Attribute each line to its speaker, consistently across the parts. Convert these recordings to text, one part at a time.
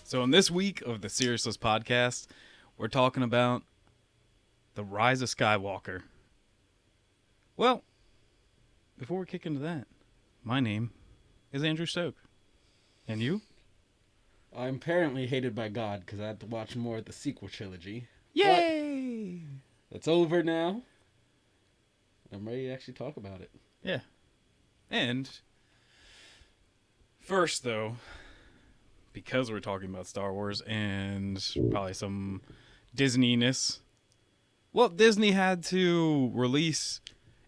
Speaker 1: So in this week of the Seriousless podcast, we're talking about the rise of Skywalker. Well, before we kick into that, my name is Andrew Stoke. And you?
Speaker 2: I'm apparently hated by God because I had to watch more of the sequel trilogy.
Speaker 1: Yay!
Speaker 2: But it's over now. I'm ready to actually talk about it.
Speaker 1: Yeah. And first, though, because we're talking about Star Wars and probably some Disney-ness, well, Disney had to release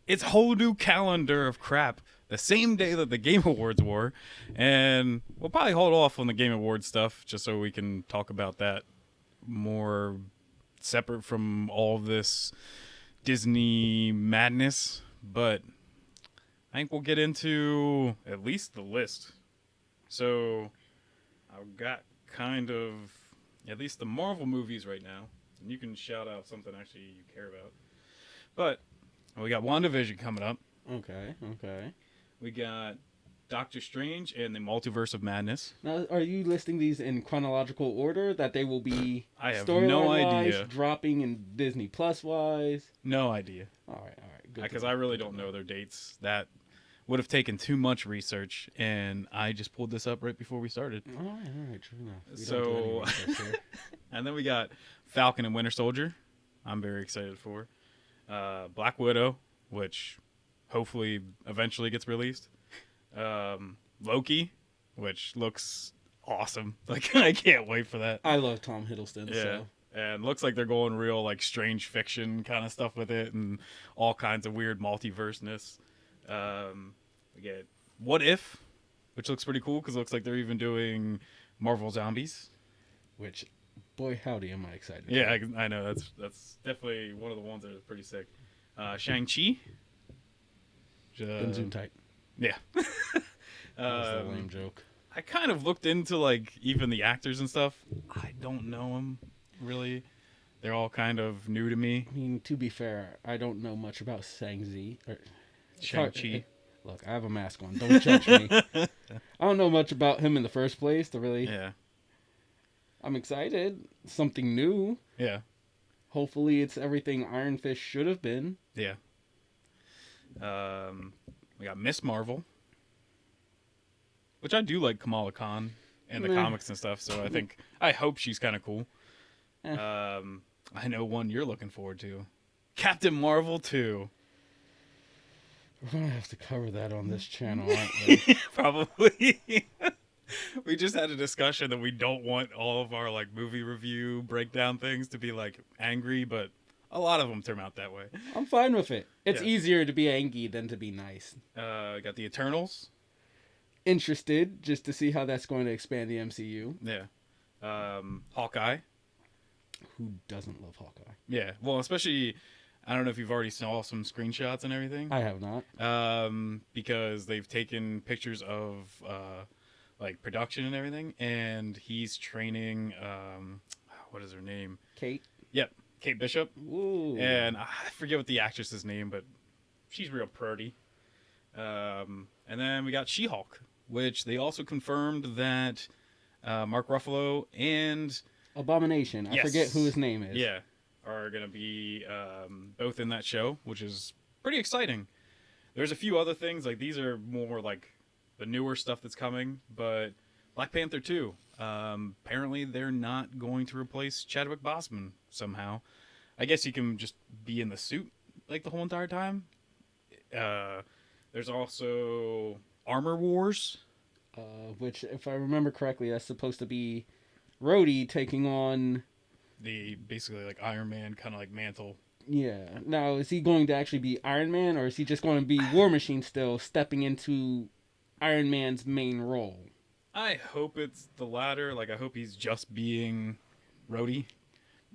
Speaker 1: its whole new calendar of crap the same day that the Game Awards were. And we'll probably hold off on the Game Awards stuff just so we can talk about that more separate from all this Disney madness. But I think we'll get into at least the list. So I've got kind of at least the Marvel movies right now. And you can shout out something actually you care about. But we got WandaVision coming up.
Speaker 2: Okay.
Speaker 1: We got Doctor Strange and the Multiverse of Madness.
Speaker 2: Now, are you listing these in chronological order that they will be
Speaker 1: I have no idea.
Speaker 2: dropping in Disney Plus wise?
Speaker 1: No idea.
Speaker 2: All right.
Speaker 1: Because I really don't know their dates. That would have taken too much research, and I just pulled this up right before we started.
Speaker 2: All right, true enough. We
Speaker 1: So,
Speaker 2: don't do any research here.
Speaker 1: And then we got Falcon and Winter Soldier. I'm very excited for. Black Widow, which hopefully eventually gets released. Loki, which looks awesome. Like, I can't wait for that.
Speaker 2: I love Tom Hiddleston.
Speaker 1: Yeah.
Speaker 2: So.
Speaker 1: And looks like they're going real, like, strange fiction kind of stuff with it and all kinds of weird multiverse-ness. We get What If, which looks pretty cool because it looks like they're even doing Marvel Zombies.
Speaker 2: Which, boy, howdy, am I excited.
Speaker 1: Yeah, I know. That's definitely one of the ones that is pretty sick. Shang-Chi.
Speaker 2: Zoom tight.
Speaker 1: Yeah.
Speaker 2: That was a lame joke.
Speaker 1: I kind of looked into, like, even the actors and stuff. I don't know them, really. They're all kind of new to me.
Speaker 2: I mean, to be fair, I don't know much about
Speaker 1: Shang-Chi.
Speaker 2: Look, I have a mask on. Don't judge me. I don't know much about him in the first place to really...
Speaker 1: Yeah.
Speaker 2: I'm excited. Something new.
Speaker 1: Yeah.
Speaker 2: Hopefully it's everything Iron Fist should have been.
Speaker 1: Yeah. We got Miss Marvel, which I do like Kamala Khan in the comics and stuff, so I hope she's kind of cool. I know one you're looking forward to. Captain Marvel 2.
Speaker 2: We're going to have to cover that on this channel, aren't we?
Speaker 1: Probably. We just had a discussion that we don't want all of our like movie review breakdown things to be like angry, but a lot of them turn out that way.
Speaker 2: I'm fine with it. It's
Speaker 1: Yeah.
Speaker 2: easier to be angry than to be nice.
Speaker 1: Got the Eternals.
Speaker 2: Interested just to see how that's going to expand the MCU.
Speaker 1: Yeah. Hawkeye.
Speaker 2: Who doesn't love Hawkeye?
Speaker 1: Yeah. Well, especially, I don't know if you've already saw some screenshots and everything.
Speaker 2: I have not.
Speaker 1: Because they've taken pictures of like production and everything, and he's training. What is her name?
Speaker 2: Kate.
Speaker 1: Yep, Kate Bishop.
Speaker 2: Ooh.
Speaker 1: And I forget what the actress's name, but she's real pretty. And then we got She-Hulk, which they also confirmed that Mark Ruffalo and
Speaker 2: Abomination. I forget who his name is.
Speaker 1: Yeah, are going to be both in that show, which is pretty exciting. There's a few other things, like these are more like the newer stuff that's coming, but Black Panther 2, apparently they're not going to replace Chadwick Boseman somehow. I guess he can just be in the suit like the whole entire time. There's also Armor Wars.
Speaker 2: Which, if I remember correctly, that's supposed to be Rhodey taking on...
Speaker 1: The basically like Iron Man kind of like mantle.
Speaker 2: Yeah. Now, is he going to actually be Iron Man, or is he just going to be War Machine still, stepping into Iron Man's main role?
Speaker 1: I hope it's the latter. Like, I hope he's just being Rhodey,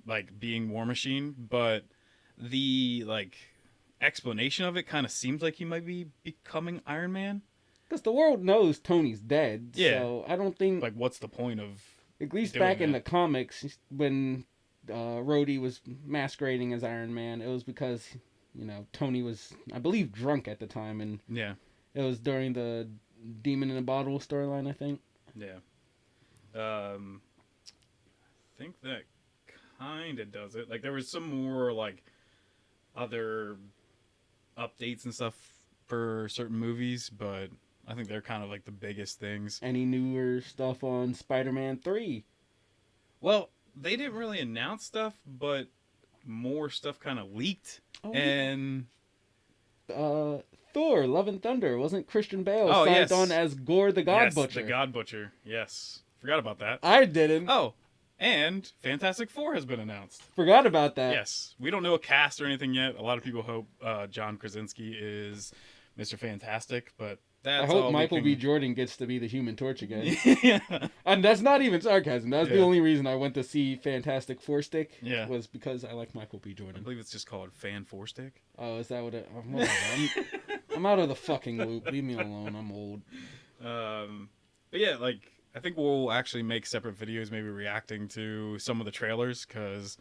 Speaker 1: like being War Machine. But the like explanation of it kind of seems like he might be becoming Iron Man.
Speaker 2: Because the world knows Tony's dead.
Speaker 1: Yeah.
Speaker 2: So I don't think...
Speaker 1: Like, what's the point of...
Speaker 2: At least
Speaker 1: doing
Speaker 2: back in
Speaker 1: that?
Speaker 2: the comics, when Rhodey was masquerading as Iron Man, it was because, you know, Tony was, I believe, drunk at the time, and
Speaker 1: Yeah.
Speaker 2: it was during the Demon in a Bottle storyline, I think.
Speaker 1: Yeah. think that kind of does it. Like there was some more like other updates and stuff for certain movies, but I think they're kind of like the biggest things.
Speaker 2: Any newer stuff on Spider-Man 3?
Speaker 1: Well, they didn't really announce stuff, but more stuff kind of leaked.
Speaker 2: Oh,
Speaker 1: And
Speaker 2: Thor: Love and Thunder, wasn't Christian Bale
Speaker 1: Oh,
Speaker 2: signed
Speaker 1: yes.
Speaker 2: on as Gore the God
Speaker 1: yes,
Speaker 2: Butcher?
Speaker 1: the God Butcher. Yes, forgot about that.
Speaker 2: I didn't.
Speaker 1: Oh, and Fantastic Four has been announced.
Speaker 2: Forgot about that.
Speaker 1: Yes, we don't know a cast or anything yet. A lot of people hope John Krasinski is Mr. Fantastic, but that's
Speaker 2: I hope
Speaker 1: all
Speaker 2: Michael
Speaker 1: we
Speaker 2: B.
Speaker 1: can...
Speaker 2: Jordan gets to be the Human Torch again.
Speaker 1: yeah.
Speaker 2: And that's not even sarcasm. That's the
Speaker 1: Yeah.
Speaker 2: only reason I went to see Fantastic Four Stick.
Speaker 1: Yeah.
Speaker 2: Was because I like Michael B.
Speaker 1: I
Speaker 2: Jordan.
Speaker 1: believe it's just called Fan Four Stick.
Speaker 2: Oh, is that what it... oh, whatever. I'm out of the fucking loop. Leave me alone. I'm old.
Speaker 1: But yeah, like I think we'll actually make separate videos, maybe reacting to some of the trailers, because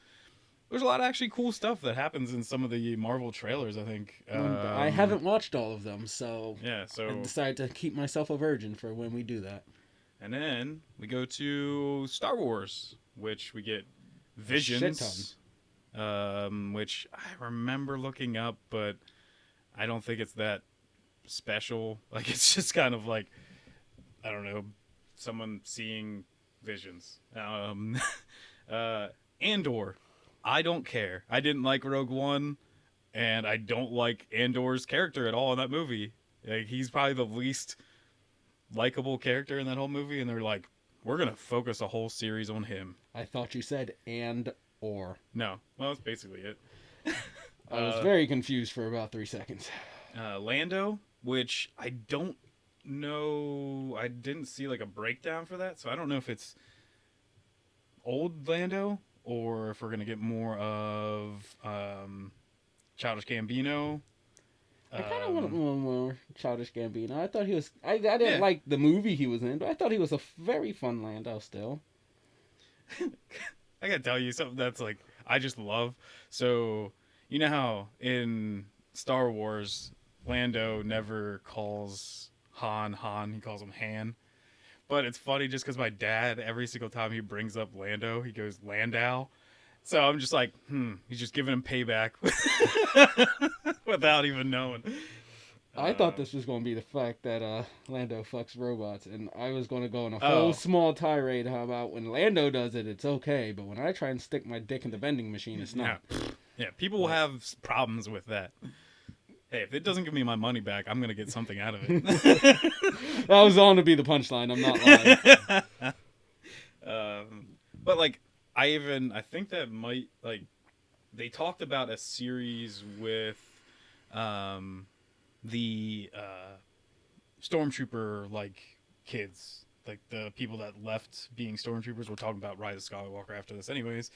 Speaker 1: there's a lot of actually cool stuff that happens in some of the Marvel trailers. I think
Speaker 2: I haven't watched all of them, so
Speaker 1: Yeah,
Speaker 2: I
Speaker 1: so
Speaker 2: decided to keep myself a virgin for when we do that.
Speaker 1: and then we go to Star Wars, which we get Visions, which I remember looking up, but I don't think it's that special. Like it's just kind of like, I don't know, someone seeing visions. Andor, I don't care. I didn't like Rogue One, and I don't like Andor's character at all in that movie. Like he's probably the least likable character in that whole movie, and they're like, we're gonna focus a whole series on him.
Speaker 2: I thought you said and or.
Speaker 1: No, well, that's basically it.
Speaker 2: I was very confused for about 3 seconds.
Speaker 1: Lando, which I don't know, I didn't see like a breakdown for that, so I don't know if it's old Lando or if we're gonna get more of Childish Gambino.
Speaker 2: I kind of want more Childish Gambino. I thought he was... I didn't like the movie he was in, but I thought he was a very fun Lando still.
Speaker 1: I gotta tell you something that's like I just love. So you know how in Star Wars Lando never calls Han, he calls him Han. But it's funny just because my dad, every single time he brings up Lando, he goes Landau. So I'm just like, he's just giving him payback without even knowing.
Speaker 2: I thought this was going to be the fact that Lando fucks robots, and I was going to go on a whole small tirade how about when Lando does it, it's okay, but when I try and stick my dick in the vending machine, it's not.
Speaker 1: Yeah, people will have problems with that. Hey, if it doesn't give me my money back, I'm going to get something out of it.
Speaker 2: That was on to be the punchline, I'm not lying.
Speaker 1: But, like, I think that might, like, they talked about a series with the stormtrooper, like, kids. Like, the people that left being stormtroopers. We're talking about Rise of Skywalker after this anyways.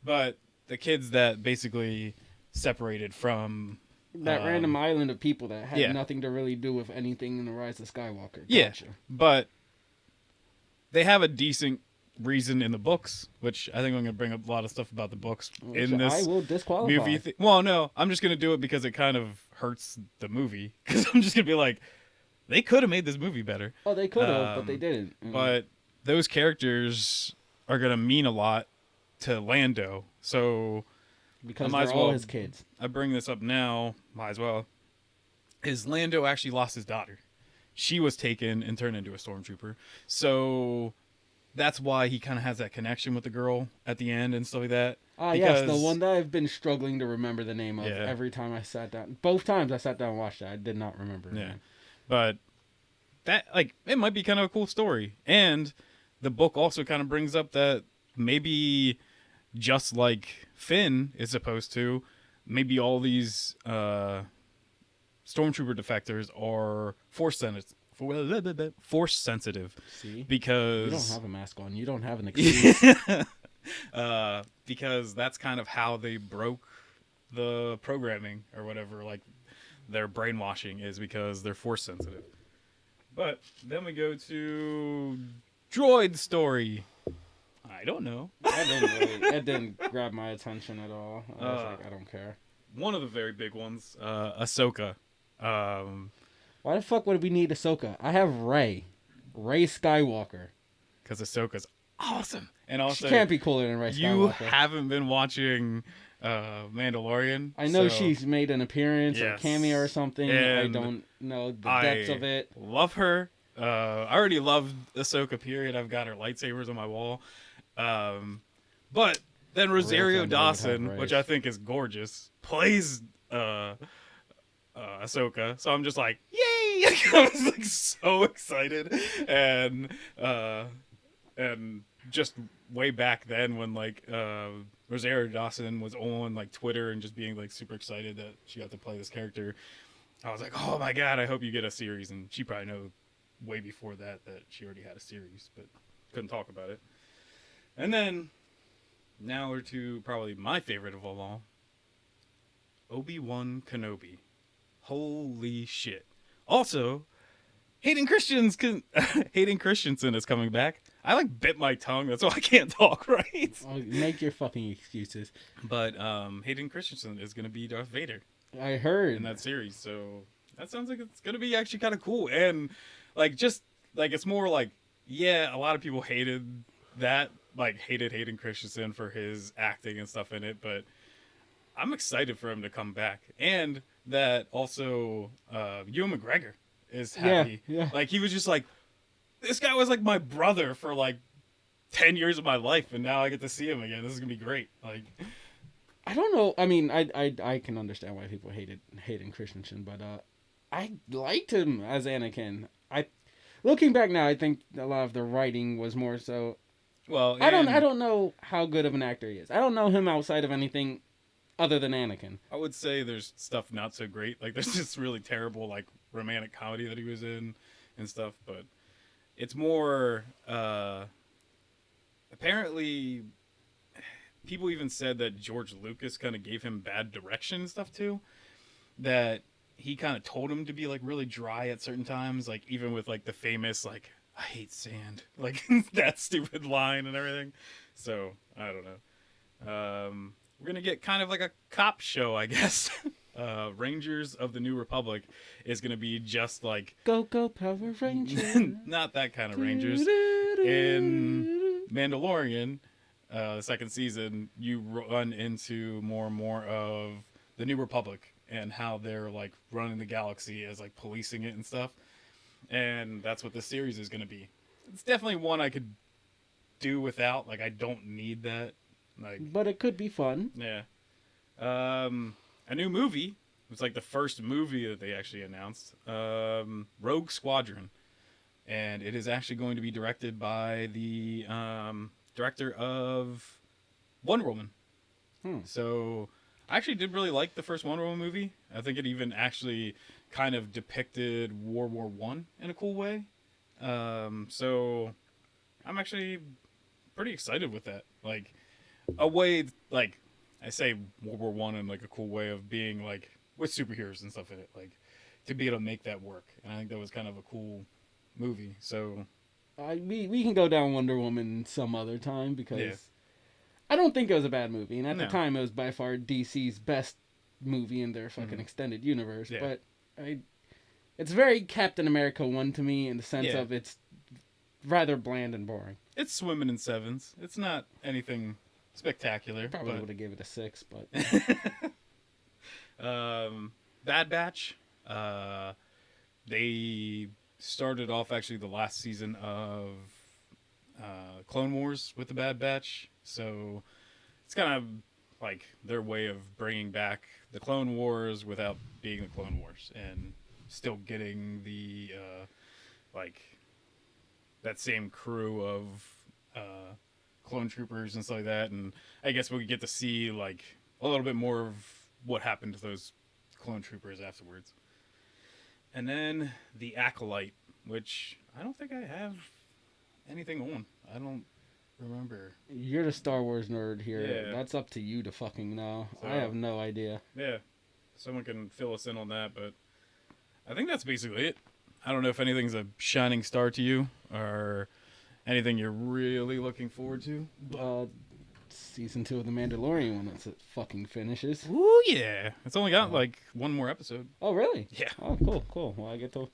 Speaker 1: But the kids that basically separated from...
Speaker 2: that random island of people that had
Speaker 1: yeah.
Speaker 2: nothing to really do with anything in the Rise of Skywalker. Gotcha.
Speaker 1: Yeah, but they have a decent reason in the books, which I think I'm going to bring up a lot of stuff about the books in this
Speaker 2: I will disqualify.
Speaker 1: movie. Well, no, I'm just going to do it because it kind of hurts the movie. Because I'm just going to be like, they could have made this movie better.
Speaker 2: Oh, they could have, but they didn't.
Speaker 1: But those characters are going to mean a lot to Lando. So
Speaker 2: because they're all his kids.
Speaker 1: I bring this up now, might as well. Is Lando actually lost his daughter? She was taken and turned into a stormtrooper. So that's why he kind of has that connection with the girl at the end and stuff like that.
Speaker 2: Ah, yes, the one that I've been struggling to remember the name of every time I sat down. Both times I sat down and watched it, I did not remember it.
Speaker 1: Yeah. But that, like, it might be kind of a cool story. And the book also kind of brings up that maybe just like Finn is supposed to, maybe all these stormtrooper defectors are force sensitive.
Speaker 2: See?
Speaker 1: Because
Speaker 2: you don't have a mask on. You don't have an excuse.
Speaker 1: because that's kind of how they broke the programming or whatever. Like their brainwashing is because they're force sensitive. But then we go to Droid Story. I don't know.
Speaker 2: That didn't grab my attention at all. I was like, I don't care.
Speaker 1: One of the very big ones, Ahsoka.
Speaker 2: Why the fuck would we need Ahsoka? I have Rey Skywalker.
Speaker 1: Because Ahsoka's awesome. And
Speaker 2: She
Speaker 1: also,
Speaker 2: can't be cooler than Ray
Speaker 1: you
Speaker 2: Skywalker.
Speaker 1: haven't been watching Mandalorian.
Speaker 2: I know
Speaker 1: so
Speaker 2: she's made an appearance or a
Speaker 1: yes.
Speaker 2: cameo or something. I
Speaker 1: And
Speaker 2: don't know the depths of it.
Speaker 1: love her. I already loved Ahsoka. Period. I've got her lightsabers on my wall. But then Rosario Dawson, which I think is gorgeous, plays Ahsoka. So I'm just like, yay! I was like so excited, and just way back then when like Rosario Dawson was on like Twitter and just being like super excited that she got to play this character, I was like, oh my god, I hope you get a series. And she probably know way before that she already had a series, but couldn't talk about it. And then now we're to probably my favorite of all, Obi-Wan Kenobi. Holy shit. Also, Hayden Christensen is coming back. I like bit my tongue, that's why I can't talk right.
Speaker 2: Oh, make your fucking excuses.
Speaker 1: But Hayden Christensen is gonna be Darth Vader
Speaker 2: I heard
Speaker 1: in that series, so that sounds like it's gonna be actually kind of cool. And like just like it's more like, yeah, a lot of people hated Hayden Christensen for his acting and stuff in it, but I'm excited for him to come back. And that also Ewan McGregor is happy.
Speaker 2: Yeah.
Speaker 1: Like he was just like, this guy was like my brother for like 10 years of my life, and now I get to see him again. This is gonna be great. Like,
Speaker 2: I don't know. I mean, I can understand why people hated Hayden Christensen, but I liked him as Anakin. Looking back now, I think a lot of the writing was more so.
Speaker 1: well,
Speaker 2: I don't know how good of an actor he is. I don't know him outside of anything other than Anakin.
Speaker 1: I would say there's stuff not so great. Like there's this really terrible like romantic comedy that he was in and stuff, but it's more apparently people even said that George Lucas kind of gave him bad direction and stuff too. That he kind of told him to be like really dry at certain times, like even with like the famous like I hate sand, like that stupid line and everything. So I don't know. We're gonna get kind of like a cop show, I guess. Rangers of the New Republic is gonna be just like
Speaker 2: Go Power Rangers.
Speaker 1: not that kind of Rangers. In Mandalorian, the second season, you run into more and more of the New Republic and how they're like running the galaxy as like policing it and stuff. And that's what the series is gonna be. It's definitely one I could do without. Like I don't need that. Like,
Speaker 2: But it could be fun.
Speaker 1: yeah. A new movie. It's like the first movie that they actually announced. Rogue Squadron. And it is actually going to be directed by the director of Wonder Woman. So I actually did really like the first Wonder Woman movie. I think it even actually kind of depicted World War One in a cool way. So I'm actually pretty excited with that. Like a way, like I say World War One in like a cool way of being like with superheroes and stuff in it, like to be able to make that work. And I think that was kind of a cool movie. So
Speaker 2: We can go down Wonder Woman some other time because
Speaker 1: Yeah.
Speaker 2: I don't think it was a bad movie, and at
Speaker 1: No.
Speaker 2: the time it was by far DC's best movie in their fucking extended universe.
Speaker 1: Yeah.
Speaker 2: But it's very Captain America 1 to me in the sense
Speaker 1: Yeah.
Speaker 2: of it's rather bland and boring.
Speaker 1: it's swimming in sevens. It's not anything spectacular.
Speaker 2: Probably
Speaker 1: but
Speaker 2: would have gave it a 6, but
Speaker 1: Bad Batch. They started off actually the last season of Clone Wars with the Bad Batch, so it's kind of like their way of bringing back the Clone Wars without being the Clone Wars and still getting the like that same crew of clone troopers and stuff like that. And I guess we get to see like a little bit more of what happened to those clone troopers afterwards. And then the Acolyte, which I don't think I have anything on. I don't remember.
Speaker 2: you're the Star Wars nerd here.
Speaker 1: Yeah.
Speaker 2: That's up to you to fucking know.
Speaker 1: So-
Speaker 2: I have no idea.
Speaker 1: Yeah, someone can fill us in on that, but I think that's basically it. I don't know if anything's a shining star to you or anything you're really looking forward to.
Speaker 2: Season 2 of The Mandalorian when it fucking finishes.
Speaker 1: Ooh, yeah. It's only got like one more episode.
Speaker 2: Oh, really?
Speaker 1: Yeah.
Speaker 2: Oh, cool. Well, I get to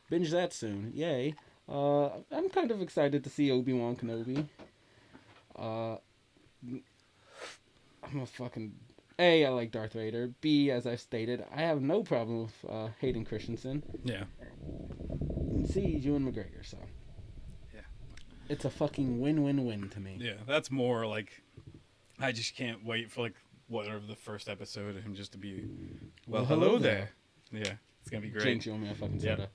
Speaker 2: binge that soon. Yay. I'm kind of excited to see Obi-Wan Kenobi. I'm a fucking A. I like Darth Vader. B. As I've stated, I have no problem with Hayden Christensen.
Speaker 1: Yeah.
Speaker 2: And C. Ewan McGregor. So
Speaker 1: Yeah.
Speaker 2: it's a fucking win-win-win to me.
Speaker 1: Yeah, that's more like I just can't wait for like whatever the first episode of him just to be. Well, hello there. Yeah, it's gonna be great.
Speaker 2: Jinx, you owe me a fucking soda.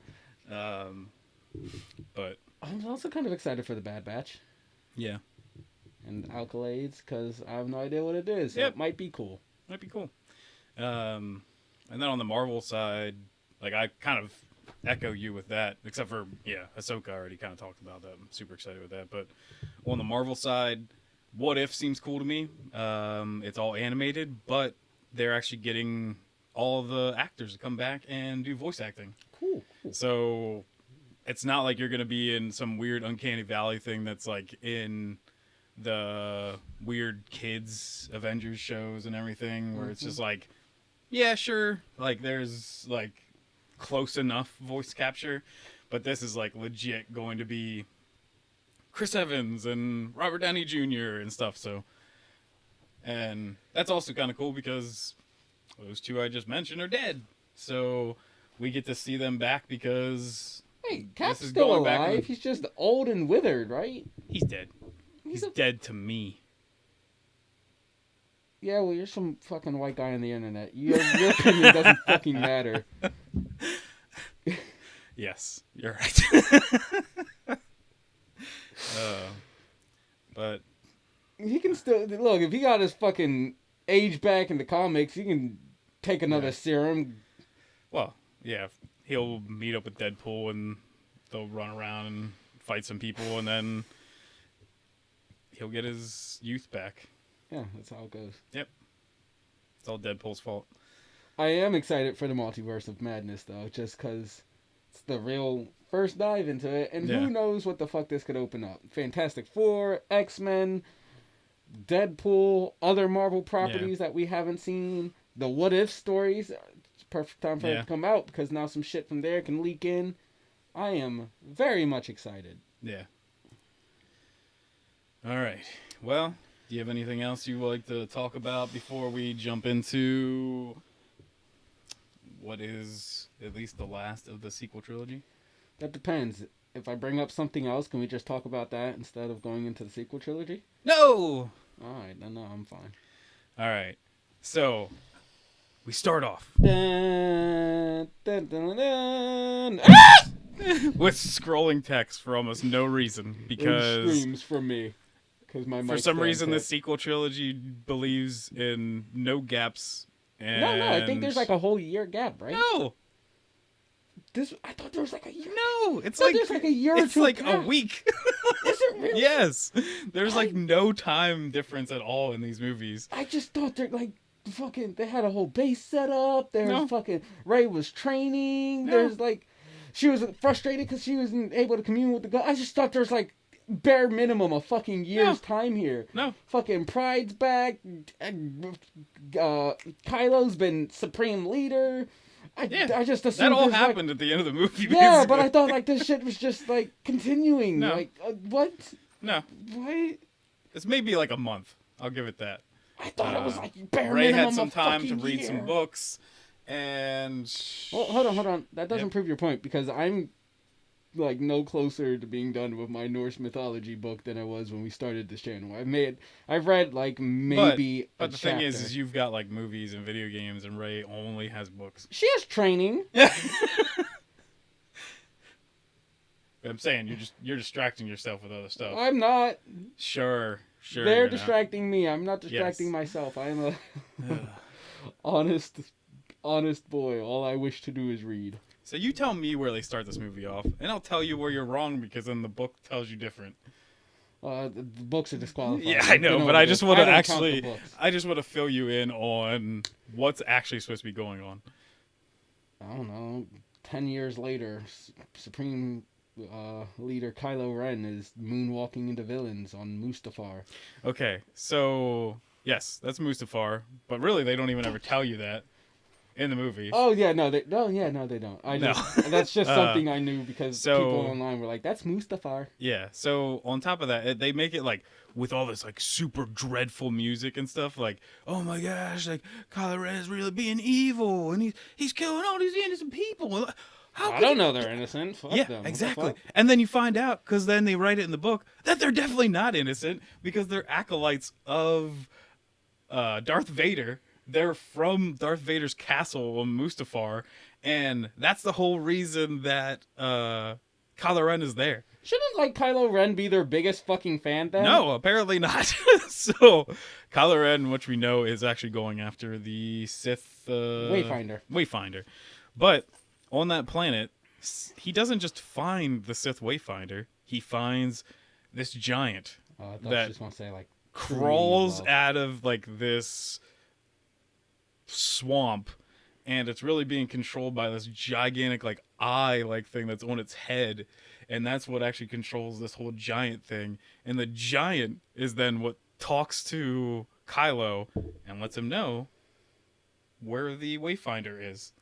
Speaker 1: But
Speaker 2: I'm also kind of excited for the Bad Batch.
Speaker 1: Yeah.
Speaker 2: And Alkalades, because I have no idea what it is. So
Speaker 1: Yep.
Speaker 2: It might be cool.
Speaker 1: Might be cool. And then on the Marvel side, like I kind of echo you with that, except for Ahsoka already kind of talked about that. I'm super excited with that. But on the Marvel side, What If seems cool to me. It's all animated, but they're actually getting all the actors to come back and do voice acting.
Speaker 2: Cool.
Speaker 1: So it's not like you're going to be in some weird Uncanny Valley thing that's like in the weird kids Avengers shows and everything where it's just like, yeah, sure, like there's like close enough voice capture, but this is like legit going to be Chris Evans and Robert Downey Jr. and stuff. So, and that's also kind of cool because those two I just mentioned are dead, so we get to see them back because
Speaker 2: hey, Cap's still alive. He's just old and withered, right?
Speaker 1: He's dead. He's dead to me.
Speaker 2: Yeah, well, you're some fucking white guy on the internet. Your opinion doesn't fucking matter.
Speaker 1: Yes, you're right. But
Speaker 2: he can still look. If he got his fucking age back in the comics, he can take another serum.
Speaker 1: Well, yeah, he'll meet up with Deadpool and they'll run around and fight some people, and then he'll get his youth back.
Speaker 2: Yeah, that's how it goes.
Speaker 1: Yep. It's all Deadpool's fault.
Speaker 2: I am excited for the Multiverse of Madness, though, just because it's the real first dive into it, and who knows what the fuck this could open up. Fantastic Four, X-Men, Deadpool, other Marvel properties that we haven't seen, the What If stories. It's perfect time for it to come out, because now some shit from there can leak in. I am very much excited.
Speaker 1: Yeah. All right. Well, do you have anything else you would like to talk about before we jump into what is at least the last of the sequel trilogy?
Speaker 2: That depends. If I bring up something else, can we just talk about that instead of going into the sequel trilogy?
Speaker 1: No!
Speaker 2: Alright, then no, I'm fine.
Speaker 1: Alright. So, we start off
Speaker 2: dun, dun, dun, dun.
Speaker 1: with scrolling text for almost no reason, because
Speaker 2: it screams from me.
Speaker 1: For some reason, the sequel trilogy believes in no gaps. And
Speaker 2: No, I think there's like a whole year gap, right?
Speaker 1: No!
Speaker 2: I thought there was like a year.
Speaker 1: No, it's like
Speaker 2: there's like a year or two.
Speaker 1: It's like
Speaker 2: gap.
Speaker 1: a week.
Speaker 2: Is it really?
Speaker 1: Yes. There's like no time difference at all in these movies.
Speaker 2: I just thought they're like fucking. They had a whole base set up. There's fucking Rey was training.
Speaker 1: No.
Speaker 2: There's like she was frustrated because she wasn't able to commune with the god. I just thought there's like bare minimum a fucking year's time here.
Speaker 1: No.
Speaker 2: Fucking Pride's back. Kylo's been supreme leader. I just assumed
Speaker 1: that all happened at the end of the movie.
Speaker 2: Yeah, but I thought like this shit was just like continuing.
Speaker 1: No.
Speaker 2: Like what?
Speaker 1: No.
Speaker 2: What?
Speaker 1: It's maybe like a month. I'll give it that.
Speaker 2: I thought it was like bare
Speaker 1: Rey
Speaker 2: minimum
Speaker 1: had some
Speaker 2: a
Speaker 1: time to
Speaker 2: fucking
Speaker 1: read
Speaker 2: year.
Speaker 1: some books, and
Speaker 2: Well, hold on. That doesn't prove your point, because I'm like no closer to being done with my Norse mythology book than I was when we started this channel. I've read like maybe
Speaker 1: but the thing
Speaker 2: chapter.
Speaker 1: is you've got like movies and video games, and Rey only has books.
Speaker 2: She has training.
Speaker 1: I'm saying you're distracting yourself with other stuff.
Speaker 2: I'm not.
Speaker 1: Sure.
Speaker 2: They're distracting me. I'm not distracting myself. I am a honest boy. All I wish to do is read.
Speaker 1: So you tell me where they start this movie off, and I'll tell you where you're wrong, because then the book tells you different.
Speaker 2: The books are disqualified.
Speaker 1: Yeah, I know, but I just want to I just want to fill you in on what's actually supposed to be going on.
Speaker 2: I don't know. 10 years later, Supreme leader Kylo Ren is moonwalking into villains on Mustafar.
Speaker 1: Okay, so yes, that's Mustafar, but really they don't even ever tell you that. in the movie.
Speaker 2: Oh yeah, no, they don't. That's just something I knew because people online were like, "That's Mustafar."
Speaker 1: Yeah. So on top of that, they make it like with all this like super dreadful music and stuff. Like, oh my gosh, like Kylo Ren is really being evil, and he's killing all these innocent people.
Speaker 2: I don't know they're innocent. Fuck them.
Speaker 1: Exactly. And then you find out, because then they write it in the book, that they're definitely not innocent because they're acolytes of Darth Vader. They're from Darth Vader's castle on Mustafar, and that's the whole reason that Kylo Ren is there.
Speaker 2: Shouldn't like Kylo Ren be their biggest fucking fan then?
Speaker 1: No, apparently not. So Kylo Ren, which we know, is actually going after the Sith Wayfinder. But on that planet, he doesn't just find the Sith Wayfinder. He finds this giant
Speaker 2: that just want to say like
Speaker 1: crawls out of like this swamp, and it's really being controlled by this gigantic like eye like thing that's on its head, and that's what actually controls this whole giant thing. And the giant is then what talks to Kylo and lets him know where the Wayfinder is.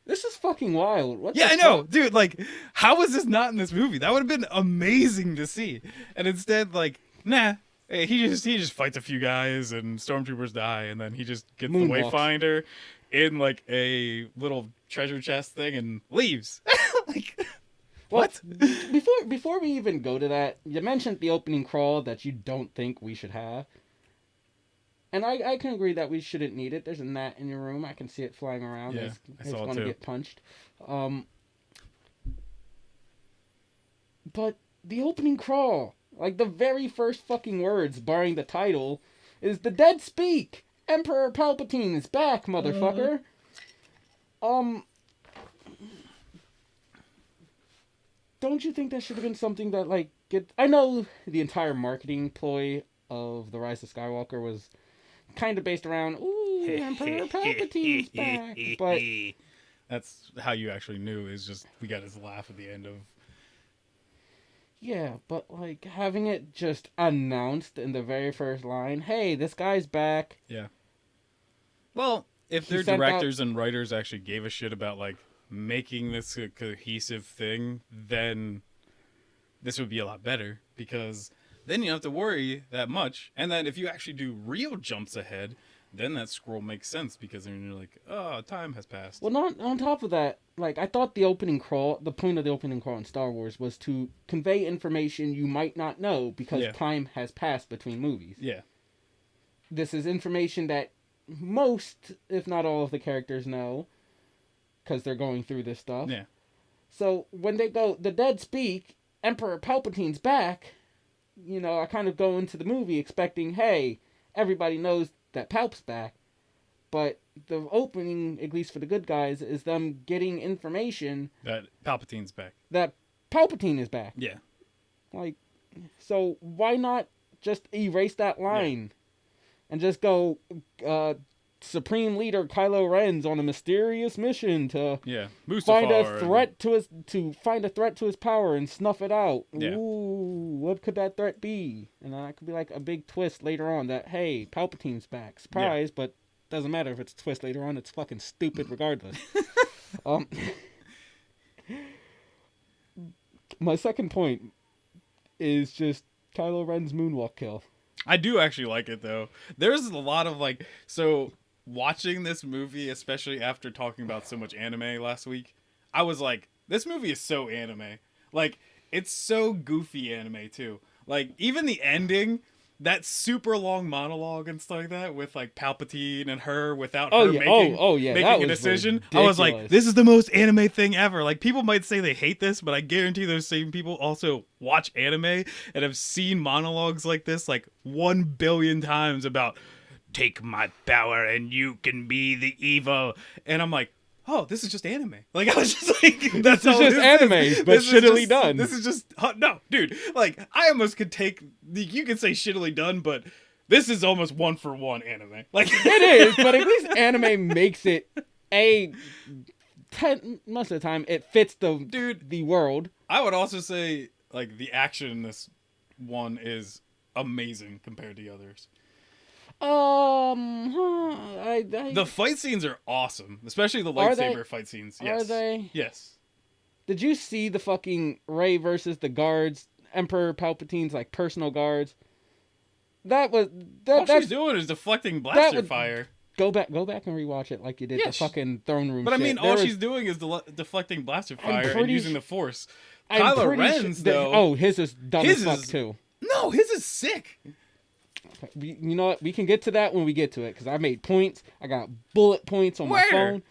Speaker 2: This is fucking wild. What
Speaker 1: I know, dude. Like, how is this not in this movie? That would have been amazing to see. And instead, like, nah. He just fights a few guys and stormtroopers die, and then he just gets the Wayfinder in like a little treasure chest thing and leaves. Like, what?
Speaker 2: Before we even go to that, you mentioned the opening crawl that you don't think we should have. And I can agree that we shouldn't need it. There's a gnat in your room. I can see it flying around.
Speaker 1: Yeah, I saw it
Speaker 2: want
Speaker 1: too.
Speaker 2: to get punched. But the opening crawl, like the very first fucking words, barring the title, is "The dead speak. Emperor Palpatine is back, motherfucker." Don't you think that should have been something that like I know the entire marketing ploy of The Rise of Skywalker was kind of based around, ooh, Emperor Palpatine's back. But
Speaker 1: that's how you actually knew, is just we got his laugh at the end of.
Speaker 2: Yeah, but like having it just announced in the very first line, hey, this guy's back.
Speaker 1: Yeah. Well, if their directors and writers actually gave a shit about like making this a cohesive thing, then this would be a lot better, because then you don't have to worry that much. And then if you actually do real jumps ahead, then that scroll makes sense, because then you're like, oh, time has passed.
Speaker 2: Well, not on top of that, like I thought the point of the opening crawl in Star Wars was to convey information you might not know because time has passed between movies.
Speaker 1: Yeah.
Speaker 2: This is information that most, if not all of the characters know, because they're going through this stuff.
Speaker 1: Yeah.
Speaker 2: So when they go, the dead speak, Emperor Palpatine's back, you know, I kind of go into the movie expecting, hey, everybody knows that Palp's back. But the opening, at least for the good guys, is them getting information
Speaker 1: that Palpatine's back.
Speaker 2: That Palpatine is back.
Speaker 1: Yeah.
Speaker 2: Like, so why not just erase that line and just go, Supreme Leader Kylo Ren's on a mysterious mission to find a threat to his power and snuff it out.
Speaker 1: Yeah.
Speaker 2: Ooh, what could that threat be? And that could be like a big twist later on that, hey, Palpatine's back. Surprise, but doesn't matter if it's a twist later on. It's fucking stupid regardless. My second point is just Kylo Ren's moonwalk kill.
Speaker 1: I do actually like it, though. There's a lot of like, so watching this movie, especially after talking about so much anime last week, I was like, this movie is so anime. Like, it's so goofy anime too. Like, even the ending, that super long monologue and stuff like that with like Palpatine and her without her making a decision. Ridiculous. I was like, this is the most anime thing ever. Like, people might say they hate this, but I guarantee those same people also watch anime and have seen monologues like this like 1 billion times about take my power and you can be the evil. And I'm like, oh, this is just anime. Like, I was just like,
Speaker 2: that's just anime, but shittily done.
Speaker 1: This is just, no, dude. Like, I almost could take, you could say shittily done, but this is almost 1-for-1 anime. Like,
Speaker 2: it is, but at least anime makes it most of the time it fits the world.
Speaker 1: I would also say, like, the action in this one is amazing compared to the others. The fight scenes are awesome, especially the
Speaker 2: Are they?
Speaker 1: lightsaber fight scenes. Yes.
Speaker 2: Are they?
Speaker 1: Yes.
Speaker 2: Did you see the fucking Rey versus the guards, Emperor Palpatine's like personal guards? That was
Speaker 1: All she's doing is deflecting blaster fire.
Speaker 2: Go back and rewatch it like you did the fucking throne room.
Speaker 1: But
Speaker 2: shit.
Speaker 1: I mean, she's doing is deflecting blaster fire and using the Force. Kylo Ren's though.
Speaker 2: His is dumb as fuck too.
Speaker 1: No, his is sick.
Speaker 2: You know what? We can get to that when we get to it because I made points. I got bullet points on my phone.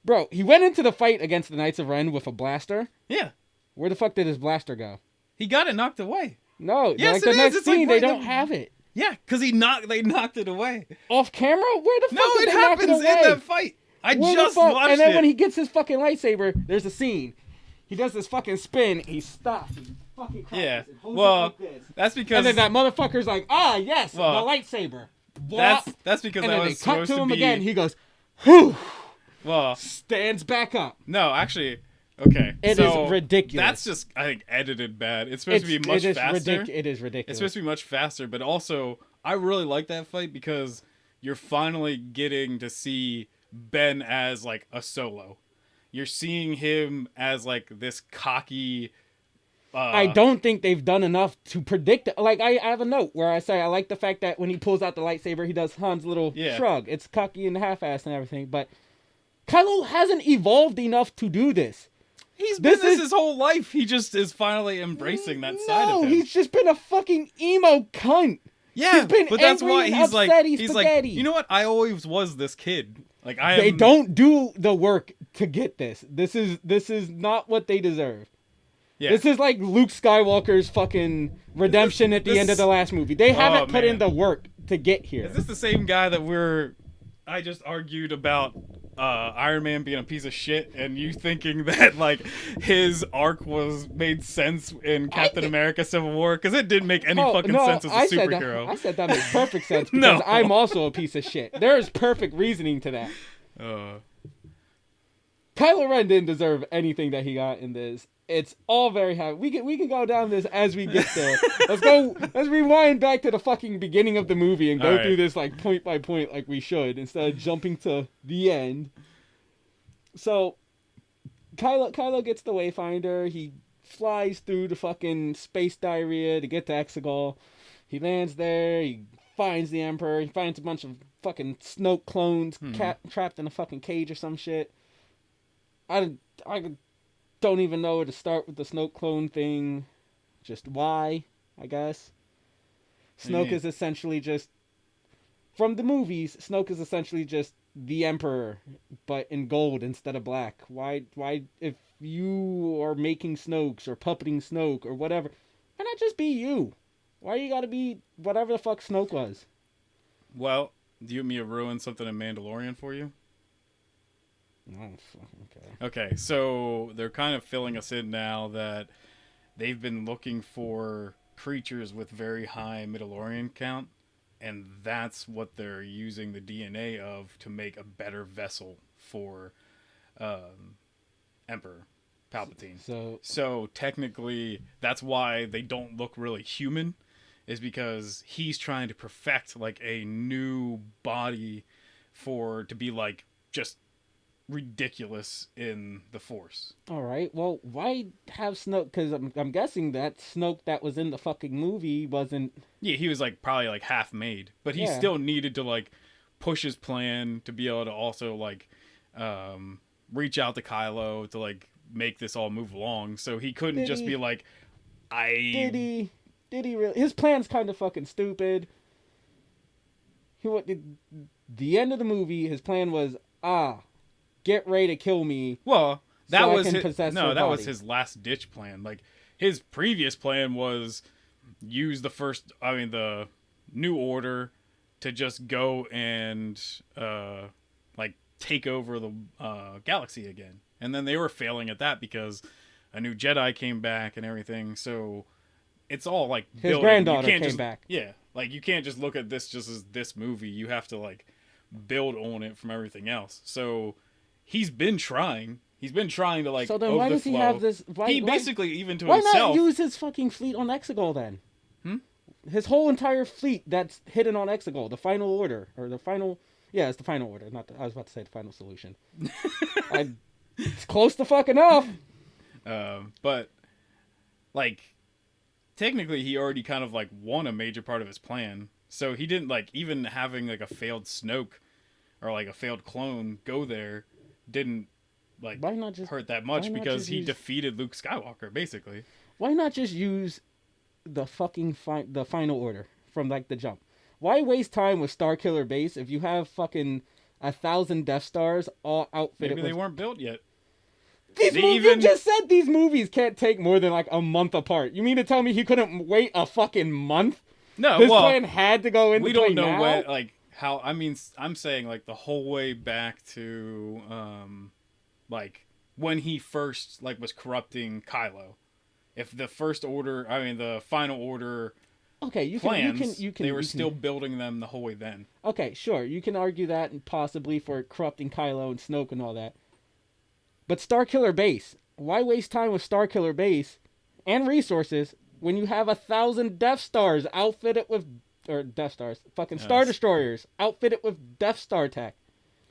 Speaker 2: Bro, he went into the fight against the Knights of Ren with a blaster.
Speaker 1: Yeah.
Speaker 2: Where the fuck did his blaster go?
Speaker 1: He got it knocked away.
Speaker 2: No,
Speaker 1: yes,
Speaker 2: like the next scene, they don't have it.
Speaker 1: Yeah, because they knocked it away.
Speaker 2: Off camera? Where the fuck did they knock it away?
Speaker 1: No, it happens in that fight. I just watched it.
Speaker 2: And then when he gets his fucking lightsaber, there's a scene. He does this fucking spin, he stops, he fucking cracks
Speaker 1: yeah.
Speaker 2: and holds
Speaker 1: Well,
Speaker 2: it like this.
Speaker 1: That's because...
Speaker 2: And then that motherfucker's like, yes, the lightsaber.
Speaker 1: That's because
Speaker 2: and
Speaker 1: that
Speaker 2: then
Speaker 1: was
Speaker 2: they cut
Speaker 1: supposed
Speaker 2: to
Speaker 1: to
Speaker 2: him
Speaker 1: be...
Speaker 2: again, he goes, whew.
Speaker 1: Well...
Speaker 2: Stands back up.
Speaker 1: No, actually... Okay,
Speaker 2: it is ridiculous.
Speaker 1: That's just, I think, edited bad. It's supposed to be much faster.
Speaker 2: It is ridiculous.
Speaker 1: It's supposed to be much faster, but also, I really like that fight because you're finally getting to see Ben as, like, a Solo. You're seeing him as, like, this cocky...
Speaker 2: I don't think they've done enough to predict it. Like, I have a note where I say I like the fact that when he pulls out the lightsaber, he does Han's little shrug. It's cocky and half-assed and everything, but Kylo hasn't evolved enough to do this.
Speaker 1: He's been this his whole life. He just is finally embracing that side of him.
Speaker 2: No, he's just been a fucking emo cunt.
Speaker 1: Yeah,
Speaker 2: he's been
Speaker 1: but that's why he's like,
Speaker 2: spaghetti.
Speaker 1: You know what? I always was this kid. Like
Speaker 2: They don't do the work to get this. This is not what they deserve. Yeah. This is like Luke Skywalker's fucking redemption at the end of the last movie. They haven't put in the work to get here.
Speaker 1: Is this the same guy that I just argued about Iron Man being a piece of shit and you thinking that like his arc made sense in Captain America Civil War? Because it didn't make any fucking sense as a superhero.
Speaker 2: I said that makes perfect sense because I'm also a piece of shit. There is perfect reasoning to that. Kylo Ren didn't deserve anything that he got in this. It's all very happy. We can go down this as we get there. Let's rewind back to the fucking beginning of the movie and go through this like point by point like we should instead of jumping to the end. So Kylo gets the Wayfinder. He flies through the fucking space diarrhea to get to Exegol. He lands there. He finds the Emperor. He finds a bunch of fucking Snoke clones trapped in a fucking cage or some shit. I don't even know where to start with the Snoke clone thing. Just why, I guess. Snoke is essentially just... From the movies, Snoke is essentially just the Emperor, but in gold instead of black. Why if you are making Snokes or puppeting Snoke or whatever, why not just be you? Why you gotta be whatever the fuck Snoke was?
Speaker 1: Well, do you want me to ruin something in Mandalorian for you? Okay, so they're kind of filling us in now that they've been looking for creatures with very high Midichlorian count, and that's what they're using the DNA of to make a better vessel for Emperor Palpatine. So technically, that's why they don't look really human, is because he's trying to perfect like a new body to be like just ridiculous in the Force.
Speaker 2: All right. Well, why have Snoke? Because I'm guessing that Snoke that was in the fucking movie wasn't.
Speaker 1: Yeah, he was like probably like half made, but he still needed to like push his plan to be able to also like reach out to Kylo to like make this all move along. So he couldn't just be like, Did he really? His plan's kind of fucking stupid. The end of the movie, his plan was get ready to kill me. Well, that was his last ditch plan. Like his previous plan was use the New Order to just go and like take over the galaxy again. And then they were failing at that because a new Jedi came back and everything. So it's all like
Speaker 2: his granddaughter came back.
Speaker 1: Yeah, like you can't just look at this just as this movie. You have to like build on it from everything else. So he's been trying. He's been trying to like.
Speaker 2: So then, why does he have this?
Speaker 1: Basically even to
Speaker 2: why
Speaker 1: himself.
Speaker 2: Why not use his fucking fleet on Exegol then? his whole entire fleet that's hidden on Exegol, the Final Order, or the final. Yeah, it's the Final Order. I was about to say the Final Solution. It's close to fucking enough.
Speaker 1: But like, technically, he already kind of like won a major part of his plan. So he didn't like even having like a failed Snoke or like a failed clone go there didn't like
Speaker 2: Why not just
Speaker 1: hurt that much because he defeated Luke Skywalker basically.
Speaker 2: Why not just use the fucking the Final Order from like the jump? Why waste time with Starkiller Base if you have fucking 1,000 Death Stars all outfitted?
Speaker 1: Maybe they weren't built yet.
Speaker 2: You just said these movies can't take more than like a month apart. You mean to tell me he couldn't wait a fucking month?
Speaker 1: No,
Speaker 2: his plan had to go into
Speaker 1: we
Speaker 2: play
Speaker 1: don't know
Speaker 2: now?
Speaker 1: when, like how. I mean, I'm saying like the whole way back to like when he first like was corrupting Kylo. If the First Order, I mean the Final Order.
Speaker 2: Okay, you
Speaker 1: plans,
Speaker 2: can.
Speaker 1: They were still building them the whole way then.
Speaker 2: Okay, sure, you can argue that and possibly for corrupting Kylo and Snoke and all that. But Starkiller Base, why waste time with Starkiller Base and resources when you have 1,000 Death Stars outfitted with, or Death Stars, fucking Star Destroyers outfitted with Death Star tech?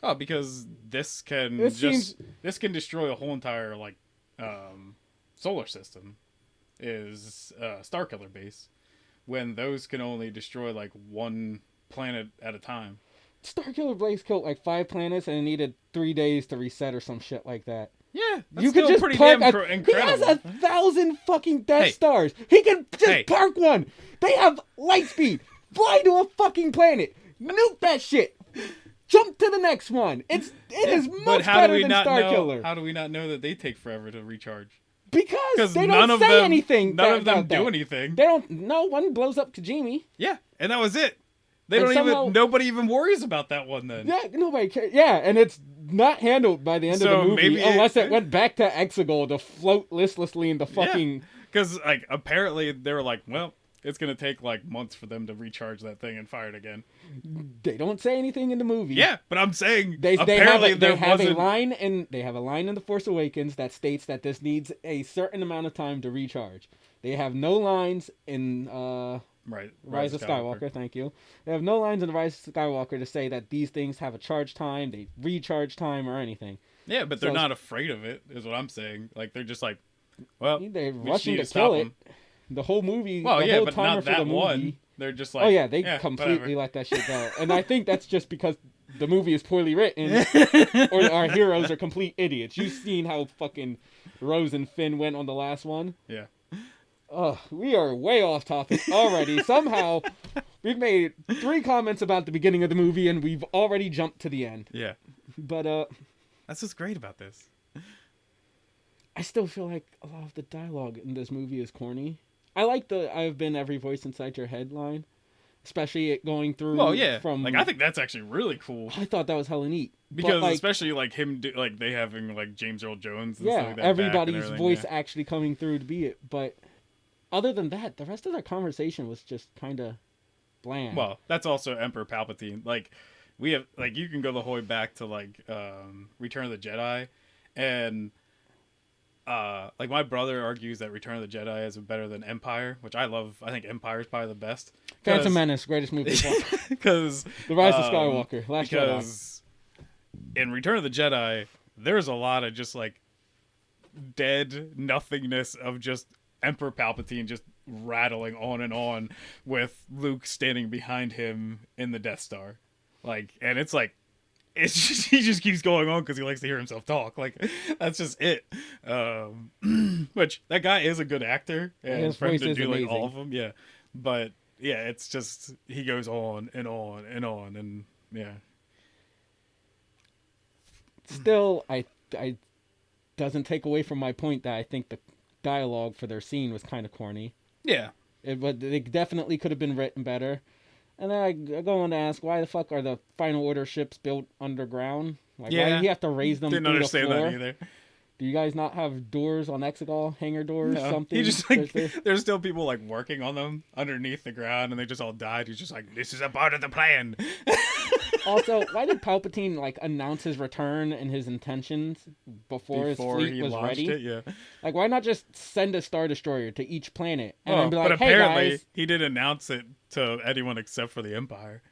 Speaker 1: Oh, because this can destroy a whole entire like solar system. Is Starkiller Base. When those can only destroy like one planet at a time.
Speaker 2: Starkiller Base killed like 5 planets and it needed 3 days to reset or some shit like that.
Speaker 1: Yeah, that's
Speaker 2: you could just
Speaker 1: pretty
Speaker 2: park
Speaker 1: damn incredible.
Speaker 2: He has 1,000 fucking Death Stars. He can just park one. They have light speed. Fly to a fucking planet. Nuke that shit. Jump to the next one. It is much better than Starkiller.
Speaker 1: How do we not know that they take forever to recharge?
Speaker 2: Because they don't say anything.
Speaker 1: None of them do anything.
Speaker 2: They don't. No one blows up Kijimi.
Speaker 1: Yeah, and that was it. They don't even. Nobody even worries about that one then.
Speaker 2: Yeah, nobody cares. Yeah, and it's not handled by the end of the movie unless it went back to Exegol to float listlessly in the fucking.
Speaker 1: Because like apparently they were like, well, it's gonna take like months for them to recharge that thing and fire it again.
Speaker 2: They don't say anything in the movie.
Speaker 1: Yeah, but I'm saying
Speaker 2: they have a line in The Force Awakens that states that this needs a certain amount of time to recharge. They have no lines in Rise of Skywalker. Thank you. They have no lines in the Rise of Skywalker to say that these things have a charge time, they recharge time, or anything.
Speaker 1: Yeah, but they're not afraid of it, is what I'm saying. Like they're just like, well,
Speaker 2: they're rushing to kill it. The whole movie.
Speaker 1: Well, yeah,
Speaker 2: but
Speaker 1: not that one. They're just like,
Speaker 2: oh yeah, they completely let that shit go, and I think that's just because the movie is poorly written, or our heroes are complete idiots. You've seen how fucking Rose and Finn went on the last one.
Speaker 1: Yeah.
Speaker 2: We are way off topic already. Somehow, we've made 3 comments about the beginning of the movie, and we've already jumped to the end.
Speaker 1: Yeah.
Speaker 2: But
Speaker 1: that's what's great about this.
Speaker 2: I still feel like a lot of the dialogue in this movie is corny. I like the "I've been every voice inside your head" line, especially it going through.
Speaker 1: Well, yeah,
Speaker 2: from
Speaker 1: like I think that's actually really cool.
Speaker 2: I thought that was hella neat
Speaker 1: because especially like him, like they having like James Earl Jones. And stuff like that
Speaker 2: everybody's voice actually coming through to be it. But other than that, the rest of their conversation was just kind of bland.
Speaker 1: Well, that's also Emperor Palpatine. Like we have, like you can go the whole way back to like Return of the Jedi, and. Like my brother argues that Return of the Jedi is better than Empire, which I love. I think Empire is probably the best.
Speaker 2: Phantom Menace, greatest movie.
Speaker 1: Because
Speaker 2: The Rise of Skywalker, Last
Speaker 1: Jedi. In Return of the Jedi, there's a lot of just like dead nothingness of just Emperor Palpatine just rattling on and on with Luke standing behind him in the Death Star, like, and it's like. It's just, he just keeps going on because he likes to hear himself talk. Like that's just it. Which that guy is a good actor, and for him to do like all of them, yeah. But yeah, it's just he goes on and on and on, and yeah.
Speaker 2: Still, I doesn't take away from my point that I think the dialogue for their scene was kind of corny.
Speaker 1: Yeah,
Speaker 2: but they definitely could have been written better. And then I go on to ask, why the fuck are the Final Order ships built underground? Like, why do you have to raise them
Speaker 1: Didn't
Speaker 2: through
Speaker 1: understand
Speaker 2: the floor?
Speaker 1: that either.
Speaker 2: Do you guys not have doors on Exegol, hangar doors, something?
Speaker 1: He just like, there's still people like working on them underneath the ground, and they just all died. He's just like, this is a part of the plan.
Speaker 2: Also, why did Palpatine like announce his return and his intentions before his fleet
Speaker 1: he
Speaker 2: was
Speaker 1: launched
Speaker 2: ready?
Speaker 1: it, yeah.
Speaker 2: Like, why not just send a Star Destroyer to each planet and
Speaker 1: Well,
Speaker 2: then be
Speaker 1: but
Speaker 2: like, "Hey
Speaker 1: apparently
Speaker 2: guys,
Speaker 1: he didn't announce it to anyone except for the Empire.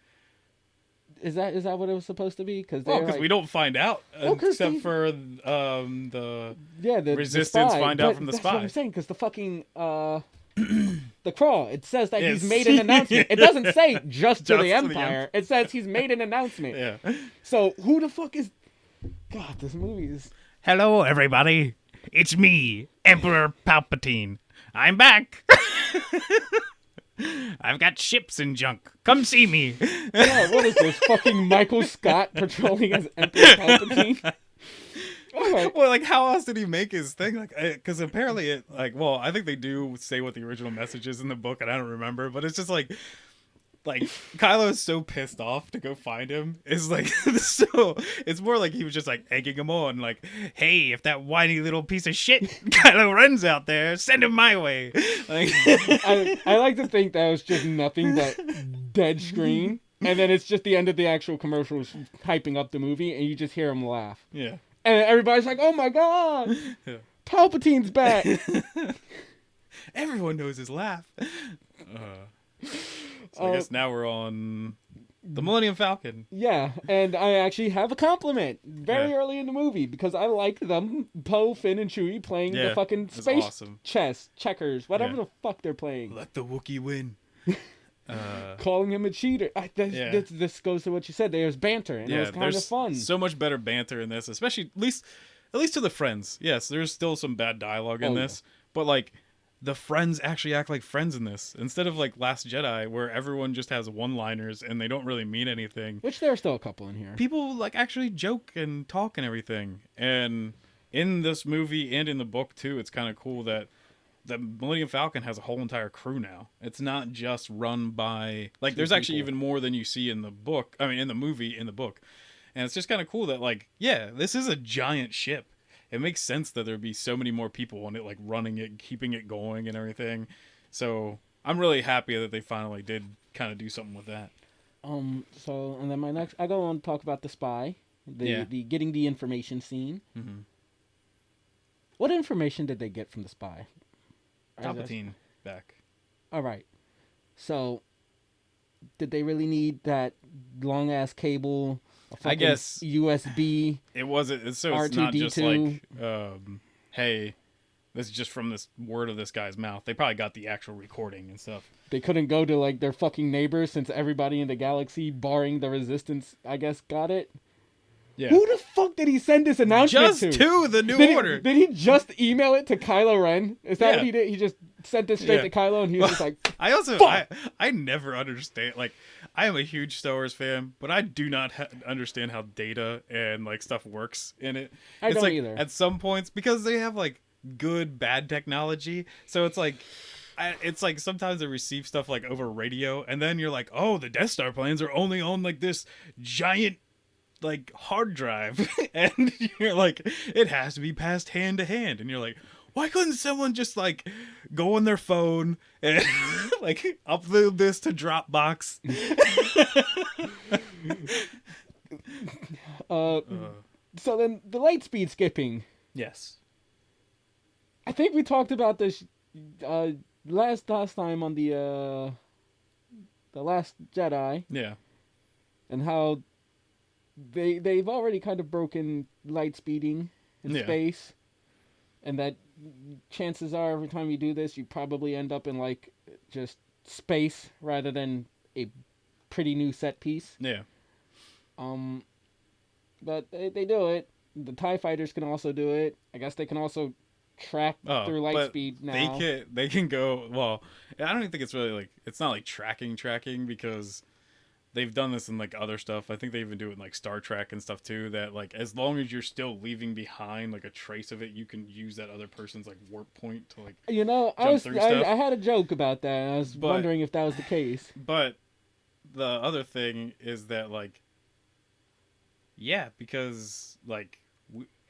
Speaker 2: is that what it was supposed to be?" Because
Speaker 1: Well,
Speaker 2: they're
Speaker 1: because
Speaker 2: like,
Speaker 1: we don't find out
Speaker 2: well,
Speaker 1: except for the
Speaker 2: the
Speaker 1: Resistance
Speaker 2: spy.
Speaker 1: find out
Speaker 2: But
Speaker 1: from the
Speaker 2: that's what I'm
Speaker 1: spy.
Speaker 2: saying. Because the fucking the crawl, it says that he's
Speaker 1: Yes.
Speaker 2: made an announcement. It doesn't say just to
Speaker 1: Just
Speaker 2: the
Speaker 1: to the
Speaker 2: Empire. It says he's made an announcement.
Speaker 1: Yeah.
Speaker 2: So who the fuck is? God, this movie is.
Speaker 1: Hello, everybody. It's me, Emperor Palpatine. I'm back. I've got ships and junk. Come see me.
Speaker 2: Yeah, what is this? Fucking Michael Scott patrolling as Emperor Palpatine? All right.
Speaker 1: Well, like, how else did he make his thing? Like, because apparently it, like, well, I think they do say what the original message is in the book, and I don't remember, but it's just like Kylo is so pissed off to go find him. It's like so. It's more like he was just like egging him on, like, "Hey, if that whiny little piece of shit Kylo Ren's out there, send him my way." Like,
Speaker 2: I like to think that was just nothing but dead screen, and then it's just the end of the actual commercials hyping up the movie, and you just hear him laugh,
Speaker 1: yeah.
Speaker 2: and everybody's like, "Oh my god,
Speaker 1: Yeah.
Speaker 2: Palpatine's back!"
Speaker 1: Everyone knows his laugh. So I guess now we're on the Millennium Falcon.
Speaker 2: Yeah, and I actually have a compliment very
Speaker 1: Yeah.
Speaker 2: early in the movie because I like them, Poe, Finn, and Chewie playing the
Speaker 1: Yeah,
Speaker 2: fucking
Speaker 1: that's
Speaker 2: space
Speaker 1: awesome.
Speaker 2: chess, checkers, whatever
Speaker 1: Yeah.
Speaker 2: the fuck they're playing.
Speaker 1: Let the Wookiee win.
Speaker 2: Calling him a cheater.
Speaker 1: Yeah.
Speaker 2: This goes to what you said. There's banter, and it was kind of
Speaker 1: there's
Speaker 2: fun.
Speaker 1: so much better banter in this, especially at least to the friends. Yes, there's still some bad dialogue in
Speaker 2: Oh,
Speaker 1: this, but like the friends actually act like friends in this instead of like Last Jedi, where everyone just has one-liners and they don't really mean anything.
Speaker 2: Which there are still a couple in here.
Speaker 1: People like actually joke and talk and everything. And in this movie and in the book too, it's kind of cool that the Millennium Falcon has a whole entire crew now. It's not just run by like there's actually
Speaker 2: people.
Speaker 1: even more than you see in the book. I mean, in the movie, in the book. And it's just kind of cool that like, yeah, this is a giant ship. It makes sense that there'd be so many more people on it, like running it, keeping it going and everything. So I'm really happy that they finally did kind of do something with that.
Speaker 2: So, and then I go on to talk about the spy, the getting the information scene.
Speaker 1: Mm-hmm.
Speaker 2: What information did they get from the spy?
Speaker 1: Palpatine back.
Speaker 2: All right. So, did they really need that long ass cable?
Speaker 1: I guess
Speaker 2: USB.
Speaker 1: It wasn't. So it's not just
Speaker 2: R2D2.
Speaker 1: like, hey, this is just from this word of this guy's mouth. They probably got the actual recording and stuff.
Speaker 2: They couldn't go to like their fucking neighbors since everybody in the galaxy, barring the Resistance, I guess, got it.
Speaker 1: Yeah.
Speaker 2: Who the fuck did he send this announcement
Speaker 1: Just to the New Order.
Speaker 2: Did he just email it to Kylo Ren? Is that what he did? He just sent this straight to Kylo, and he was just like,
Speaker 1: I also,
Speaker 2: fuck!
Speaker 1: I never understand. Like, I am a huge Star Wars fan, but I do not understand how data and like stuff works in it.
Speaker 2: I don't
Speaker 1: like,
Speaker 2: either.
Speaker 1: At some points, because they have like good, bad technology, so it's like. It's like sometimes they receive stuff like over radio, and then you're like, oh, the Death Star plans are only on like this giant like hard drive, and you're like, it has to be passed hand to hand, and you're like, why couldn't someone just like go on their phone and like upload this to Dropbox?
Speaker 2: So then the light speed skipping.
Speaker 1: Yes.
Speaker 2: I think we talked about this last time on the Last Jedi,
Speaker 1: Yeah.
Speaker 2: and how they've already kind of broken light speeding in space, and that chances are every time you do this, you probably end up in like just space rather than a pretty new set piece.
Speaker 1: Yeah.
Speaker 2: But they do it. The TIE fighters can also do it. I guess they can also track through light speed now.
Speaker 1: They can go. Well, I don't even think it's really like it's not like tracking because they've done this in like other stuff. I think they even do it in like Star Trek and stuff too. That like as long as you're still leaving behind like a trace of it, you can use that other person's like warp point to like.
Speaker 2: I had a joke about that. And I was wondering if that was the case.
Speaker 1: But the other thing is that like, yeah, because like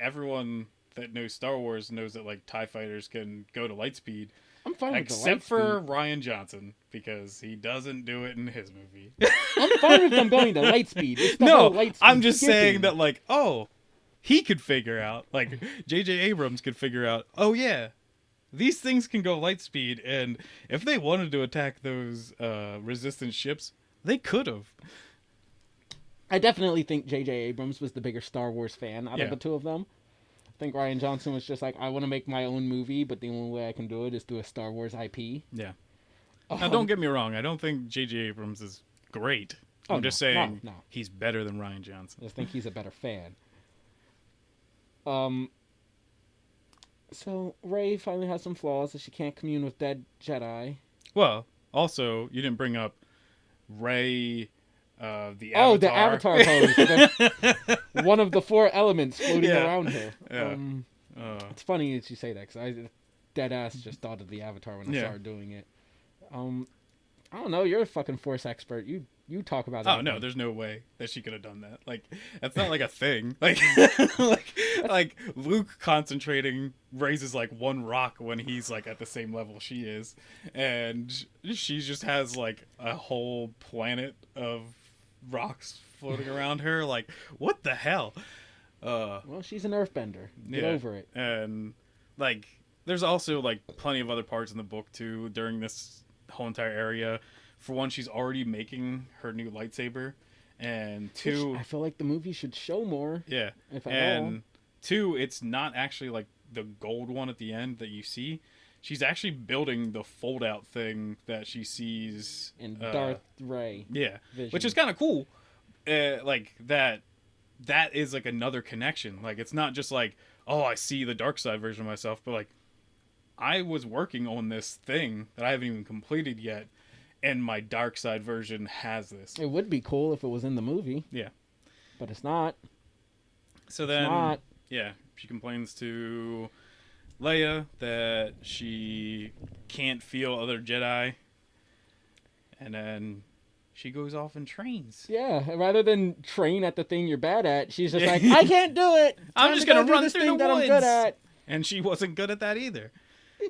Speaker 1: everyone that knows Star Wars knows that like TIE fighters can go to light speed.
Speaker 2: I'm fine with the
Speaker 1: Except
Speaker 2: light
Speaker 1: for
Speaker 2: speed.
Speaker 1: Ryan Johnson, because he doesn't do it in his movie.
Speaker 2: I'm fine with them going to light speed. It's the whole
Speaker 1: No,
Speaker 2: light speed
Speaker 1: I'm just saying
Speaker 2: skipping.
Speaker 1: that, like, oh, he could figure out, like, J.J. Abrams could figure out, oh, yeah, these things can go light speed, and if they wanted to attack those resistance ships, they could have.
Speaker 2: I definitely think J.J. Abrams was the bigger Star Wars fan out
Speaker 1: Yeah.
Speaker 2: of the two of them. I think Ryan Johnson was just like, I want to make my own movie, but the only way I can do it is through a Star Wars IP.
Speaker 1: Yeah. Now, don't get me wrong. I don't think J.J. Abrams is great. I'm just saying
Speaker 2: no.
Speaker 1: he's better than Ryan Johnson.
Speaker 2: I just think he's a better fan. So Rey finally has some flaws that she can't commune with dead Jedi.
Speaker 1: Well, also, you didn't bring up Rey, the Avatar.
Speaker 2: Oh, the Avatar pose. One of the 4 elements floating around her.
Speaker 1: Yeah.
Speaker 2: It's funny that you say that, because I dead ass just thought of the Avatar when I started doing it. I don't know. You're a fucking Force expert. You talk about that.
Speaker 1: Oh no, there's no way that she could have done that. Like, that's not like a thing. Like, like Luke concentrating raises like one rock when he's like at the same level she is, and she just has like a whole planet of rocks floating around her. Like, what the hell?
Speaker 2: Well, she's an earthbender. Get over it.
Speaker 1: And like, there's also like plenty of other parts in the book too during this whole entire area. For one, she's already making her new lightsaber, and 2,
Speaker 2: I feel like the movie should show more.
Speaker 1: Yeah,
Speaker 2: if at
Speaker 1: and
Speaker 2: all.
Speaker 1: 2, it's not actually like the gold one at the end that you see. She's actually building the fold-out thing that she sees
Speaker 2: in Darth Rey.
Speaker 1: Yeah,
Speaker 2: vision.
Speaker 1: Which is kind of cool. Like that is like another connection. Like, it's not just like, oh, I see the dark side version of myself, but like, I was working on this thing that I haven't even completed yet, and my dark side version has this.
Speaker 2: It would be cool if it was in the movie.
Speaker 1: Yeah.
Speaker 2: But it's not.
Speaker 1: So then, yeah, she complains to Leia that she can't feel other Jedi, and then she goes off and trains.
Speaker 2: Yeah, rather than train at the thing you're bad at, she's just like, I can't do it.
Speaker 1: I'm just gonna run
Speaker 2: this
Speaker 1: through
Speaker 2: thing
Speaker 1: the
Speaker 2: that
Speaker 1: woods.
Speaker 2: I'm good at.
Speaker 1: And she wasn't good at that either.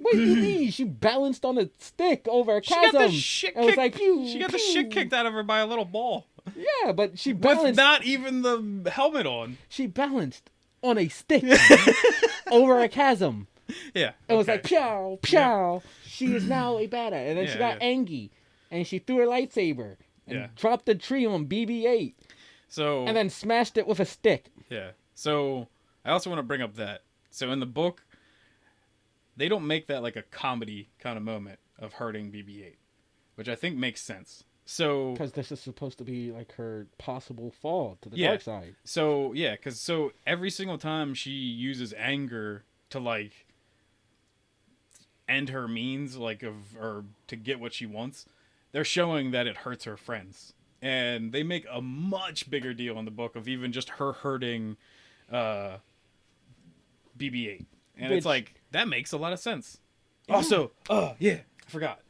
Speaker 2: What do you mean? She balanced on a stick over a chasm.
Speaker 1: She got the shit kicked.
Speaker 2: Like,
Speaker 1: she got the shit kicked out of her by a little ball.
Speaker 2: Yeah, but she balanced
Speaker 1: with not even the helmet on.
Speaker 2: She balanced on a stick over a chasm.
Speaker 1: Yeah.
Speaker 2: It was like pow, pow. Yep. She is now a badass. And then she got angry, and she threw her lightsaber and dropped the tree on BB-8.
Speaker 1: So
Speaker 2: and then smashed it with a stick.
Speaker 1: Yeah. So I also want to bring up that. So in the book, they don't make that like a comedy kind of moment of hurting BB-8, which I think makes sense. So
Speaker 2: because this is supposed to be like her possible fall to the dark side.
Speaker 1: So because every single time she uses anger to like end her means, like or to get what she wants, they're showing that it hurts her friends, and they make a much bigger deal in the book of even just her hurting BB-8, and it's like that makes a lot of sense. Yeah. Also, I forgot.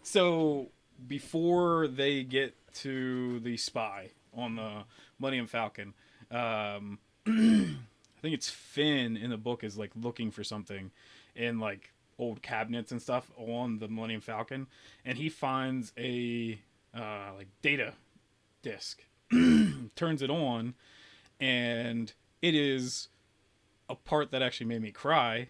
Speaker 1: So before they get to the spy on the Millennium Falcon, I think it's Finn in the book is like looking for something in like old cabinets and stuff on the Millennium Falcon, and he finds a like data disc, turns it on, and it is a part that actually made me cry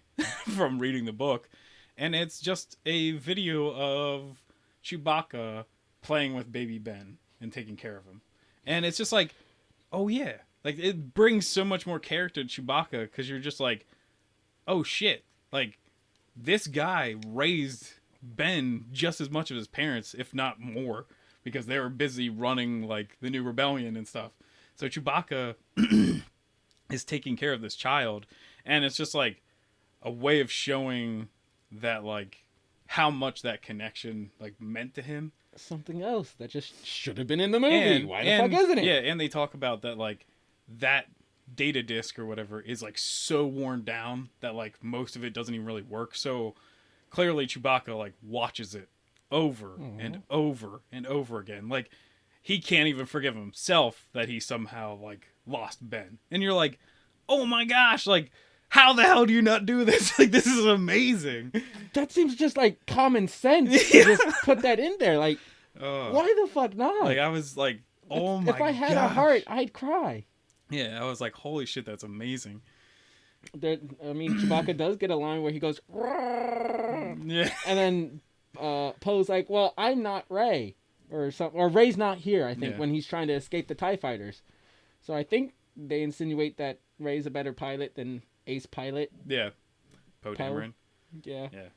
Speaker 1: from reading the book, and it's just a video of Chewbacca playing with baby Ben and taking care of him. And it's just like, oh yeah, like it brings so much more character to Chewbacca, because you're just like, oh shit, like this guy raised Ben just as much as his parents, if not more, because they were busy running like the new rebellion and stuff. So Chewbacca is taking care of this child, and it's just like a way of showing that like how much that connection like meant to him.
Speaker 2: Something else that just should have been in the movie. Why the fuck isn't it?
Speaker 1: Yeah, and they talk about that like that data disc or whatever is like so worn down that like most of it doesn't even really work. So clearly Chewbacca like watches it over and over and over again. Like he can't even forgive himself that he somehow like lost Ben. And you're like, oh my gosh, like how the hell do you not do this? Like, this is amazing.
Speaker 2: That seems just like common sense
Speaker 1: Yeah.
Speaker 2: to just put that in there. Like, why the fuck not?
Speaker 1: Like, I was like, oh my god.
Speaker 2: If I had a heart, I'd cry.
Speaker 1: Yeah, I was like, holy shit, that's amazing.
Speaker 2: Chewbacca does get a line where he goes,
Speaker 1: yeah,
Speaker 2: and then Poe's like, well, I'm not Rey, or Rey's not here, I think, when he's trying to escape the TIE fighters. So I think they insinuate that Rey's a better pilot than Ace Pilot.
Speaker 1: Yeah. Poe Dameron.
Speaker 2: Yeah.
Speaker 1: Yeah.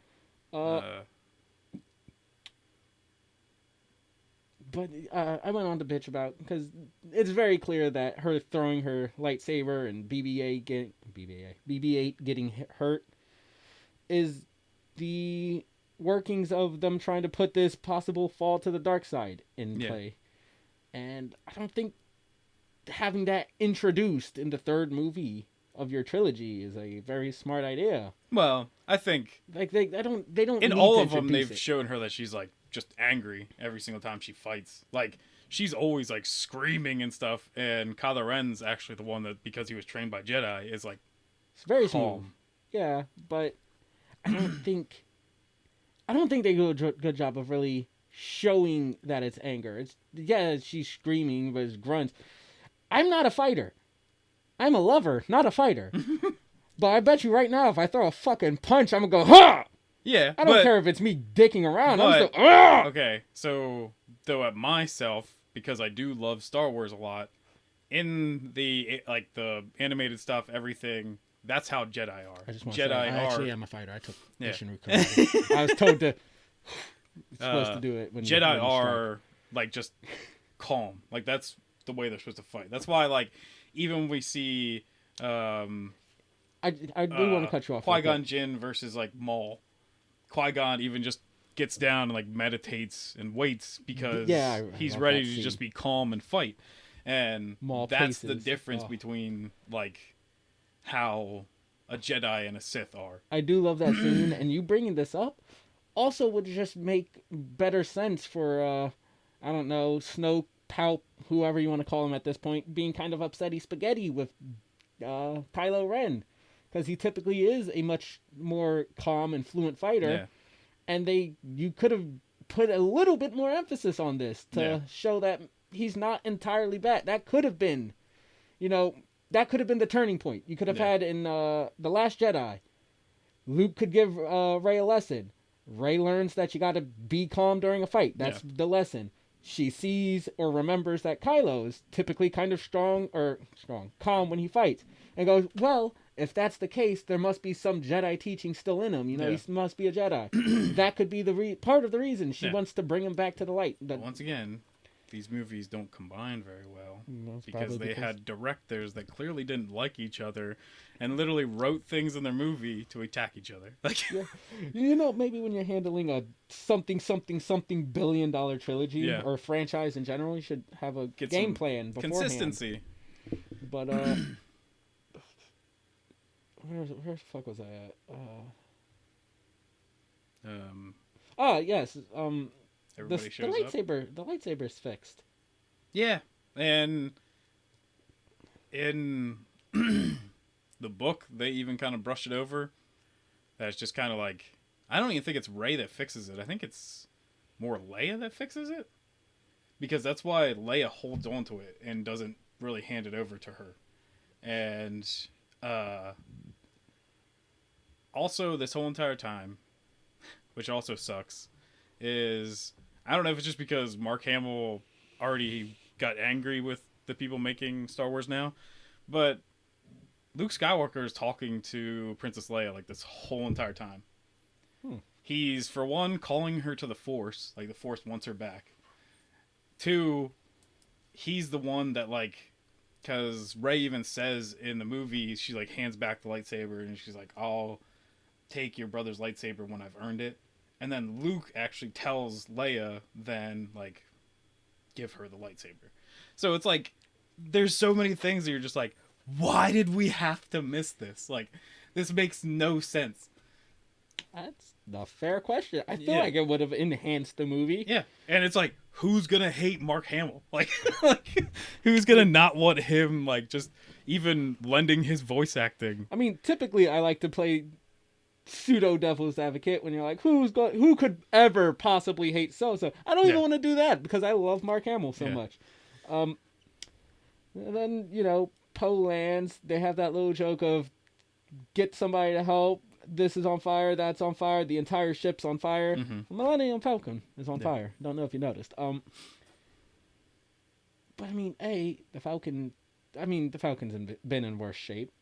Speaker 2: But I went on to bitch about, because it's very clear that her throwing her lightsaber and BB-8 getting hurt is the workings of them trying to put this possible fall to the dark side in play. And I don't think having that introduced in the third movie of your trilogy is a very smart idea.
Speaker 1: Well, I think
Speaker 2: like they don't
Speaker 1: in
Speaker 2: need
Speaker 1: all
Speaker 2: to
Speaker 1: of them
Speaker 2: introduce
Speaker 1: they've
Speaker 2: it.
Speaker 1: shown her that she's like just angry every single time she fights. Like, she's always like screaming and stuff, and Kylo Ren's actually the one that, because he was trained by Jedi, is like
Speaker 2: It's very
Speaker 1: calm.
Speaker 2: smooth. Yeah, but I don't think they do a good job of really showing that it's anger. It's she's screaming, but it's grunts. I'm not a fighter. I'm a lover, not a fighter. But I bet you right now, if I throw a fucking punch, I'm gonna go, ha!
Speaker 1: Yeah,
Speaker 2: I don't care if it's me dicking around. I'm
Speaker 1: but-
Speaker 2: still, ah!
Speaker 1: Okay, so though at myself, because I do love Star Wars a lot, in the like the animated stuff, everything, that's how Jedi are.
Speaker 2: I just want
Speaker 1: Jedi
Speaker 2: to say, I
Speaker 1: are
Speaker 2: actually am a fighter. I took
Speaker 1: Yeah.
Speaker 2: mission karate. I was told to supposed to do it when
Speaker 1: Jedi
Speaker 2: when you strike.
Speaker 1: are like just calm. Like, that's the way they're supposed to fight. That's why, like, even when we see
Speaker 2: I do want to cut you off. real
Speaker 1: Qui-Gon
Speaker 2: quick.
Speaker 1: Jinn versus like Maul. Qui-Gon even just gets down and like meditates and waits because
Speaker 2: Yeah, I
Speaker 1: he's
Speaker 2: love
Speaker 1: ready
Speaker 2: that
Speaker 1: to
Speaker 2: scene.
Speaker 1: just be calm and fight. And
Speaker 2: Maul
Speaker 1: that's the
Speaker 2: paces.
Speaker 1: difference
Speaker 2: Oh.
Speaker 1: between like how a Jedi and a Sith are.
Speaker 2: I do love that scene, and you bringing this up also would just make better sense for I don't know, Snoke, Palp, whoever you want to call him at this point, being kind of upsetty spaghetti with Kylo Ren, because he typically is a much more calm and fluent fighter.
Speaker 1: Yeah.
Speaker 2: And you could have put a little bit more emphasis on this to show that he's not entirely bad. That could have been, that could have been the turning point. You could have had in The Last Jedi, Luke could give Rey a lesson. Rey learns that you got to be calm during a fight. That's the lesson. She sees or remembers that Kylo is typically kind of calm when he fights, and goes, well, if that's the case, there must be some Jedi teaching still in him. He must be a Jedi. That could be the part of the reason she wants to bring him back to the light.
Speaker 1: But once again, these movies don't combine very well
Speaker 2: That's
Speaker 1: because
Speaker 2: probably
Speaker 1: they had directors that clearly didn't like each other and literally wrote things in their movie to attack each other. Like,
Speaker 2: maybe when you're handling a something billion-dollar trilogy or franchise in general, you should have a
Speaker 1: Get
Speaker 2: game
Speaker 1: some
Speaker 2: plan beforehand.
Speaker 1: consistency.
Speaker 2: But where the fuck was I at? Yes.
Speaker 1: Everybody
Speaker 2: The
Speaker 1: shows up.
Speaker 2: lightsaber's fixed.
Speaker 1: Yeah, and in the book, they even kind of brush it over. That's just kind of like, I don't even think it's Rey that fixes it. I think it's more Leia that fixes it, because that's why Leia holds on to it and doesn't really hand it over to her. And also, this whole entire time, which also sucks, is, I don't know if it's just because Mark Hamill already got angry with the people making Star Wars now, but Luke Skywalker is talking to Princess Leia like this whole entire time. He's, for one, calling her to the Force, like the Force wants her back. Two, he's the one that, like, because Rey even says in the movie, she like hands back the lightsaber and she's like, I'll take your brother's lightsaber when I've earned it. And then Luke actually tells Leia, then, like, give her the lightsaber. So it's like, there's so many things that you're just like, why did we have to miss this? Like, this makes no sense.
Speaker 2: That's a fair question. I feel like it would have enhanced the movie.
Speaker 1: Yeah. And it's like, who's going to hate Mark Hamill? Like, who's going to not want him, like, just, even lending his voice acting.
Speaker 2: I mean, typically I like to play pseudo devil's advocate when you're like, who could ever possibly hate so-so? I don't even want to do that because I love Mark Hamill so much. And then, you know, Poe lands. They have that little joke of get somebody to help. This is on fire. That's on fire. The entire ship's on fire.
Speaker 1: Mm-hmm.
Speaker 2: Millennium Falcon is on fire. Don't know if you noticed. But I mean, the Falcon's been in worse shape.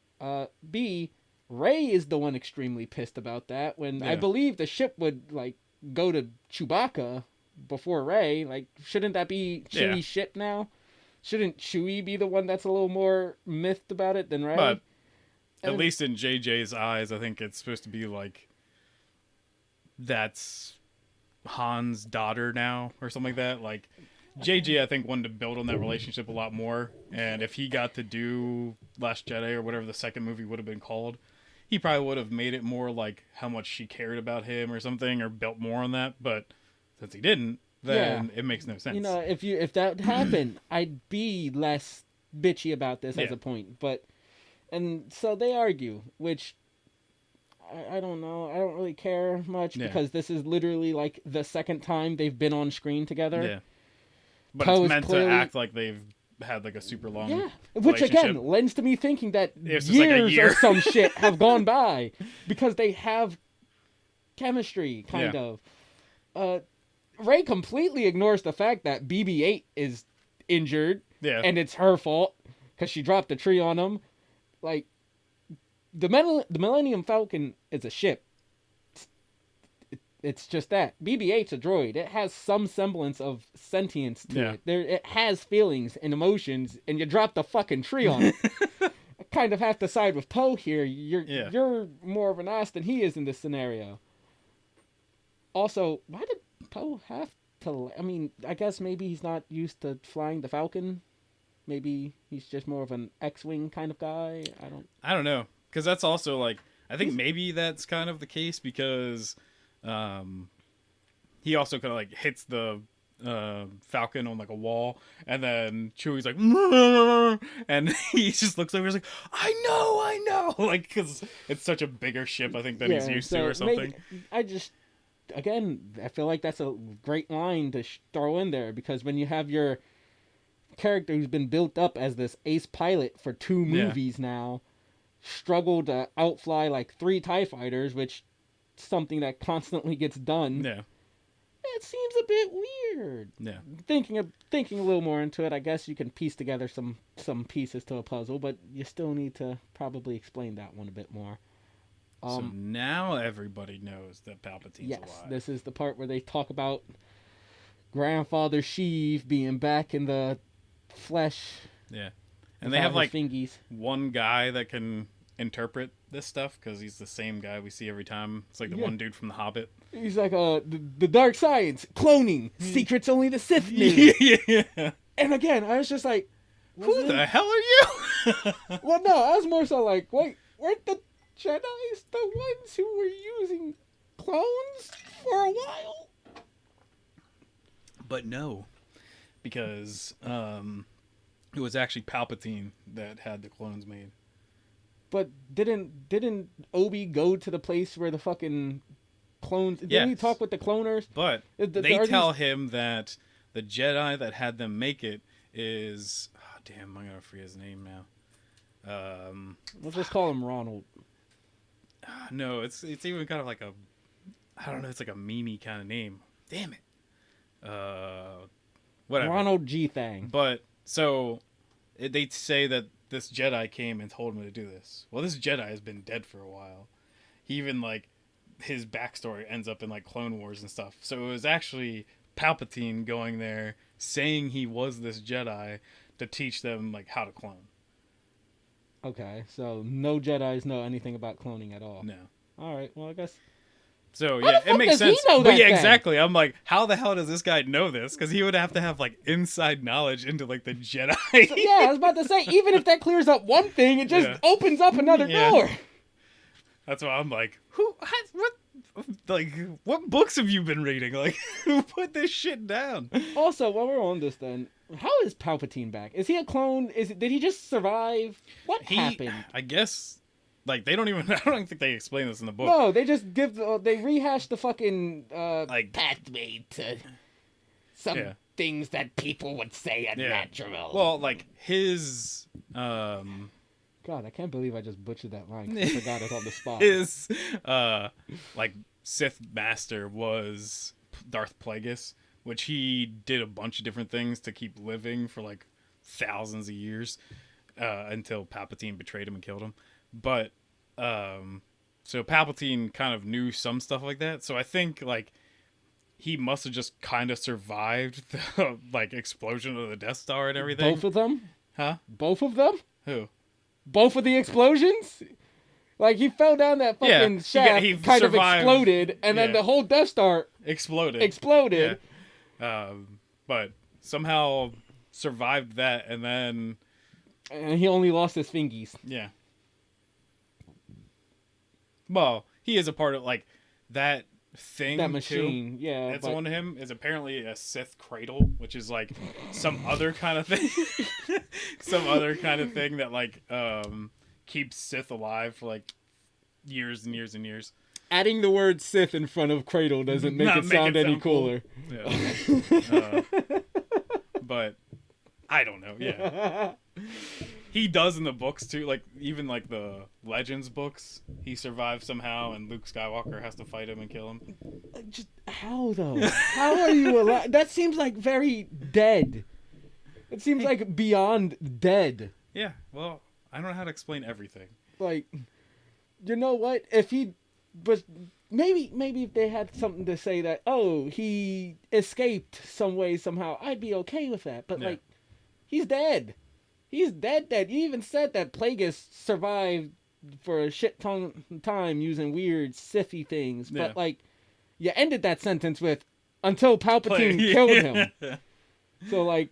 Speaker 2: B, Rey is the one extremely pissed about that when I believe the ship would like go to Chewbacca before Rey. Like, shouldn't that be Chewie's ship now? Shouldn't Chewie be the one that's a little more miffed about it than Rey?
Speaker 1: But at least in JJ's eyes, I think it's supposed to be like that's Han's daughter now or something like that. Like JJ, I think, wanted to build on that relationship a lot more. And if he got to do Last Jedi or whatever the second movie would have been called, he probably would have made it more like how much she cared about him or something, or built more on that. But since he didn't, then it makes no sense.
Speaker 2: You know, if that happened, I'd be less bitchy about this as a point. And so they argue, which I don't know. I don't really care much because this is literally like the second time they've been on screen together.
Speaker 1: Yeah. But it's meant to act like they've had like a super long
Speaker 2: which again lends to me thinking that years
Speaker 1: like
Speaker 2: or some shit have gone by because they have chemistry kind of. Rey completely ignores the fact that BB-8 is injured and it's her fault because she dropped the tree on him. Like, the Millennium Falcon is a ship. It's just that. BB-8's a droid. It has some semblance of sentience to it. It has feelings and emotions, and you drop the fucking tree on it. I kind of have to side with Poe here. You're more of an ass than he is in this scenario. Also, why did Poe have to... I mean, I guess maybe he's not used to flying the Falcon. Maybe he's just more of an X-Wing kind of guy. I don't
Speaker 1: know. Because that's also, like... I think maybe that's kind of the case because... he also kind of like hits the Falcon on like a wall, and then Chewie's like, and he just looks over, he's like, I know, like, because it's such a bigger ship, I think, than he's used to or something.
Speaker 2: I feel like that's a great line to throw in there, because when you have your character who's been built up as this ace pilot for 2 movies now, struggle to outfly like 3 TIE fighters, which something that constantly gets done. It seems a bit weird. Thinking a little more into it, I guess you can piece together some pieces to a puzzle, but you still need to probably explain that one a bit more.
Speaker 1: So now everybody knows that Palpatine's alive.
Speaker 2: This is the part where they talk about Grandfather Sheev being back in the flesh.
Speaker 1: And they have like fingies. One guy that can interpret this stuff because he's the same guy we see every time. It's like the one dude from The Hobbit.
Speaker 2: He's like the dark science, cloning, secrets only the Sith knew. And again, I was just like,
Speaker 1: who the hell are you?
Speaker 2: Well, no, I was more so like, wait, weren't the Jedi's the ones who were using clones for a while?
Speaker 1: But no, because it was actually Palpatine that had the clones made.
Speaker 2: But didn't Obi go to the place where the fucking clones... Didn't he talk with the cloners?
Speaker 1: But they tell him that the Jedi that had them make it is... Oh, damn, I'm going to forget his name now.
Speaker 2: Let's just call him Ronald.
Speaker 1: No, it's even kind of like a... I don't know, it's like a meme kind of name. Damn it. Whatever.
Speaker 2: Ronald G. Thang.
Speaker 1: But, so, they say that this Jedi came and told him to do this. Well, this Jedi has been dead for a while. He even, like, his backstory ends up in, like, Clone Wars and stuff. So it was actually Palpatine going there, saying he was this Jedi to teach them, like, how to clone.
Speaker 2: Okay, so no Jedis know anything about cloning at all.
Speaker 1: No.
Speaker 2: All right, well, I guess...
Speaker 1: So, yeah, it makes sense. But yeah, exactly. I'm like, how the hell does this guy know this? Because he would have to have, like, inside knowledge into, like, the Jedi.
Speaker 2: So, yeah, I was about to say, even if that clears up one thing, it just opens up another door.
Speaker 1: That's why I'm like, what Like, what books have you been reading? Like, who put this shit down?
Speaker 2: Also, while we're on this, then, how is Palpatine back? Is he a clone? Did he just survive? What happened?
Speaker 1: I guess, like, they don't even. I don't think they explain this in the book.
Speaker 2: No, they just they rehash the fucking
Speaker 1: Like
Speaker 2: pathway to some things that people would say are natural.
Speaker 1: Well, like his
Speaker 2: God, I can't believe I just butchered that line. I forgot it on the spot.
Speaker 1: His like Sith master was Darth Plagueis, which he did a bunch of different things to keep living for like thousands of years until Palpatine betrayed him and killed him. But so Palpatine kind of knew some stuff like that. So I think like he must have just kind of survived the like explosion of the Death Star and everything.
Speaker 2: Both of them?
Speaker 1: Huh?
Speaker 2: Both of them?
Speaker 1: Who?
Speaker 2: Both of the explosions? Like, he fell down that fucking shaft,
Speaker 1: he
Speaker 2: kind
Speaker 1: survived,
Speaker 2: of exploded, and then the whole Death Star exploded.
Speaker 1: Yeah. But somehow survived that, and then...
Speaker 2: And he only lost his fingies.
Speaker 1: Yeah. Well, he is a part of, like, that thing,
Speaker 2: that machine,
Speaker 1: too,
Speaker 2: yeah.
Speaker 1: that's on him is apparently a Sith cradle, which is like some other kind of thing. Some other kind of thing that like keeps Sith alive for like years and years and years.
Speaker 2: Adding the word Sith in front of cradle doesn't make it sound any cooler.
Speaker 1: Cool. Yeah. But I don't know. Yeah. He does in the books too, like even like the Legends books. He survives somehow, and Luke Skywalker has to fight him and kill him.
Speaker 2: Just how though? How are you alive? That seems like very dead. It seems like beyond dead.
Speaker 1: Yeah. Well, I don't know how to explain everything.
Speaker 2: Like, you know what? If he, but maybe if they had something to say that, oh, he escaped some way somehow, I'd be okay with that. But like, he's dead. He's dead. You even said that Plagueis survived for a shit ton time using weird Sithy things. But, like, you ended that sentence with, until Palpatine killed him. So, like,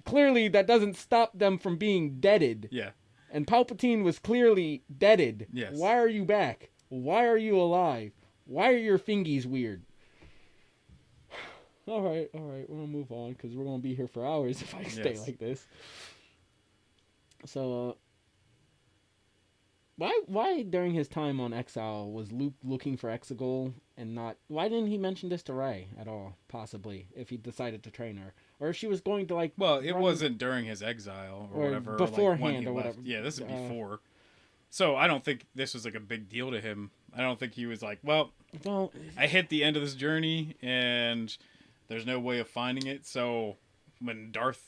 Speaker 2: clearly that doesn't stop them from being deaded. Yeah. And Palpatine was clearly deaded. Yes. Why are you back? Why are you alive? Why are your fingies weird? All right. We're going to move on because we're going to be here for hours if I stay like this. So, why during his time on Exile was Luke looking for Exegol and not... Why didn't he mention this to Rey at all, possibly, if he decided to train her? Or if she was going to, like...
Speaker 1: Well, it wasn't during his exile or whatever.
Speaker 2: Beforehand or whatever.
Speaker 1: Yeah, this is before. So I don't think this was, like, a big deal to him. I don't think he was like, well, I hit the end of this journey and there's no way of finding it. So when Darth...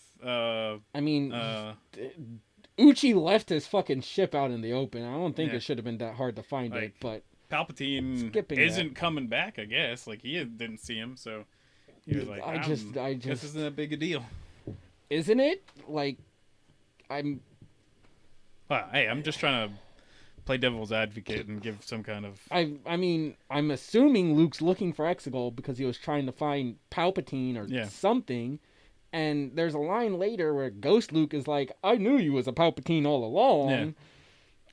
Speaker 2: Uchi left his fucking ship out in the open. I don't think it should have been that hard to find it, but...
Speaker 1: Palpatine isn't coming back, I guess. Like, he didn't see him, so he was like, I just this isn't that big a deal.
Speaker 2: Isn't it? Like,
Speaker 1: Well, hey, I'm just trying to play devil's advocate and give some kind of...
Speaker 2: I mean, I'm assuming Luke's looking for Exegol because he was trying to find Palpatine or something. And there's a line later where Ghost Luke is like, I knew you was a Palpatine all along. Yeah.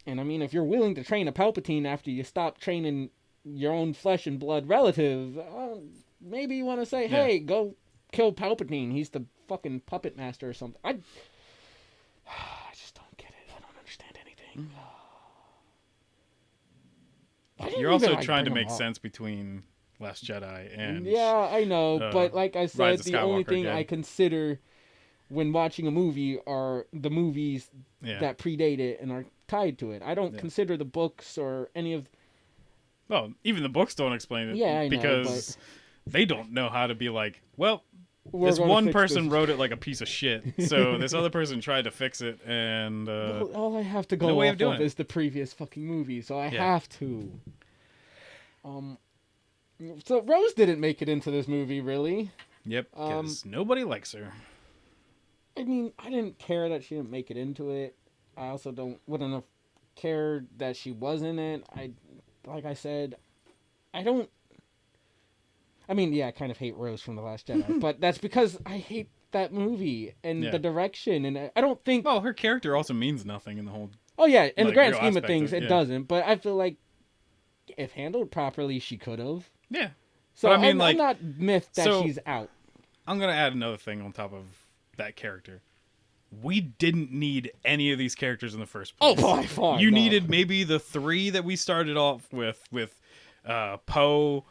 Speaker 2: And I mean, if you're willing to train a Palpatine after you stop training your own flesh and blood relative, maybe you want to say, hey, go kill Palpatine. He's the fucking puppet master or something. I just don't get it. I don't understand anything.
Speaker 1: You're also trying to make sense between Last Jedi and...
Speaker 2: Yeah, I know, but like I said, the only thing I consider when watching a movie are the movies that predate it and are tied to it. I don't consider the books or any of...
Speaker 1: Well, even the books don't explain it.
Speaker 2: Yeah, I know,
Speaker 1: because they don't know how to be like, well, this one person wrote it like a piece of shit, so this other person tried to fix it, and...
Speaker 2: all I have to go off of is the previous fucking movie, so I have to. So Rose didn't make it into this movie, really.
Speaker 1: Yep, because nobody likes her.
Speaker 2: I mean, I didn't care that she didn't make it into it. I also wouldn't have cared that she was in it. Like I said, I kind of hate Rose from The Last Jedi, but that's because I hate that movie and the direction, and I don't think...
Speaker 1: Well, her character also means nothing in the whole...
Speaker 2: Oh, yeah, in the grand scheme of things, it doesn't, but I feel like if handled properly, she could have.
Speaker 1: Yeah.
Speaker 2: So
Speaker 1: But I mean,
Speaker 2: I'm not miffed that
Speaker 1: so-
Speaker 2: she's out.
Speaker 1: I'm gonna add another thing on top of that character. We didn't need any of these characters in the first
Speaker 2: Oh,
Speaker 1: place.
Speaker 2: by far.
Speaker 1: You
Speaker 2: no.
Speaker 1: needed maybe the 3 that we started off with Poe,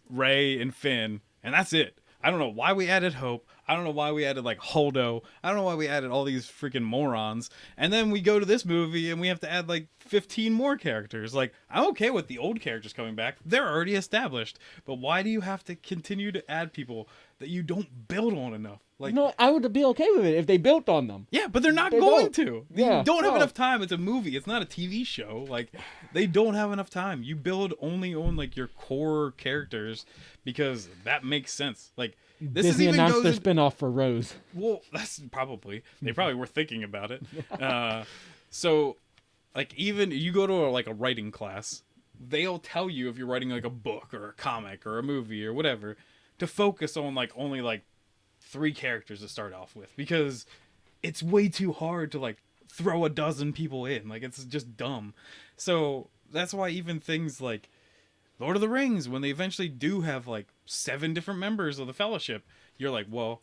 Speaker 1: Rey, and Finn, and that's it. I don't know why we added Hope. I don't know why we added like Holdo. I don't know why we added all these freaking morons. And then we go to this movie and we have to add like 15 more characters. Like, I'm okay with the old characters coming back. They're already established. But why do you have to continue to add people that you don't build on enough? Like,
Speaker 2: No, I would be okay with it if they built on them.
Speaker 1: yeah, but they're not
Speaker 2: They
Speaker 1: going
Speaker 2: don't.
Speaker 1: to.
Speaker 2: Yeah,
Speaker 1: You don't have
Speaker 2: no.
Speaker 1: enough time. It's a movie. It's not a TV show. Like, they don't have enough time. You build only on like your core characters because that makes sense. Like, this
Speaker 2: Disney
Speaker 1: is even
Speaker 2: announced
Speaker 1: goes
Speaker 2: their
Speaker 1: in-
Speaker 2: spin-off for Rose.
Speaker 1: well, that's probably they probably were thinking about it. So, like, even you go to like a writing class, they'll tell you if you're writing like a book or a comic or a movie or whatever to focus on like only like 3 characters to start off with because it's way too hard to like throw a dozen people in. Like, it's just dumb. So that's why even things like Lord of the Rings, when they eventually do have like 7 different members of the Fellowship, you're like, well,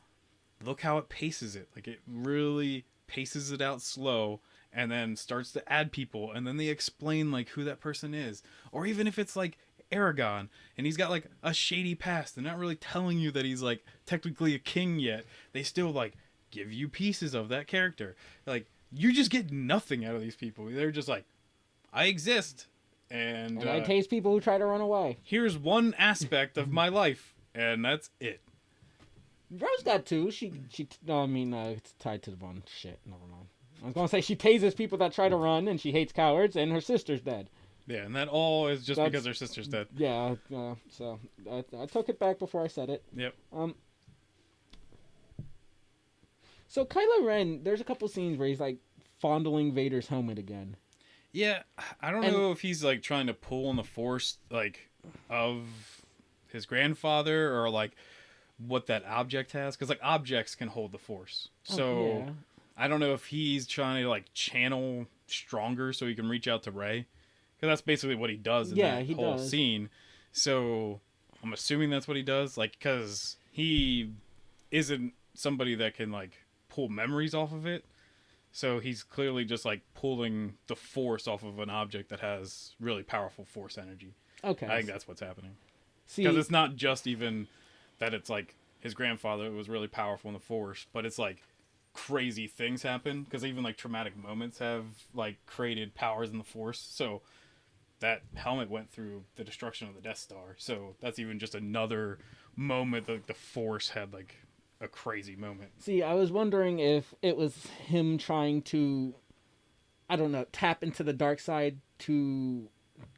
Speaker 1: look how it paces it. Like, it really paces it out slow and then starts to add people, and then they explain like who that person is. Or even if it's like Aragon and he's got like a shady past and not really telling you that he's like technically a king yet, they still like give you pieces of that character. Like, you just get nothing out of these people. They're just like, I exist, and
Speaker 2: I taste people who try to run away.
Speaker 1: here's one aspect of my life, and that's it.
Speaker 2: Rose got 2. No, I mean, it's tied to the one. Shit, never mind. I was gonna say she tases people that try to run, and she hates cowards, and her sister's dead.
Speaker 1: Yeah, and that all is just
Speaker 2: That's-
Speaker 1: because her sister's dead.
Speaker 2: Yeah, so I took it back before I said it.
Speaker 1: Yep.
Speaker 2: So Kylo Ren, there's a couple scenes where he's like fondling Vader's helmet again.
Speaker 1: Yeah, I don't
Speaker 2: And-
Speaker 1: know if he's like trying to pull on the force like of his grandfather or like what that object has, because like objects can hold the force. So
Speaker 2: yeah.
Speaker 1: I don't know if he's trying to like channel stronger so he can reach out to Rey, because that's basically what he does in that
Speaker 2: he
Speaker 1: whole
Speaker 2: does.
Speaker 1: scene. So I'm assuming that's what he does, like, because he isn't somebody that can like pull memories off of it. So he's clearly just like pulling the force off of an object that has really powerful force energy.
Speaker 2: Okay.
Speaker 1: I think that's what's happening.
Speaker 2: See,
Speaker 1: Because it's not just even that it's like his grandfather was really powerful in the force, but it's like crazy things happen, because even like traumatic moments have like created powers in the force. So that helmet went through the destruction of the Death Star. So that's even just another moment that the force had like a crazy moment.
Speaker 2: See, I was wondering if it was him trying to, I don't know, tap into the dark side to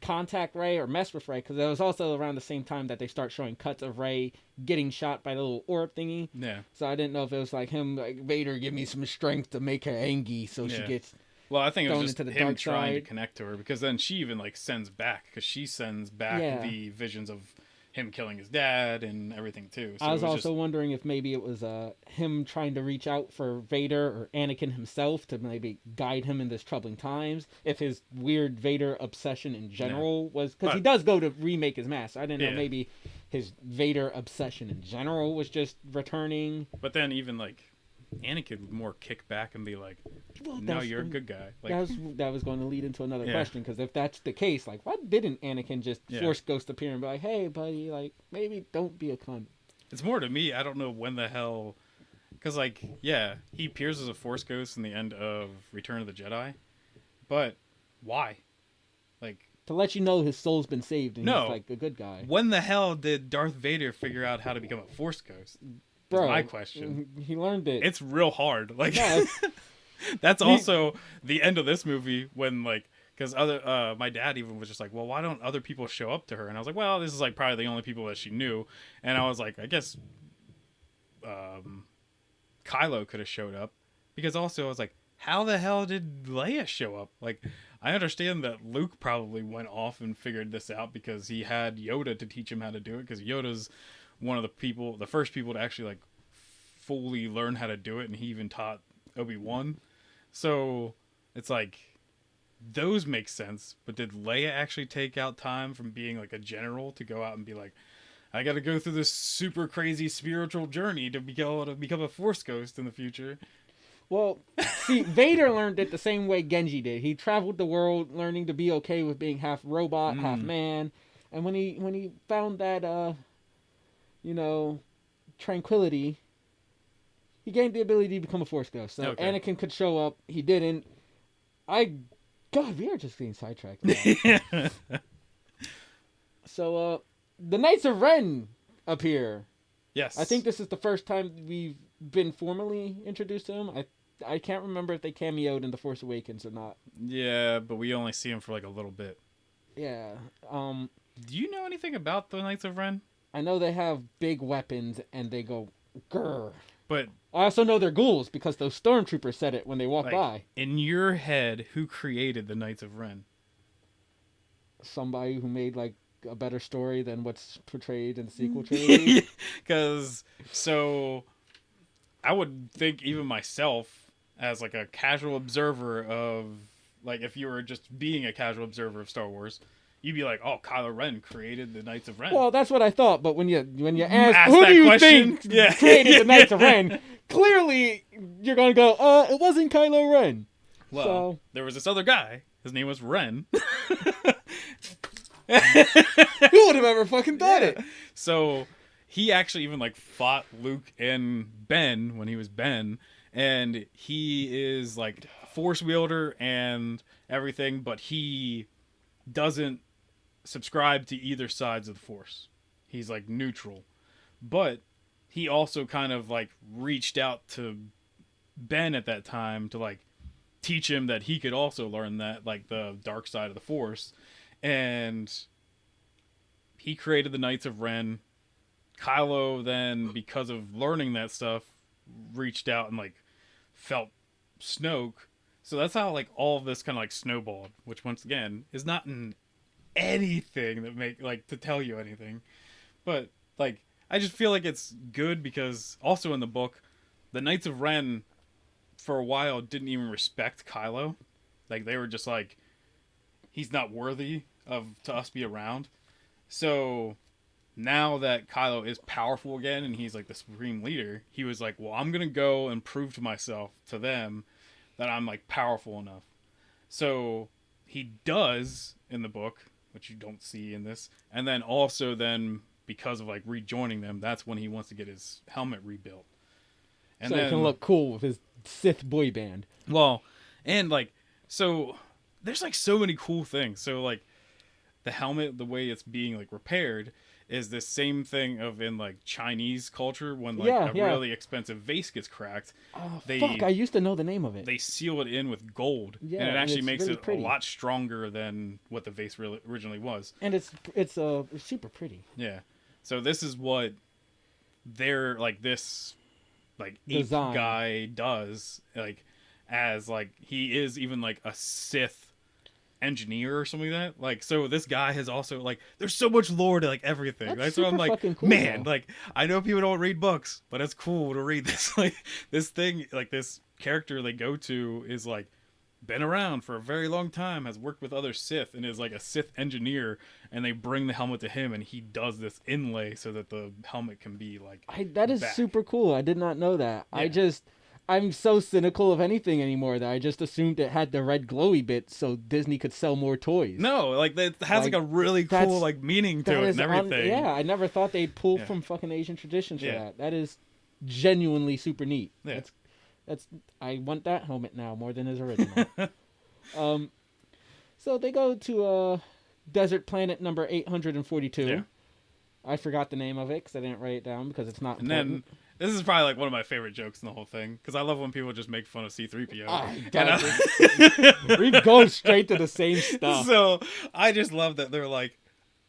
Speaker 2: contact Rey or mess with Rey, because it was also around the same time that they start showing cuts of Rey getting shot by the little orb thingy.
Speaker 1: Yeah.
Speaker 2: So I didn't know if it was like him, like, Vader, give me some strength to make her angry, so she
Speaker 1: Yeah.
Speaker 2: gets.
Speaker 1: Well, I think it
Speaker 2: Going
Speaker 1: was just
Speaker 2: into the
Speaker 1: him
Speaker 2: dark
Speaker 1: trying to
Speaker 2: side.
Speaker 1: connect to her, because then she even like sends back, because she sends back
Speaker 2: Yeah.
Speaker 1: the visions of him killing his dad and everything too. So
Speaker 2: I was
Speaker 1: it was
Speaker 2: also wondering if maybe it was him trying to reach out for Vader or Anakin himself to maybe guide him in this troubling times. If his weird Vader obsession in general was, because he
Speaker 1: But-
Speaker 2: does go to remake his mask. I didn't know
Speaker 1: Yeah.
Speaker 2: maybe his Vader obsession in general was just returning.
Speaker 1: But then even like Anakin would more kick back and be like,
Speaker 2: Well,
Speaker 1: "No,
Speaker 2: that's-
Speaker 1: you're a good guy." Like,
Speaker 2: that was going to lead into another
Speaker 1: Yeah.
Speaker 2: question, because if that's the case, like, why didn't Anakin just
Speaker 1: Yeah.
Speaker 2: force Ghost appear and be like, "Hey, buddy, like, maybe don't be a cunt"?
Speaker 1: it's more to me. I don't know when the hell, because like, yeah, he appears as a Force ghost in the end of Return of the Jedi, but why? Like,
Speaker 2: To let you know his soul's been saved and
Speaker 1: No.
Speaker 2: he's like a good guy.
Speaker 1: when the hell did Darth Vader figure out how to become a Force ghost?
Speaker 2: Bro,
Speaker 1: my question.
Speaker 2: He learned it.
Speaker 1: It's real hard. Like,
Speaker 2: Yeah,
Speaker 1: that's also the end of this movie when like, because other my dad even was just like, well, why don't other people show up to her? And I was like, well, this is like probably the only people that she knew. And I was like, I guess Kylo could have showed up, because also I was like, how the hell did Leia show up? Like, I understand that Luke probably went off and figured this out because he had Yoda to teach him how to do it, because Yoda's one of the first people to actually like fully learn how to do it, and he even taught Obi-Wan. So it's like, those make sense. But did Leia actually take out time from being like a general to go out and be like, I got to go through this super crazy spiritual journey to be able to become a Force ghost in the future?
Speaker 2: Well, see, Vader learned it the same way Genji did. He traveled the world learning to be okay with being half robot, half man. And when he found that, tranquility, he gained the ability to become a Force ghost. So Anakin could show up. He didn't. God, we are just getting sidetracked. So, the Knights of Ren appear.
Speaker 1: Yes.
Speaker 2: I think this is the first time we've been formally introduced to them. I can't remember if they cameoed in The Force Awakens or not.
Speaker 1: Yeah, but we only see them for like a little bit.
Speaker 2: Yeah.
Speaker 1: Do you know anything about the Knights of Ren?
Speaker 2: I know they have big weapons and they go grrr.
Speaker 1: But
Speaker 2: I also know they're ghouls because those stormtroopers said it when they walked by.
Speaker 1: In your head, who created the Knights of Ren?
Speaker 2: Somebody who made like a better story than what's portrayed in the sequel trilogy.
Speaker 1: Because I would think even myself as like a casual observer of like if you were just being a casual observer of Star Wars, you'd be like, oh, Kylo Ren created the Knights of Ren.
Speaker 2: Well, that's what I thought, but when you ask who do you
Speaker 1: question?
Speaker 2: think created the Knights of Ren, clearly you're gonna go, it wasn't Kylo Ren.
Speaker 1: Well, there was this other guy. His name was Ren.
Speaker 2: Who would have ever fucking thought it?
Speaker 1: So he actually even like fought Luke and Ben when he was Ben, and he is like Force wielder and everything, but he doesn't subscribe to either sides of the Force. He's like neutral, but he also kind of like reached out to Ben at that time to like teach him that he could also learn that like the dark side of the Force. And he created the Knights of Ren. Kylo then, because of learning that stuff, reached out and like felt Snoke. So that's how like all of this kind of like snowballed, which once again is not in anything that make like to tell you anything. But like I just feel like it's good because also in the book, the Knights of Ren for a while didn't even respect Kylo. Like they were just like, he's not worthy to us be around. So now that Kylo is powerful again and he's like the supreme leader, he was like, well, I'm gonna go and prove to myself, to them, that I'm like powerful enough. So he does in the book, which you don't see in this, and then also then because of like rejoining them, that's when he wants to get his helmet rebuilt. And
Speaker 2: so
Speaker 1: then,
Speaker 2: he can look cool with his Sith boy band.
Speaker 1: Well, and like so there's like so many cool things. So like the helmet, the way it's being like repaired is the same thing of in like Chinese culture when like really expensive vase gets cracked.
Speaker 2: Oh, fuck, I used to know the name of it.
Speaker 1: They seal it in with gold, and it actually makes really it pretty. A lot stronger than what the vase really originally was.
Speaker 2: And it's super pretty.
Speaker 1: Yeah. So this is what they're like this like ape
Speaker 2: design
Speaker 1: guy does, like as like he is even like a Sith engineer or something like that. Like so this guy has also like there's so much lore to like everything. That's so I'm like, cool, man, though. Like I know people don't read books, but it's cool to read this. Like this thing, like this character they go to is like been around for a very long time, has worked with other Sith and is like a Sith engineer, and they bring the helmet to him and he does this inlay so that the helmet can be like
Speaker 2: that is
Speaker 1: back.
Speaker 2: Super cool. I did not know that. Yeah. I'm so cynical of anything anymore that I just assumed it had the red glowy bit so Disney could sell more toys.
Speaker 1: No, like it has like a really cool like meaning to it and everything.
Speaker 2: I never thought they'd pull from fucking Asian traditions for that. That is genuinely super neat. Yeah. That's I want that helmet now more than his original. So they go to desert planet number 842. Yeah. I forgot the name of it because I didn't write it down because it's not important.
Speaker 1: Then this is probably like one of my favorite jokes in the whole thing because I love when people just make fun of C-3PO.
Speaker 2: We go straight to the same stuff.
Speaker 1: So I just love that they're like,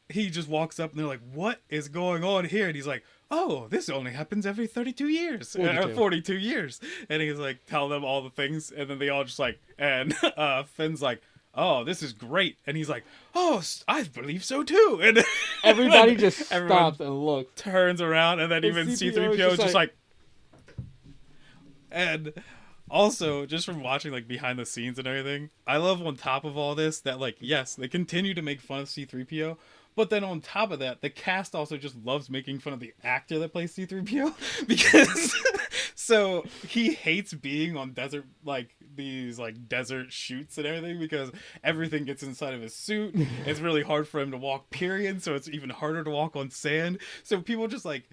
Speaker 1: he just walks up and they're like, what is going on here? And he's like, oh, this only happens every 32 years. 42 years. And he's like, tell them all the things. And then they all just like, and Finn's like, oh, this is great. And he's like, oh, I believe so too. And
Speaker 2: everybody just stops and looks.
Speaker 1: Turns around and then even C-3PO is just like, and Also, just from watching like behind the scenes and everything, I love on top of all this that like yes, they continue to make fun of C3PO, but then on top of that, the cast also just loves making fun of the actor that plays C3PO because so he hates being on desert like these like desert shoots and everything because everything gets inside of his suit. It's really hard for him to walk, period, so it's even harder to walk on sand. So people just like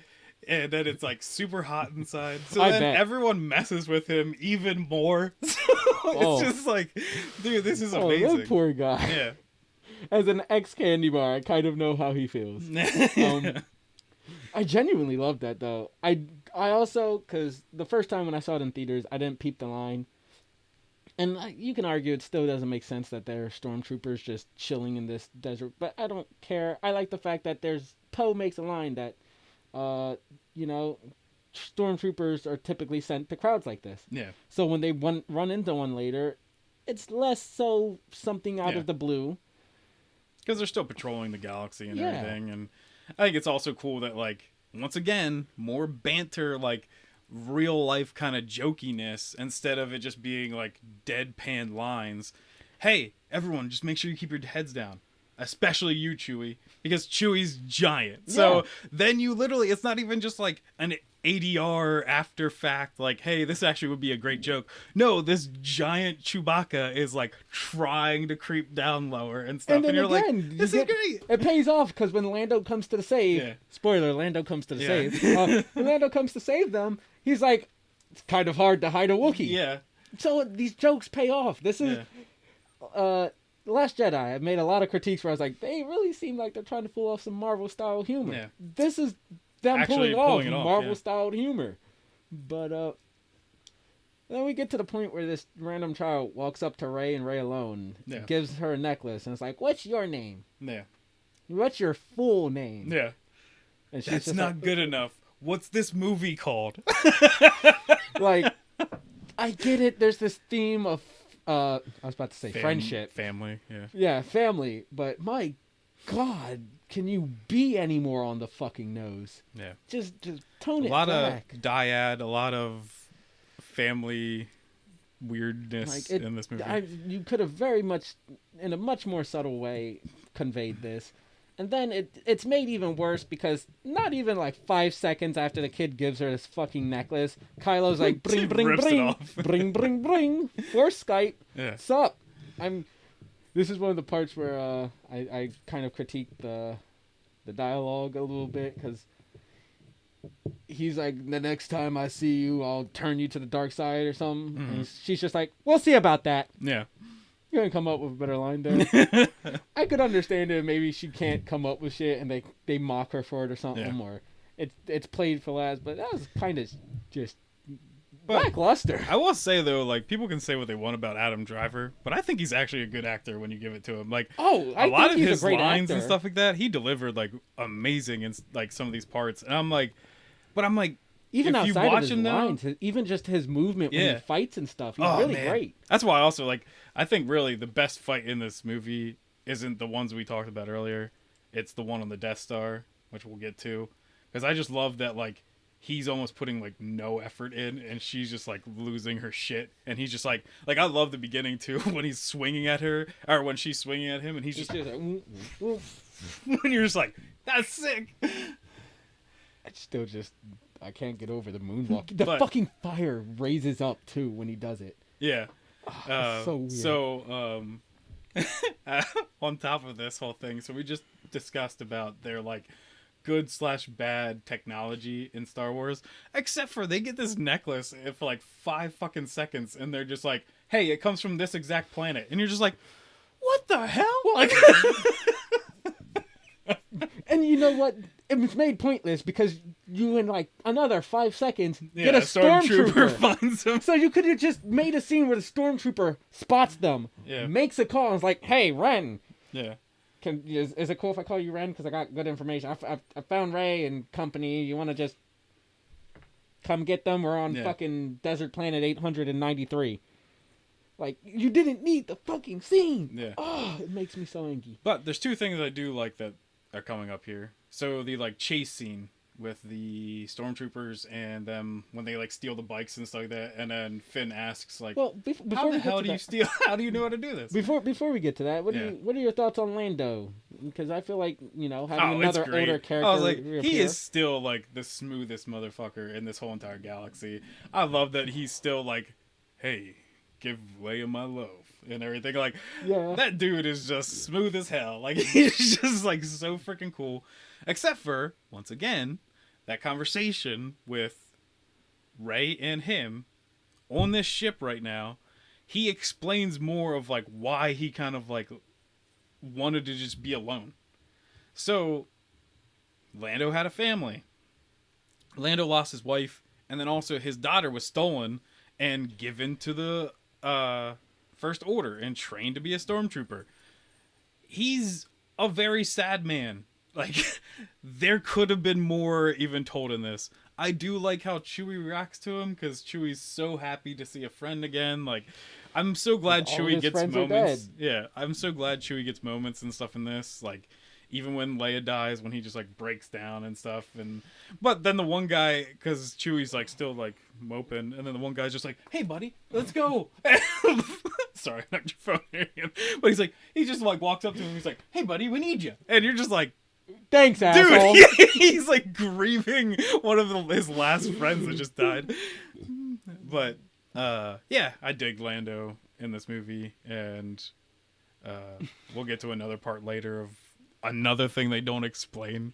Speaker 1: and then it's like super hot inside. So then everyone messes with him even more. So it's just like, dude, this is amazing.
Speaker 2: That poor guy.
Speaker 1: Yeah.
Speaker 2: As an ex-candy bar, I kind of know how he feels. I genuinely love that though. I also, because the first time when I saw it in theaters, I didn't peep the line. And you can argue it still doesn't make sense that there are stormtroopers just chilling in this desert, but I don't care. I like the fact that Poe makes a line that you know, stormtroopers are typically sent to crowds like this.
Speaker 1: Yeah.
Speaker 2: So when they run into one later, it's less so something out of the blue.
Speaker 1: Because they're still patrolling the galaxy and everything. And I think it's also cool that, like, once again, more banter, like, real life kind of jokiness instead of it just being, like, deadpan lines. Hey, everyone, just make sure you keep your heads down. Especially you, Chewie, because Chewie's giant. Yeah. So then you literally, it's not even just like an ADR after fact, like, hey, this actually would be a great joke. No, this giant Chewbacca is like trying to creep down lower and stuff. And you're again, like, this is great.
Speaker 2: It pays off because when Lando comes to the save, spoiler, Lando comes to the save. When Lando comes to save them, he's like, it's kind of hard to hide a Wookiee.
Speaker 1: Yeah.
Speaker 2: So these jokes pay off. This is, The Last Jedi, I've made a lot of critiques where I was like, they really seem like they're trying to pull off some Marvel-style humor. Yeah. This is them actually pulling off Marvel-style humor. But then we get to the point where this random child walks up to Rey and Rey alone, gives her a necklace, and it's like, what's your name?
Speaker 1: Yeah.
Speaker 2: What's your full name?
Speaker 1: Yeah. And she's That's not like, good enough. What's this movie called?
Speaker 2: Like, I get it. There's this theme of I was about to say friendship.
Speaker 1: Family, yeah.
Speaker 2: Yeah, family. But my God, can you be any more on the fucking nose?
Speaker 1: Yeah.
Speaker 2: Just tone it back.
Speaker 1: A lot of dyad, a lot of family weirdness in this movie.
Speaker 2: You could have very much, in a much more subtle way, conveyed this. And then it's made even worse because not even like 5 seconds after the kid gives her this fucking necklace, Kylo's like, bring, bring, bring, bring, bring, bring, for Skype.
Speaker 1: Yeah.
Speaker 2: Sup? This is one of the parts where I kind of critique the dialogue a little bit because he's like, the next time I see you, I'll turn you to the dark side or something. Mm-hmm. And she's just like, we'll see about that.
Speaker 1: Yeah.
Speaker 2: You're going to come up with a better line there. I could understand it. Maybe she can't come up with shit and they mock her for it or something. Yeah. Or it's played for laughs, but that was kind of just lackluster.
Speaker 1: I will say, though, like, people can say what they want about Adam Driver, but I think he's actually a good actor when you give it to him. Like, a lot of his lines and stuff like that, he delivered, like, amazing in, like, some of these parts. And I'm like,
Speaker 2: even outside of his lines, even just his movement when he fights and stuff, he's really great.
Speaker 1: That's why also, like, I think really the best fight in this movie isn't the ones we talked about earlier. It's the one on the Death Star, which we'll get to. Because I just love that, like, he's almost putting, like, no effort in, and she's just, like, losing her shit. And he's just, like, I love the beginning, too, when he's swinging at her, or when she's swinging at him, and he's just like, when you're just like, that's sick.
Speaker 2: It's still just... I can't get over the moonwalk. The fucking fire raises up too when he does it.
Speaker 1: Yeah.
Speaker 2: So weird.
Speaker 1: So on top of this whole thing, so we just discussed about their like good/bad technology in Star Wars, except for they get this necklace for like 5 fucking seconds, and they're just like, "Hey, it comes from this exact planet," and you're just like, "What the hell?" Like.
Speaker 2: And you know what? It was made pointless because you in like another 5 seconds get a stormtrooper
Speaker 1: finds them.
Speaker 2: So you could have just made a scene where the stormtrooper spots them, makes a call, and is like, "Hey, Ren."
Speaker 1: Yeah.
Speaker 2: Is it cool if I call you Ren? Because I got good information. I found Rey and company. You want to just come get them? We're on fucking Desert Planet 893. Like, you didn't need the fucking scene.
Speaker 1: Yeah.
Speaker 2: Oh, it makes me so angry.
Speaker 1: But there's 2 things I do like that are coming up here. So the like chase scene with the stormtroopers and them when they like steal the bikes and stuff like that, and then Finn asks like,
Speaker 2: Well, before
Speaker 1: "How
Speaker 2: we
Speaker 1: the
Speaker 2: get
Speaker 1: hell
Speaker 2: to
Speaker 1: do you
Speaker 2: that,
Speaker 1: steal? How do you know how to do this?"
Speaker 2: before we get to that,
Speaker 1: Yeah.
Speaker 2: what are your thoughts on Lando? Because I feel like having
Speaker 1: It's
Speaker 2: another
Speaker 1: great.
Speaker 2: older character.
Speaker 1: I was like,
Speaker 2: reappear.
Speaker 1: he is still like the smoothest motherfucker in this whole entire galaxy. I love that he's still like, "Hey, give Leia my love." And everything. Like,
Speaker 2: Yeah.
Speaker 1: that dude is just smooth as hell. Like, he's just like so freaking cool. Except for, once again, that conversation with Rey and him on this ship right now. He explains more of like why he kind of like wanted to just be alone. So, Lando had a family. Lando lost his wife, and then also his daughter was stolen and given to the First Order and trained to be a stormtrooper. He's a very sad man. Like, there could have been more even told in this. I do like how Chewie reacts to him, because Chewie's so happy to see a friend again. Like, I'm so glad
Speaker 2: All
Speaker 1: Chewie
Speaker 2: his
Speaker 1: gets
Speaker 2: friends are
Speaker 1: moments.
Speaker 2: dead.
Speaker 1: Yeah, I'm so glad Chewie gets moments and stuff in this. Like, even when Leia dies, when he just like breaks down and stuff. But then the one guy, because Chewie's like still like moping, and then the one guy's just like, "Hey, buddy, let's go." Sorry, knocked your phone again. But he just like walks up to him. He's like, "Hey, buddy, we need you," and you're just like,
Speaker 2: Thanks, asshole.
Speaker 1: dude, he's like grieving one of his last friends that just died. But yeah, I dig Lando in this movie, and we'll get to another part later of another thing they don't explain.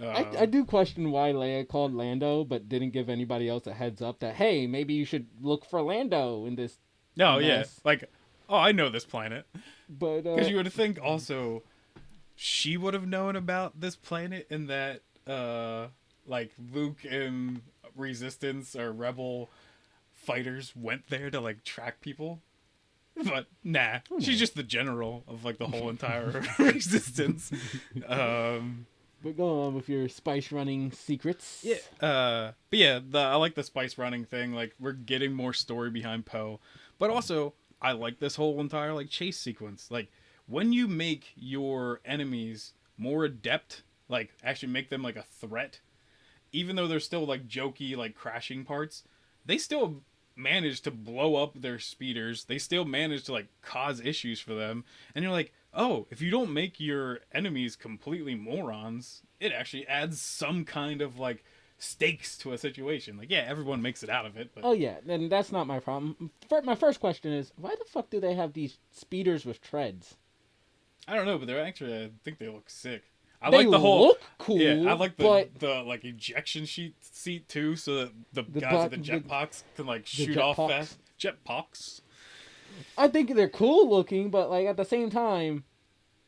Speaker 2: I do question why Leia called Lando, but didn't give anybody else a heads up that, hey, maybe you should look for Lando in this.
Speaker 1: No,
Speaker 2: mess.
Speaker 1: yeah, like, oh, I know this planet,
Speaker 2: But
Speaker 1: because you would think also she would have known about this planet, and that like Luke and Resistance or Rebel fighters went there to like track people. But nah, she's just the general of like the whole entire Resistance.
Speaker 2: But go on with your spice running secrets.
Speaker 1: Yeah. But yeah, I like the spice running thing. Like, we're getting more story behind Poe, but also I like this whole entire like chase sequence. Like, when you make your enemies more adept, like actually make them like a threat, even though they're still like jokey like crashing parts, they still manage to blow up their speeders. They still manage to like cause issues for them, and you're like, oh, if you don't make your enemies completely morons, it actually adds some kind of like stakes to a situation. Like, yeah, everyone makes it out of it, but
Speaker 2: Oh yeah, then that's not my problem. My first question is, why the fuck do they have these speeders with treads?
Speaker 1: I don't know, but they're actually, I think they look sick. I
Speaker 2: They
Speaker 1: like the whole
Speaker 2: look cool.
Speaker 1: Yeah, I like
Speaker 2: but
Speaker 1: the like ejection seat too, so that the
Speaker 2: The
Speaker 1: guys with the
Speaker 2: bu- the-
Speaker 1: jetpacks can like
Speaker 2: the
Speaker 1: shoot off
Speaker 2: jetpacks.
Speaker 1: fast. Jetpacks.
Speaker 2: I think they're cool looking, but like at the same time,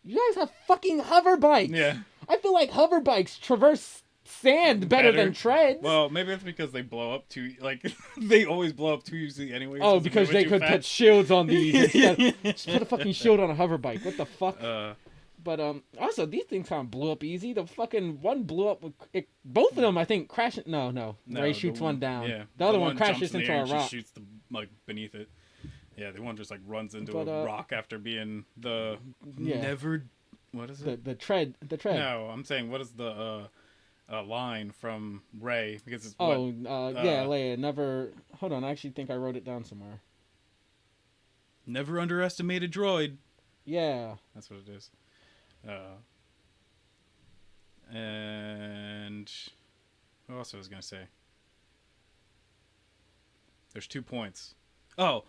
Speaker 2: you guys have fucking hover bikes.
Speaker 1: Yeah.
Speaker 2: I feel like hover bikes traverse sand better than treads.
Speaker 1: Well, maybe it's because they blow up too. Like, they always blow up too easily anyway.
Speaker 2: oh, because they could put shields on these instead. Just put a fucking shield on a hover bike. What the fuck? But also these things kind of blew up easy. The fucking one blew up. Both of them, I think, crashed. No. Ray shoots one down.
Speaker 1: Yeah,
Speaker 2: The other one
Speaker 1: jumps
Speaker 2: crashes
Speaker 1: in the
Speaker 2: into
Speaker 1: air
Speaker 2: a
Speaker 1: and
Speaker 2: rock.
Speaker 1: just shoots like beneath it. Yeah, the one just like runs into
Speaker 2: But,
Speaker 1: a rock after being the
Speaker 2: Yeah.
Speaker 1: never. What is it?
Speaker 2: The tread.
Speaker 1: No, I'm saying, what is the line from Ray? Because it's
Speaker 2: Oh, yeah, Leia. Never. Hold on, I actually think I wrote it down somewhere.
Speaker 1: Never underestimate a droid.
Speaker 2: Yeah.
Speaker 1: That's what it is. And what else I was gonna say? There's 2 points. Oh,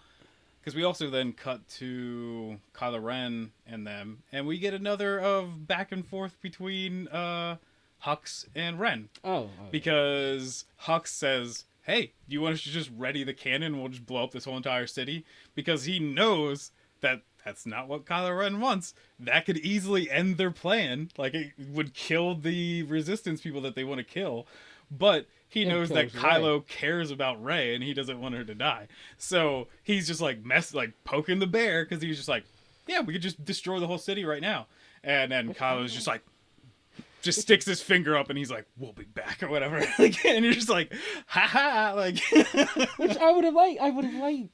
Speaker 1: because we also then cut to Kylo Ren and them, and we get another of back and forth between Hux and Ren.
Speaker 2: Oh.
Speaker 1: Because Hux says, hey, do you want us to just ready the cannon? We'll just blow up this whole entire city. Because he knows that that's not what Kylo Ren wants. That could easily end their plan. Like, it would kill the Resistance people that they want to kill. But he knows that Kylo cares about Rey, and he doesn't want her to die. So he's just like poking the bear, because he's just like, yeah, we could just destroy the whole city right now. And then Kylo's just like, just sticks his finger up, and he's like, we'll be back, or whatever. And you're just like, ha ha, like.
Speaker 2: Which I would have liked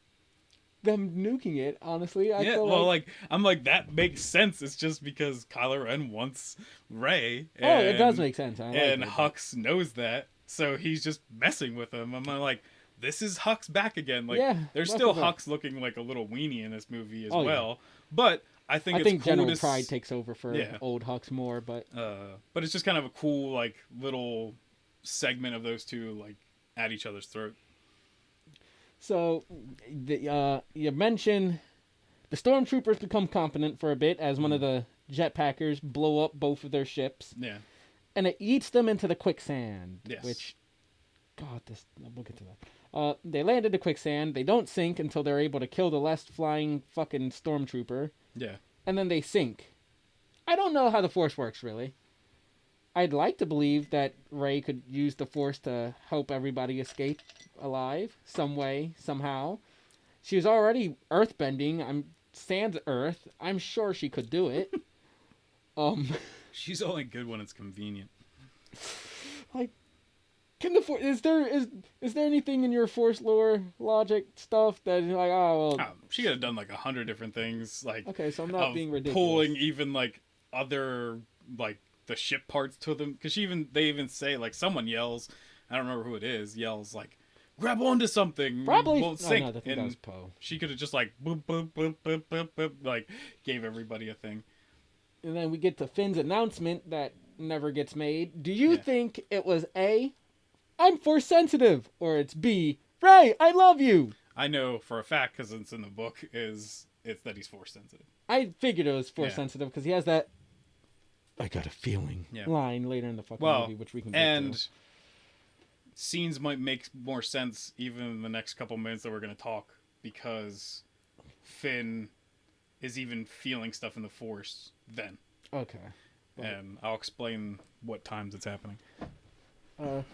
Speaker 2: them nuking it. Honestly, I
Speaker 1: Yeah,
Speaker 2: feel
Speaker 1: well,
Speaker 2: like
Speaker 1: I'm like that makes sense. It's just because Kylo Ren wants Rey,
Speaker 2: oh, it does
Speaker 1: and
Speaker 2: make sense. I like
Speaker 1: and
Speaker 2: it,
Speaker 1: Hux knows that, so he's just messing with him. I'm like, this is Hux back again. Like,
Speaker 2: yeah,
Speaker 1: there's still
Speaker 2: welcome back.
Speaker 1: Hux looking like a little weenie in this movie as
Speaker 2: Oh yeah.
Speaker 1: well, but I think
Speaker 2: I
Speaker 1: it's
Speaker 2: think
Speaker 1: cool
Speaker 2: General
Speaker 1: to
Speaker 2: Pride takes over for
Speaker 1: yeah.
Speaker 2: old Hux more, but
Speaker 1: But it's just kind of a cool like little segment of those two like at each other's throat.
Speaker 2: so you mentioned the stormtroopers become competent for a bit as one of the jetpackers blow up both of their ships,
Speaker 1: Yeah.
Speaker 2: and it eats them into the quicksand.
Speaker 1: Yes.
Speaker 2: Which, God, we'll get to that. They land in the quicksand. They don't sink until they're able to kill the last flying fucking stormtrooper,
Speaker 1: Yeah.
Speaker 2: and then they sink. I don't know how the Force works really. I'd like to believe that Rey could use the Force to help everybody escape alive some way, somehow. She was already earthbending. I'm sans Earth. I'm sure she could do it.
Speaker 1: She's only good when it's convenient.
Speaker 2: Like, can the Force is there anything in your Force lore logic stuff that is like, oh well,
Speaker 1: She could have done like 100 different things, like
Speaker 2: okay, so I'm not being ridiculous.
Speaker 1: pulling even like other like the ship parts to them, because they even say like someone yells, I don't remember who it is, yells like grab onto something,
Speaker 2: Probably
Speaker 1: won't sink,
Speaker 2: no, I think that was Poe.
Speaker 1: she could have just like boop boop boop boop boop boop, like gave everybody a thing.
Speaker 2: And then we get to Finn's announcement that never gets made. Do you think it was A, I'm Force sensitive, or it's B, Rey, I love you?
Speaker 1: I know for a fact, because it's in the book, it's that he's Force sensitive.
Speaker 2: I figured it was Force sensitive because he has that I got a feeling line later in the fucking movie, which we can get to.
Speaker 1: Scenes might make more sense even in the next couple minutes that we're going to talk, because Finn is even feeling stuff in the Force then.
Speaker 2: Okay.
Speaker 1: And I'll explain what times it's happening.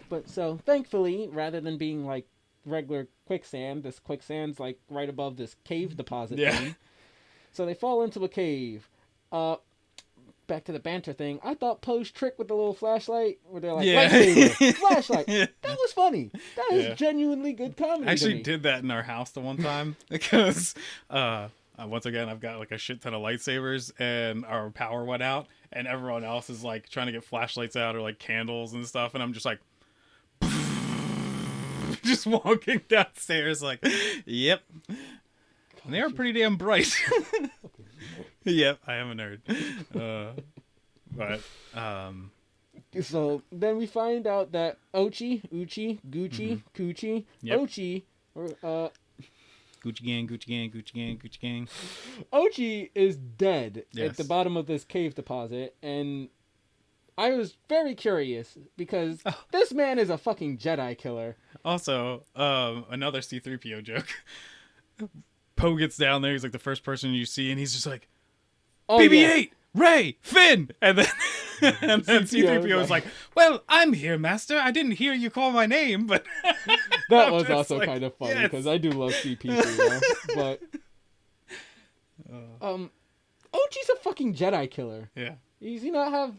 Speaker 2: But so, thankfully, rather than being like regular quicksand, this quicksand's like right above this cave deposit thing. So they fall into a cave. Back to the banter thing. I thought Poe's trick with the little flashlight, where they're like, lightsaber, flashlight. That was funny. That is genuinely good comedy.
Speaker 1: I actually did that in our house the one time because once again I've got like a shit ton of lightsabers and our power went out and everyone else is like trying to get flashlights out or like candles and stuff, and I'm just like just walking downstairs like, yep. And they are pretty damn bright. Yep, I am a nerd. But
Speaker 2: so then we find out that Uchi, Gucci, Coochie, Ochi,
Speaker 1: Gucci gang, Gucci gang, Gucci gang, Gucci gang.
Speaker 2: Ochi is dead at the bottom of this cave deposit, and I was very curious because this man is a fucking Jedi killer.
Speaker 1: Also, another C-3PO joke. Poe gets down there, he's like the first person you see, and he's just like, BB-8, Rey, Finn, and then C-3PO is like, well, I'm here, Master. I didn't hear you call my name, but
Speaker 2: that was also like, kind of funny because I do love C-3PO, but Ochi's a fucking Jedi killer.
Speaker 1: Yeah.
Speaker 2: Does he not have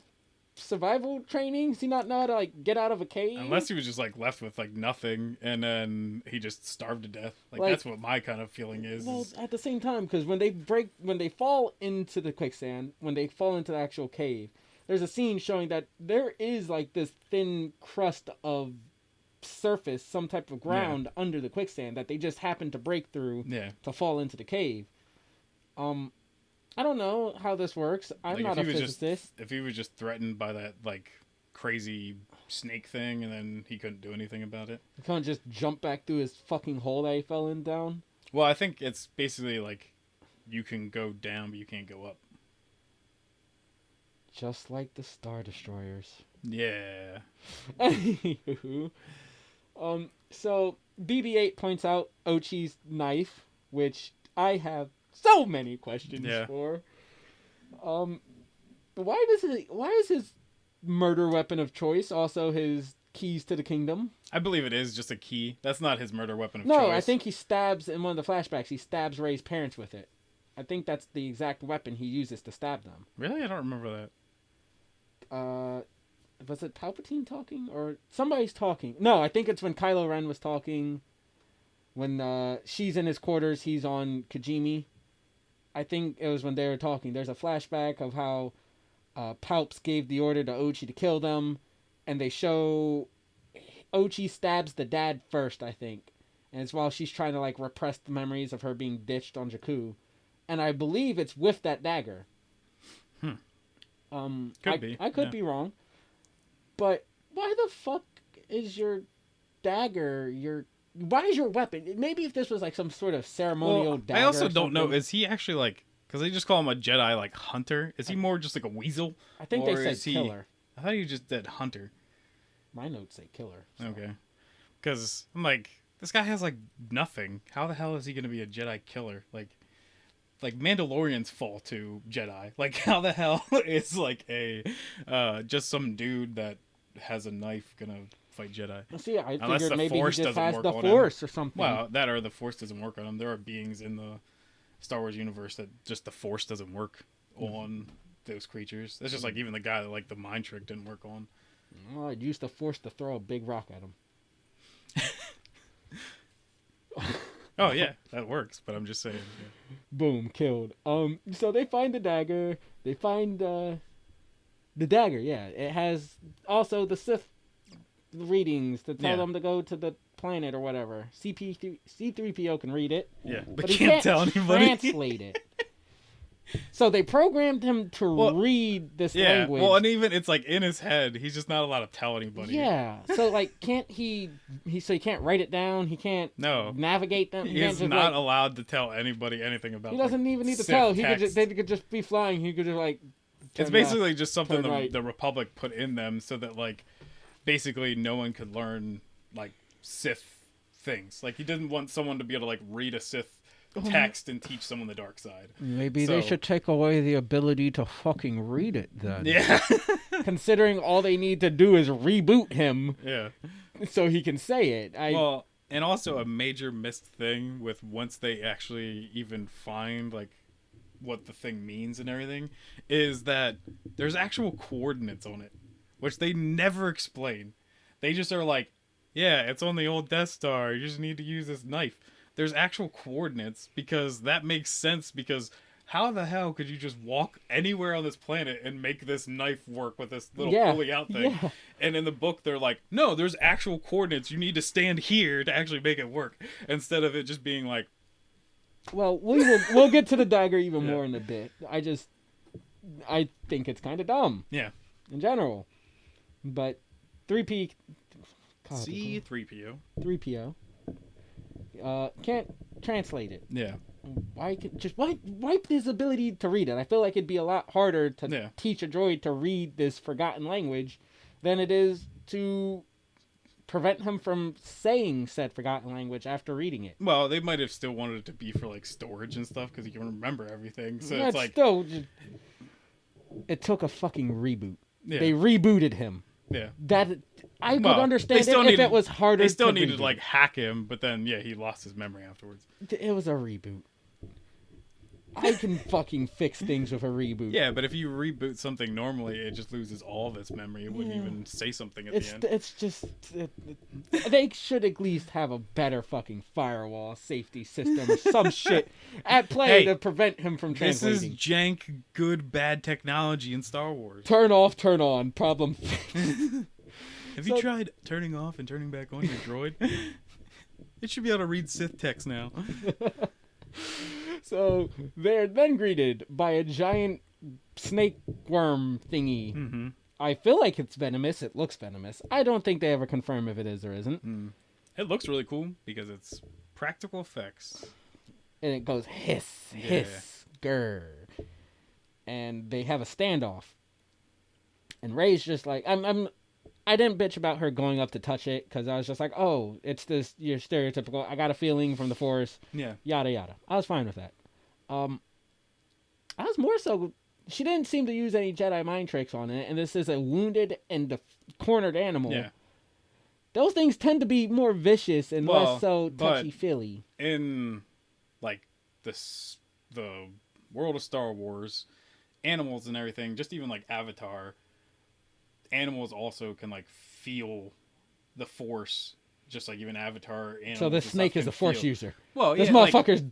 Speaker 2: survival training? Does he not know how to like get out of a cave?
Speaker 1: Unless he was just like left with like nothing and then he just starved to death. Like that's what my kind of feeling is.
Speaker 2: Well, at the same time, because when they fall into the quicksand, when they fall into the actual cave, there's a scene showing that there is like this thin crust of surface, some type of ground under the quicksand that they just happen to break through to fall into the cave. I don't know how this works. I'm like, not a physicist.
Speaker 1: If he was just threatened by that like crazy snake thing and then he couldn't do anything about it.
Speaker 2: He can't just jump back through his fucking hole that he fell in down?
Speaker 1: Well, I think it's basically like you can go down but you can't go up.
Speaker 2: Just like the Star Destroyers.
Speaker 1: Yeah.
Speaker 2: Anywho. So BB-8 points out Ochi's knife, which I have so many questions for. Why is his murder weapon of choice also his keys to the kingdom?
Speaker 1: I believe it is just a key. That's not his murder weapon of choice.
Speaker 2: No, I think he stabs in one of the flashbacks. He stabs Rey's parents with it. I think that's the exact weapon he uses to stab them.
Speaker 1: Really? I don't remember
Speaker 2: that. Was it Palpatine talking or somebody's talking? No, I think it's when Kylo Ren was talking. when she's in his quarters, he's on Kijimi. I think it was when they were talking. There's a flashback of how Palps gave the order to Ochi to kill them, and they show Ochi stabs the dad first, I think, and it's while she's trying to like repress the memories of her being ditched on Jakku, and I believe it's with that dagger.
Speaker 1: Could be.
Speaker 2: I could be wrong, but why the fuck is your dagger why is your weapon? Maybe if this was like some sort of ceremonial dagger.
Speaker 1: I also don't know. Is he actually like? Because they just call him a Jedi like hunter. Is he more just like a weasel?
Speaker 2: I think they said killer.
Speaker 1: I thought you just said hunter.
Speaker 2: My notes say killer. So.
Speaker 1: Okay. Because I'm like, this guy has like nothing. How the hell is he going to be a Jedi killer? Like Mandalorians fall to Jedi. Like, how the hell is like a just some dude that has a knife gonna fight Jedi?
Speaker 2: See, I figured maybe he just has the Force or something.
Speaker 1: Well, that or the Force doesn't work on him. There are beings in the Star Wars universe that just the Force doesn't work on those creatures. It's just like even the guy that like the mind trick didn't work on.
Speaker 2: Well, I'd use the Force to throw a big rock at him.
Speaker 1: Oh yeah, that works. But I'm just saying. Yeah.
Speaker 2: Boom, killed. So they find the dagger. They find the dagger. Yeah, it has also the Sith readings to tell them to go to the planet or whatever. C3PO can read it.
Speaker 1: Yeah, but he can't tell anybody.
Speaker 2: Translate it. So they programmed him to read this language.
Speaker 1: Well, and even it's like in his head, he's just not allowed to tell anybody.
Speaker 2: Yeah. So like, can't he can't write it down. He can't navigate them.
Speaker 1: He's not allowed to tell anybody anything about.
Speaker 2: He doesn't even need to tell. They could just be flying. He could just like.
Speaker 1: It's basically just something the Republic put in them so that like, basically no one could learn like Sith things. Like he didn't want someone to be able to like read a Sith text and teach someone the dark side.
Speaker 2: Maybe they should take away the ability to fucking read it then.
Speaker 1: Yeah.
Speaker 2: Considering all they need to do is reboot him.
Speaker 1: Yeah.
Speaker 2: So he can say it.
Speaker 1: Well, and also a major missed thing with once they actually even find like what the thing means and everything is that there's actual coordinates on it, which they never explain. They just are like, yeah, it's on the old Death Star. You just need to use this knife. There's actual coordinates because that makes sense because how the hell could you just walk anywhere on this planet and make this knife work with this little pulley out thing? Yeah. And in the book, they're like, no, there's actual coordinates. You need to stand here to actually make it work instead of it just being like.
Speaker 2: Well, we'll get to the dagger even more in a bit. I think it's kind of dumb.
Speaker 1: Yeah.
Speaker 2: In general. But 3P.
Speaker 1: C3PO.
Speaker 2: 3PO. Can't translate it.
Speaker 1: Yeah.
Speaker 2: Wipe his ability to read it. I feel like it'd be a lot harder to teach a droid to read this forgotten language than it is to prevent him from saying said forgotten language after reading it.
Speaker 1: Well, they might have still wanted it to be for like storage and stuff because you can remember everything. So
Speaker 2: it's like still, it took a fucking reboot.
Speaker 1: Yeah.
Speaker 2: They rebooted him.
Speaker 1: Yeah.
Speaker 2: That I could understand if it was harder.
Speaker 1: They still needed to like hack him, but then he lost his memory afterwards.
Speaker 2: It was a reboot. I can fucking fix things with a reboot.
Speaker 1: Yeah, but if you reboot something normally, it just loses all of its memory. It wouldn't even say something at the end.
Speaker 2: It's just they should at least have a better fucking firewall safety system or some shit at play to prevent him from translating.
Speaker 1: This is jank, good, bad technology in Star Wars.
Speaker 2: Turn off, turn on. Problem fixed.
Speaker 1: Have you tried turning off and turning back on your droid? It should be able to read Sith text now.
Speaker 2: So they're then greeted by a giant snake worm thingy.
Speaker 1: Mm-hmm.
Speaker 2: I feel like it's venomous. It looks venomous. I don't think they ever confirm if it is or isn't.
Speaker 1: It looks really cool because it's practical effects.
Speaker 2: And it goes hiss, hiss, grr. And they have a standoff. And Rey's just like, I didn't bitch about her going up to touch it because I was just like, oh, it's this your stereotypical. I got a feeling from the Force.
Speaker 1: Yeah.
Speaker 2: Yada yada. I was fine with that. I was more so. She didn't seem to use any Jedi mind tricks on it, and this is a wounded and cornered animal.
Speaker 1: Yeah.
Speaker 2: Those things tend to be more vicious and less so touchy feely.
Speaker 1: In like the world of Star Wars, animals and everything, just even like Avatar. Animals also can like feel the Force just like even Avatar animals.
Speaker 2: So this
Speaker 1: and
Speaker 2: snake
Speaker 1: stuff
Speaker 2: is
Speaker 1: can
Speaker 2: a force
Speaker 1: feel.
Speaker 2: user.
Speaker 1: Well,
Speaker 2: This
Speaker 1: yeah, like,
Speaker 2: motherfucker's.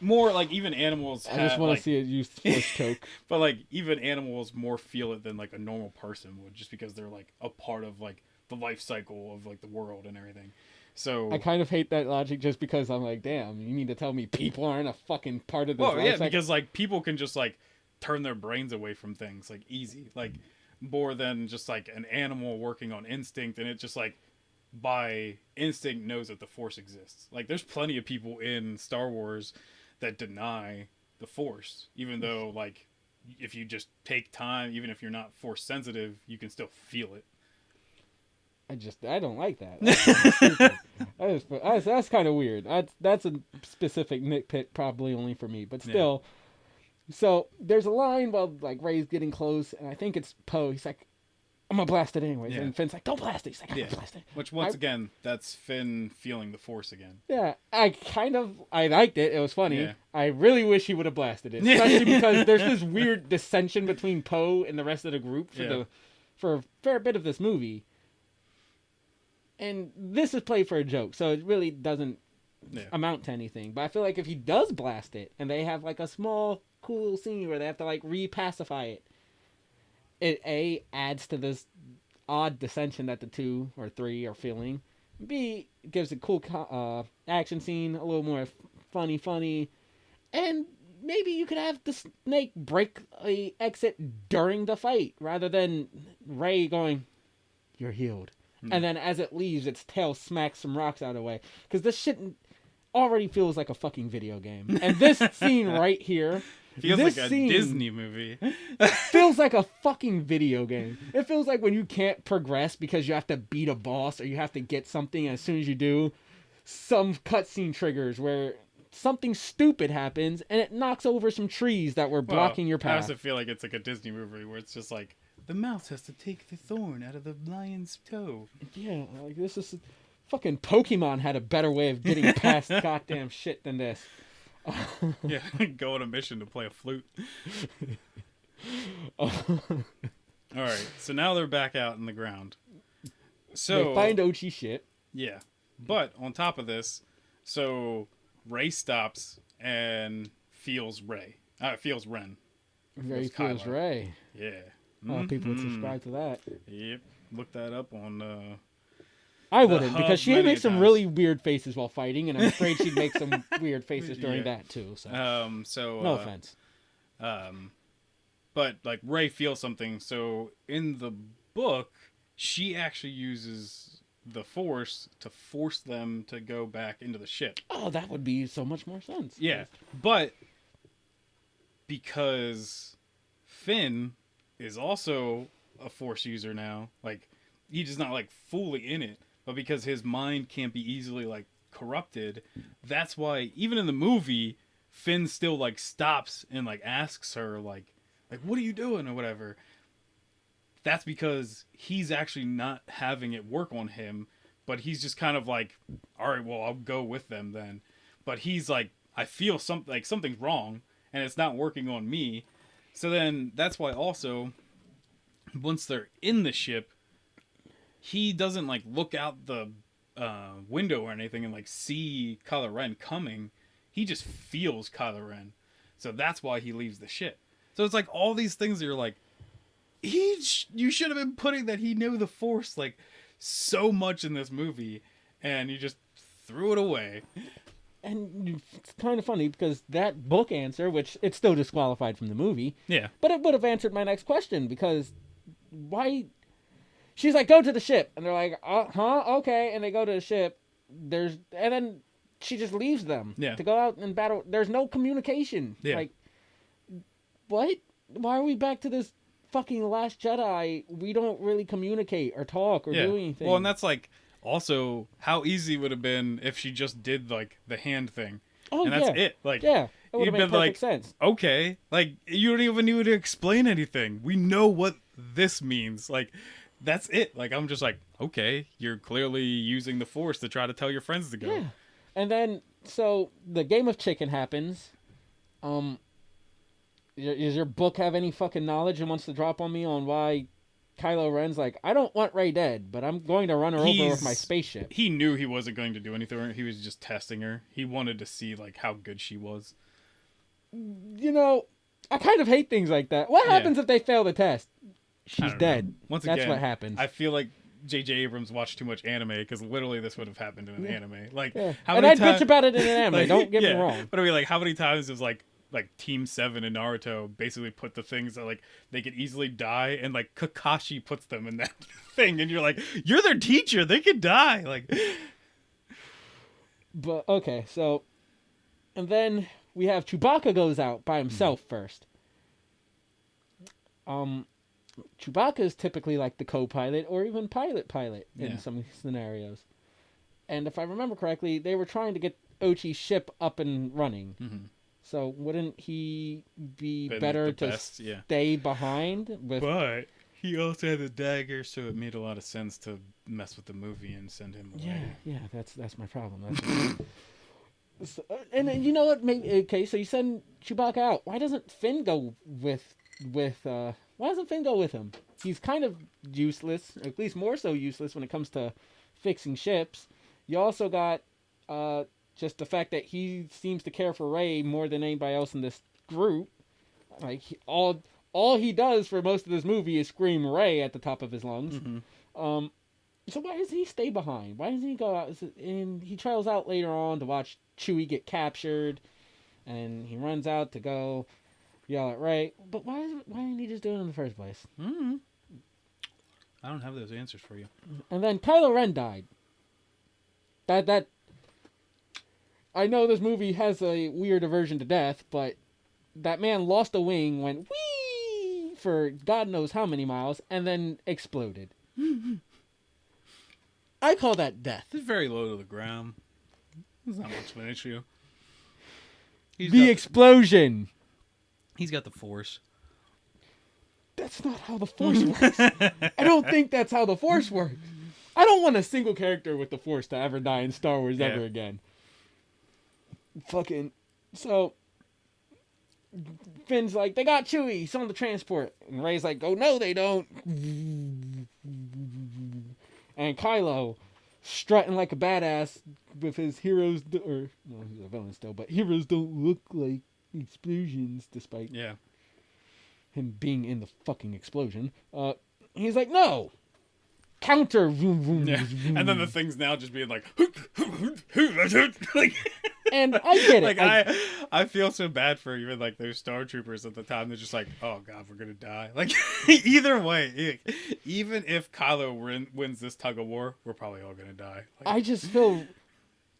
Speaker 1: more like even animals.
Speaker 2: I just want
Speaker 1: like,
Speaker 2: to see it use force choke.
Speaker 1: but like even animals more feel it than like a normal person would, just because they're like a part of like the life cycle of like the world and everything. So
Speaker 2: I kind of hate that logic just because I'm like, damn, you need to tell me people aren't a fucking part of this.
Speaker 1: well, yeah,
Speaker 2: life cycle?
Speaker 1: because like people can just like turn their brains away from things like easy, like more than just like an animal working on instinct, and it just like by instinct knows that the Force exists. Like there's plenty of people in Star Wars that deny the Force, even though like if you just take time, even if you're not Force sensitive, you can still feel it.
Speaker 2: I don't like that. That's kind of weird. That's a specific nitpick, probably only for me, but still. Yeah. So there's a line while like Rey's getting close, and I think it's Poe. He's like, "I'm gonna blast it anyways," and Finn's like, "Don't blast it." He's like, "I'm gonna blast it."
Speaker 1: Which once again, that's Finn feeling the Force again.
Speaker 2: Yeah, I liked it. It was funny. Yeah. I really wish he would have blasted it, especially because there's this weird dissension between Poe and the rest of the group for a fair bit of this movie. And this is played for a joke, so it really doesn't amount to anything. But I feel like if he does blast it, and they have like a small, cool scene where they have to like re-pacify it, it adds to this odd dissension that the 2 or 3 are feeling. B, gives a cool action scene, a little more funny, and maybe you could have the snake break the exit during the fight rather than Rey going, "You're healed." And then as it leaves, its tail smacks some rocks out of the way. Because this shit already feels like a fucking video game. And this scene right here...
Speaker 1: feels like a Disney movie.
Speaker 2: feels like a fucking video game. It feels like when you can't progress because you have to beat a boss or you have to get something, and as soon as you do, some cutscene triggers where something stupid happens and it knocks over some trees that were blocking your path.
Speaker 1: I also feel like it's like a Disney movie where it's just like, the mouse has to take the thorn out of the lion's toe.
Speaker 2: Yeah, like this is... Fucking Pokemon had a better way of getting past goddamn shit than this.
Speaker 1: Yeah, go on a mission to play a flute. Alright, so now they're back out in the ground. So
Speaker 2: they find Ochi shit.
Speaker 1: Yeah. But on top of this, so Rey stops and feels Ren.
Speaker 2: Rey feels Rey.
Speaker 1: Yeah.
Speaker 2: People would subscribe to that.
Speaker 1: Yep. Look that up on
Speaker 2: I wouldn't, because she makes some really weird faces while fighting, and I'm afraid she'd make some weird faces during that too. So, no offense.
Speaker 1: But like Rey feels something. So in the book, she actually uses the Force to force them to go back into the ship.
Speaker 2: Oh, that would be so much more sense.
Speaker 1: Yeah, but because Finn is also a Force user now, like he's just not like fully in it, but because his mind can't be easily like corrupted, that's why even in the movie, Finn still like stops and like asks her like what are you doing or whatever. That's because he's actually not having it work on him, but he's just kind of like, all right, well, I'll go with them then. But he's like, I feel something's wrong and it's not working on me. So then that's why also once they're in the ship, he doesn't like look out the window or anything and like see Kylo Ren coming. He just feels Kylo Ren. So that's why he leaves the ship. So it's like all these things that you're like, you should have been putting that he knew the Force like so much in this movie, and you just threw it away.
Speaker 2: And it's kind of funny because that book answer, which it's still disqualified from the movie,
Speaker 1: yeah,
Speaker 2: but it would have answered my next question, because why? She's like, go to the ship, and they're like, okay, and they go to the ship. And then she just leaves them to go out and battle. There's no communication.
Speaker 1: Yeah.
Speaker 2: Like, what? Why are we back to this fucking Last Jedi? We don't really communicate or talk or do anything.
Speaker 1: Well, and that's like also how easy it would have been if she just did like the hand thing.
Speaker 2: Oh,
Speaker 1: and that's it. Like,
Speaker 2: yeah, it would have made perfect sense.
Speaker 1: Okay, like you don't even need to explain anything. We know what this means. Like, that's it. Like, I'm just like, okay, you're clearly using the Force to try to tell your friends to go.
Speaker 2: Yeah, and then so the game of chicken happens. Does your book have any fucking knowledge and wants to drop on me on why Kylo Ren's like, I don't want Rey dead, but I'm going to run her over with my spaceship.
Speaker 1: He knew he wasn't going to do anything. He was just testing her. He wanted to see like how good she was.
Speaker 2: You know, I kind of hate things like that. What happens if they fail the test? She's dead.
Speaker 1: Once again,
Speaker 2: that's what happens.
Speaker 1: I feel like J.J. Abrams watched too much anime because literally this would have happened in an anime. Like,
Speaker 2: how many times? I'd bitch about it in an anime. Like, don't get me wrong.
Speaker 1: But I mean, like, how many times is like Team 7 in Naruto basically put the things that like they could easily die, and like Kakashi puts them in that thing, and you're like, you're their teacher, they could die. Like,
Speaker 2: but okay, so, and then we have Chewbacca goes out by himself first. Chewbacca is typically like the co-pilot or even pilot in some scenarios. And if I remember correctly, they were trying to get Ochi's ship up and running. Mm-hmm. So wouldn't he be better to stay behind?
Speaker 1: But he also had the dagger, so it made a lot of sense to mess with the movie and send him away.
Speaker 2: Yeah, that's my problem. So, and you know what? Okay, so you send Chewbacca out. Why doesn't Finn go with why doesn't Finn go with him? He's kind of useless, at least more so useless when it comes to fixing ships. You also got just the fact that he seems to care for Rey more than anybody else in this group. Like all he does for most of this movie is scream Rey at the top of his lungs. Mm-hmm. So why does he stay behind? Why doesn't he go out? And he trails out later on to watch Chewie get captured, and he runs out to go yell at Rey. But why didn't he just do it in the first place?
Speaker 1: Mm-hmm. I don't have those answers for you.
Speaker 2: And then Kylo Ren died. That I know this movie has a weird aversion to death, but that man lost a wing, went whee for God knows how many miles, and then exploded. I call that death.
Speaker 1: It's very low to the ground. It's not much of an issue.
Speaker 2: Explosion.
Speaker 1: He's got the Force.
Speaker 2: That's not how the Force works. I don't think that's how the Force works. I don't want a single character with the Force to ever die in Star Wars ever again. Fucking... So... Finn's like, they got Chewie. He's on the transport. And Rey's like, oh, no, they don't. And Kylo, strutting like a badass with his heroes... he's a villain still, but heroes don't look like explosions, despite him being in the fucking explosion. He's like, no! Counter! Vroom, vroom, vroom.
Speaker 1: And then the thing's now just being like... like
Speaker 2: and I get it.
Speaker 1: Like, I feel so bad for even, like, those Star Troopers at the time. They're just like, oh, God, we're going to die. Like, either way, even if Kylo wins this tug of war, we're probably all going to die. Like,
Speaker 2: I just feel...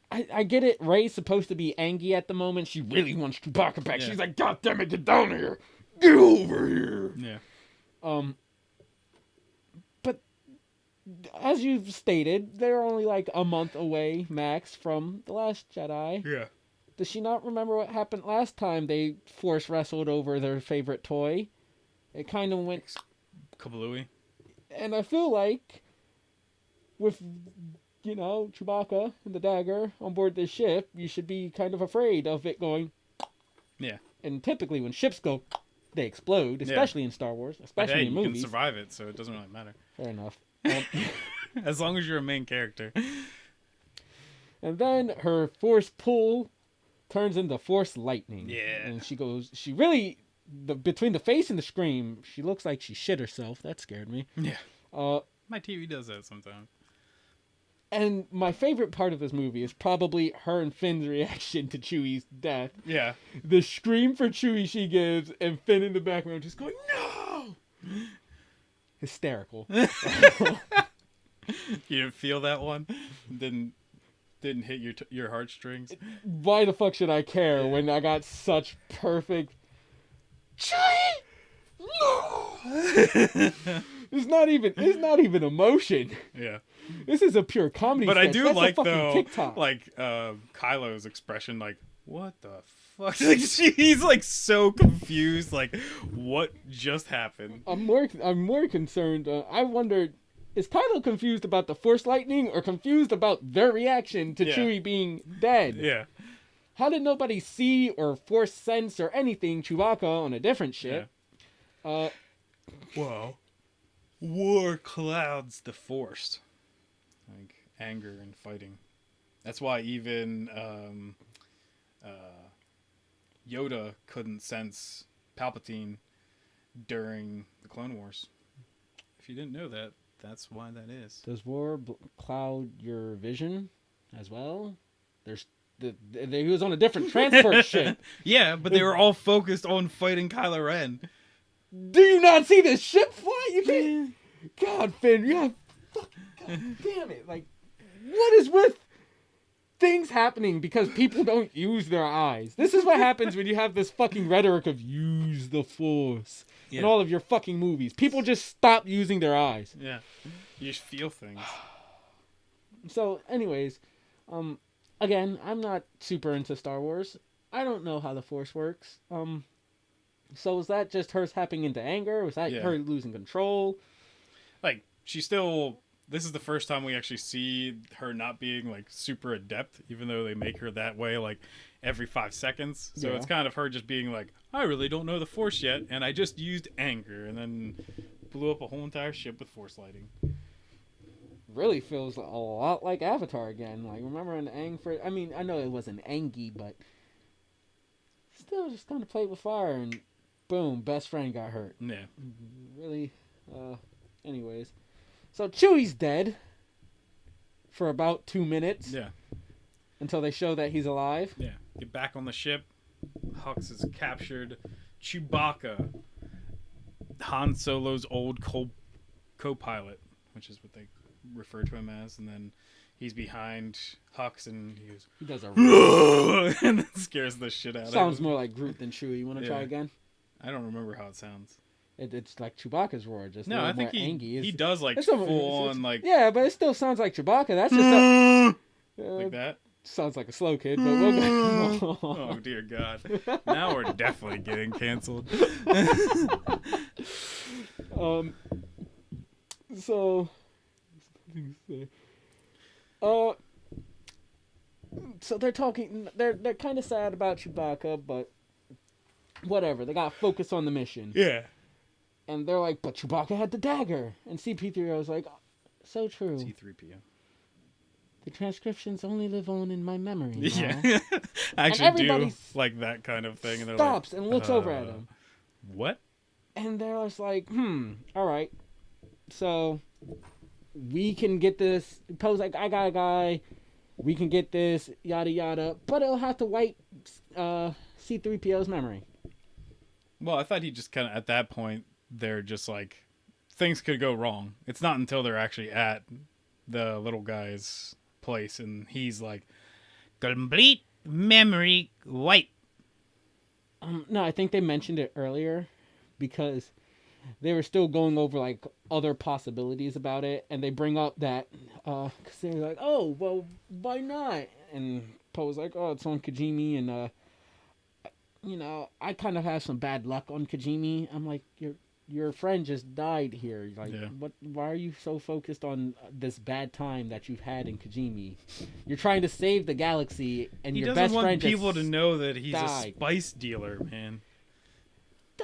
Speaker 2: I get it. Rey's supposed to be angry at the moment. She really wants Chewbacca back. Yeah. She's like, God damn it, get down here. Get over here.
Speaker 1: Yeah.
Speaker 2: But as you've stated, they're only like a month away, max, from The Last Jedi.
Speaker 1: Yeah.
Speaker 2: Does she not remember what happened last time they force wrestled over their favorite toy? It kind of went...
Speaker 1: Kablooey.
Speaker 2: And I feel like with... Chewbacca and the dagger on board this ship, you should be kind of afraid of it going...
Speaker 1: Yeah.
Speaker 2: And typically when ships go, they explode, especially in Star Wars, especially in movies.
Speaker 1: You can survive it, so it doesn't really matter.
Speaker 2: Fair enough.
Speaker 1: As long as you're a main character.
Speaker 2: And then her force pull turns into force lightning.
Speaker 1: Yeah.
Speaker 2: And she really, between the face and the scream, she looks like she shit herself. That scared me.
Speaker 1: Yeah. My TV does that sometimes.
Speaker 2: And my favorite part of this movie is probably her and Finn's reaction to Chewie's death.
Speaker 1: Yeah.
Speaker 2: The scream for Chewie she gives, and Finn in the background just going, no! Hysterical.
Speaker 1: You didn't feel that one? Didn't hit your heartstrings?
Speaker 2: Why the fuck should I care when I got such perfect... Chewie! No! It's not even emotion.
Speaker 1: Yeah.
Speaker 2: This is a pure comedy
Speaker 1: But
Speaker 2: sketch.
Speaker 1: I do
Speaker 2: That's
Speaker 1: like, though,
Speaker 2: TikTok.
Speaker 1: like, Kylo's expression, like, what the fuck? Like, he's, like, so confused, like, what just happened?
Speaker 2: I'm more concerned. I wondered, is Kylo confused about the Force lightning or confused about their reaction to Chewie being dead?
Speaker 1: Yeah.
Speaker 2: How did nobody see or Force sense or anything Chewbacca on a different ship?
Speaker 1: Yeah. Whoa. war clouds the force, like anger and fighting. That's why even Yoda couldn't sense Palpatine during the Clone Wars. If you didn't know that, that's why that is.
Speaker 2: Does war cloud your vision as well? He was on a different transport ship.
Speaker 1: Yeah, but they were all focused on fighting Kylo Ren.
Speaker 2: Do you not see the ship fly? You can't. God, Finn, you have. God damn it! Like, what is with things happening because people don't use their eyes? This is what happens when you have this fucking rhetoric of use the Force in all of your fucking movies. People just stop using their eyes.
Speaker 1: Yeah, you just feel things.
Speaker 2: So, anyways, again, I'm not super into Star Wars. I don't know how the Force works. So was that just her tapping into anger? Was that her losing control?
Speaker 1: Like, she still... This is the first time we actually see her not being, like, super adept, even though they make her that way, like, every 5 seconds. So it's kind of her just being like, I really don't know the Force yet, and I just used anger, and then blew up a whole entire ship with Force lighting.
Speaker 2: Really feels a lot like Avatar again. Like, remember in Aang for... I mean, I know it wasn't Angie, but... Still just kind of played with fire, and boom, best friend got hurt.
Speaker 1: Yeah.
Speaker 2: Really, anyways. So Chewie's dead for about 2 minutes.
Speaker 1: Yeah.
Speaker 2: Until they show that he's alive.
Speaker 1: Yeah. Get back on the ship. Hux is captured. Chewbacca, Han Solo's old co-pilot, which is what they refer to him as, and then he's behind Hux, and he
Speaker 2: does a
Speaker 1: and then scares the shit out of him.
Speaker 2: Sounds more like Groot than Chewie. You want to try again?
Speaker 1: I don't remember how it sounds.
Speaker 2: It's like Chewbacca's roar, just
Speaker 1: no. I think he does like full on like
Speaker 2: yeah, but it still sounds like Chewbacca. That's just
Speaker 1: like that.
Speaker 2: Sounds like a slow kid, but we'll go.
Speaker 1: Oh dear God! Now we're definitely getting canceled.
Speaker 2: So, so they're talking. They're kind of sad about Chewbacca, but whatever. They got focus on the mission.
Speaker 1: Yeah.
Speaker 2: And they're like, but Chewbacca had the dagger, and C-3PO is like, oh, so true.
Speaker 1: C-3PO.
Speaker 2: The transcriptions only live on in my memory. Now.
Speaker 1: Yeah. I actually do like that kind of thing. And they're
Speaker 2: stops
Speaker 1: like,
Speaker 2: and looks over at him.
Speaker 1: What?
Speaker 2: And they're just like, all right. So we can get this. Poe's like, I got a guy. We can get this, yada, yada. But it'll have to wipe C-3PO's memory.
Speaker 1: Well, I thought he just kind of, at that point, they're just like, things could go wrong. It's not until they're actually at the little guy's place and he's like, complete memory wipe.
Speaker 2: No, I think they mentioned it earlier because they were still going over like other possibilities about it, and they bring up that because they're like, oh well, why not? And Poe was like, oh, it's on Kijimi, and I kind of have some bad luck on Kijimi. I'm like, your friend just died here. Like, what? Why are you so focused on this bad time that you've had in Kijimi? You're trying to save the galaxy, and your best friend just
Speaker 1: He doesn't want people to know that he's
Speaker 2: died.
Speaker 1: A spice dealer, man.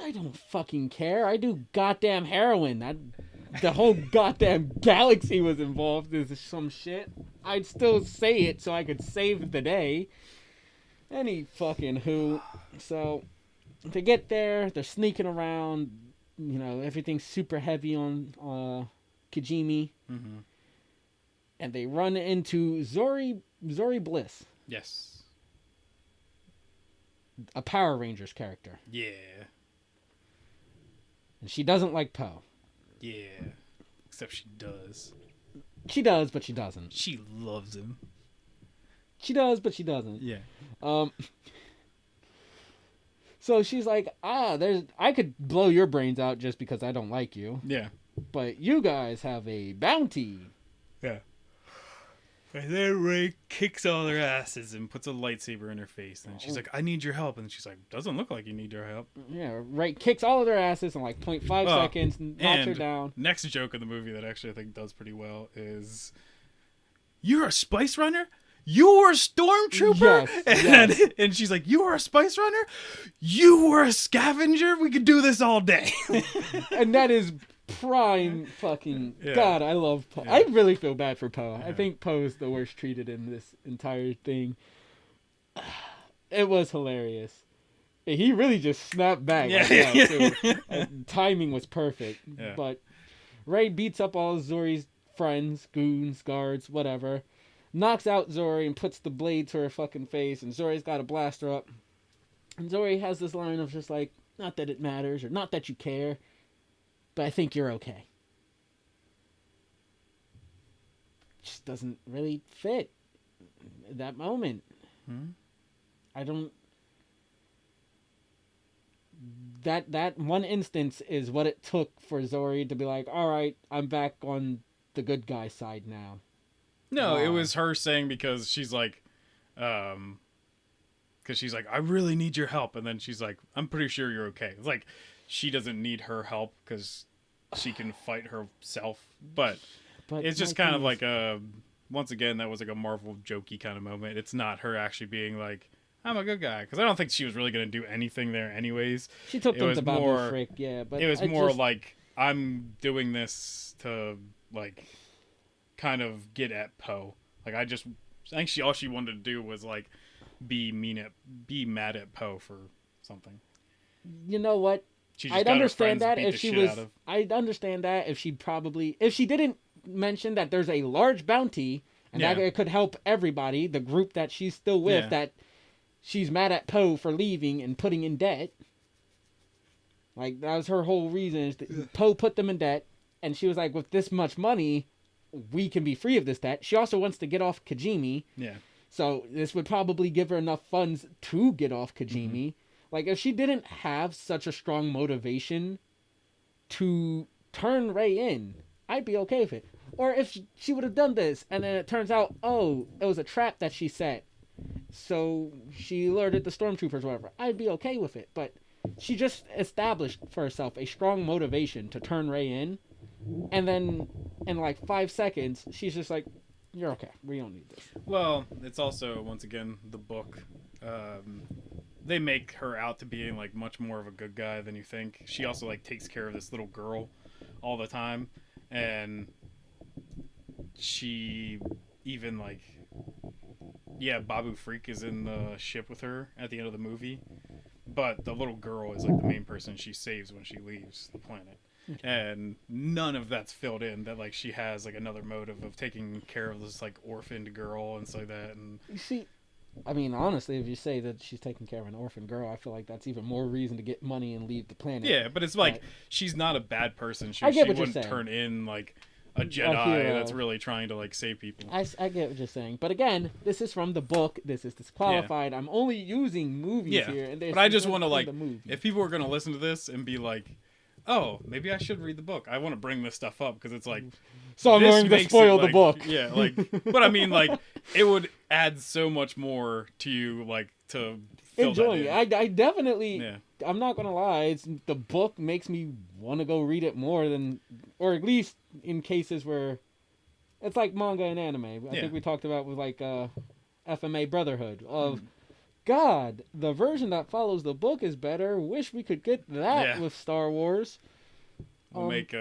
Speaker 2: I don't fucking care. I do goddamn heroin. The whole goddamn galaxy was involved in some shit. I'd still say it so I could save the day. Any fucking who. So, to get there, they're sneaking around. Everything's super heavy on Kijimi.
Speaker 1: Mm-hmm.
Speaker 2: And they run into Zori Bliss.
Speaker 1: Yes.
Speaker 2: A Power Rangers character.
Speaker 1: Yeah.
Speaker 2: And she doesn't like Poe.
Speaker 1: Yeah. Except she does.
Speaker 2: She does, but she doesn't.
Speaker 1: She loves him.
Speaker 2: She does, but she doesn't.
Speaker 1: Yeah.
Speaker 2: So she's like, I could blow your brains out just because I don't like you.
Speaker 1: Yeah.
Speaker 2: But you guys have a bounty.
Speaker 1: Yeah. And then Rey kicks all their asses and puts a lightsaber in her face. And she's like, I need your help. And she's like, doesn't look like you need your help.
Speaker 2: Yeah, Rey kicks all of their asses in like 0.5 seconds and knocks her down.
Speaker 1: Next joke in the movie that actually I think does pretty well is, you're a spice runner? You were a stormtrooper?
Speaker 2: Yes.
Speaker 1: And she's like, you were a spice runner? You were a scavenger? We could do this all day.
Speaker 2: And that is prime fucking
Speaker 1: Yeah.
Speaker 2: God. I love Poe.
Speaker 1: Yeah.
Speaker 2: I really feel bad for Poe. I
Speaker 1: Yeah.
Speaker 2: think Poe's the worst treated in this entire thing. It was hilarious. He really just snapped back
Speaker 1: Yeah.
Speaker 2: like that
Speaker 1: Yeah.
Speaker 2: too. Timing was perfect.
Speaker 1: Yeah.
Speaker 2: But Ray beats up all Zori's friends, goons, guards, whatever. Knocks out Zori and puts the blade to her fucking face, and Zori's got to blast her up. And Zori has this line of just like, not that it matters, or not that you care, but I think you're okay. Just doesn't really fit that moment.
Speaker 1: Hmm?
Speaker 2: I don't. That one instance is what it took for Zori to be like, all right, I'm back on the good guy side now.
Speaker 1: No,
Speaker 2: Wow.
Speaker 1: it was her saying because she's like, because she's like, I really need your help, and then she's like, I'm pretty sure you're okay. It's like she doesn't need her help because she can fight herself, but it's just kind of like a, once again, that was like a Marvel jokey kind of moment. It's not her actually being like, I'm a good guy, because I don't think she was really going to do anything there anyways.
Speaker 2: She took them to Babu Frick, yeah, but
Speaker 1: it was more like, I'm doing this to like kind of get at Poe. Like I think all she wanted to do was like be mad at Poe for something.
Speaker 2: You know what? I'd understand that if she was. I'd understand that if she didn't mention that there's a large bounty and that it could help everybody, the group that she's still with, that she's mad at Poe for leaving and putting in debt. Like that was her whole reason. Is that Poe put them in debt, and she was like, with this much money, we can be free of this debt. She also wants to get off Kijimi.
Speaker 1: Yeah.
Speaker 2: So this would probably give her enough funds to get off Kijimi. Mm-hmm. Like if she didn't have such a strong motivation to turn Rey in, I'd be okay with it. Or if she would have done this and then it turns out, oh, it was a trap that she set, so she alerted the stormtroopers or whatever, I'd be okay with it. But she just established for herself a strong motivation to turn Rey in, and then in like 5 seconds she's just like, you're okay, we don't need this.
Speaker 1: Well, it's also, once again, the book. They make her out to being like much more of a good guy than you think. She also like takes care of this little girl all the time, and she even like, Babu Freak is in the ship with her at the end of the movie, but the little girl is like the main person she saves when she leaves the planet. And none of that's filled in, that like she has like another motive of taking care of this like orphaned girl and stuff like that. And
Speaker 2: you see, I mean, honestly, if you say that she's taking care of an orphan girl, I feel like that's even more reason to get money and leave the planet.
Speaker 1: Yeah, but it's like, she's not a bad person. She wouldn't turn in like a Jedi that's really trying to like save people.
Speaker 2: I get what you're saying, but again, this is from the book. This is disqualified. I'm only using movies here, and
Speaker 1: but I just want to like, if people are gonna listen to this and be like, oh, maybe I should read the book, I want to bring this stuff up because it's like,
Speaker 2: so I'm going to spoil the book.
Speaker 1: Yeah, like, but I mean, like, it would add so much more to you, like, to fill
Speaker 2: enjoying
Speaker 1: that in.
Speaker 2: it. I definitely. Yeah. I'm not gonna lie. The book makes me want to go read it more than, or at least in cases where it's like manga and anime. I think we talked about with like FMA Brotherhood of. God, the version that follows the book is better. Wish we could get that with Star Wars.
Speaker 1: We'll make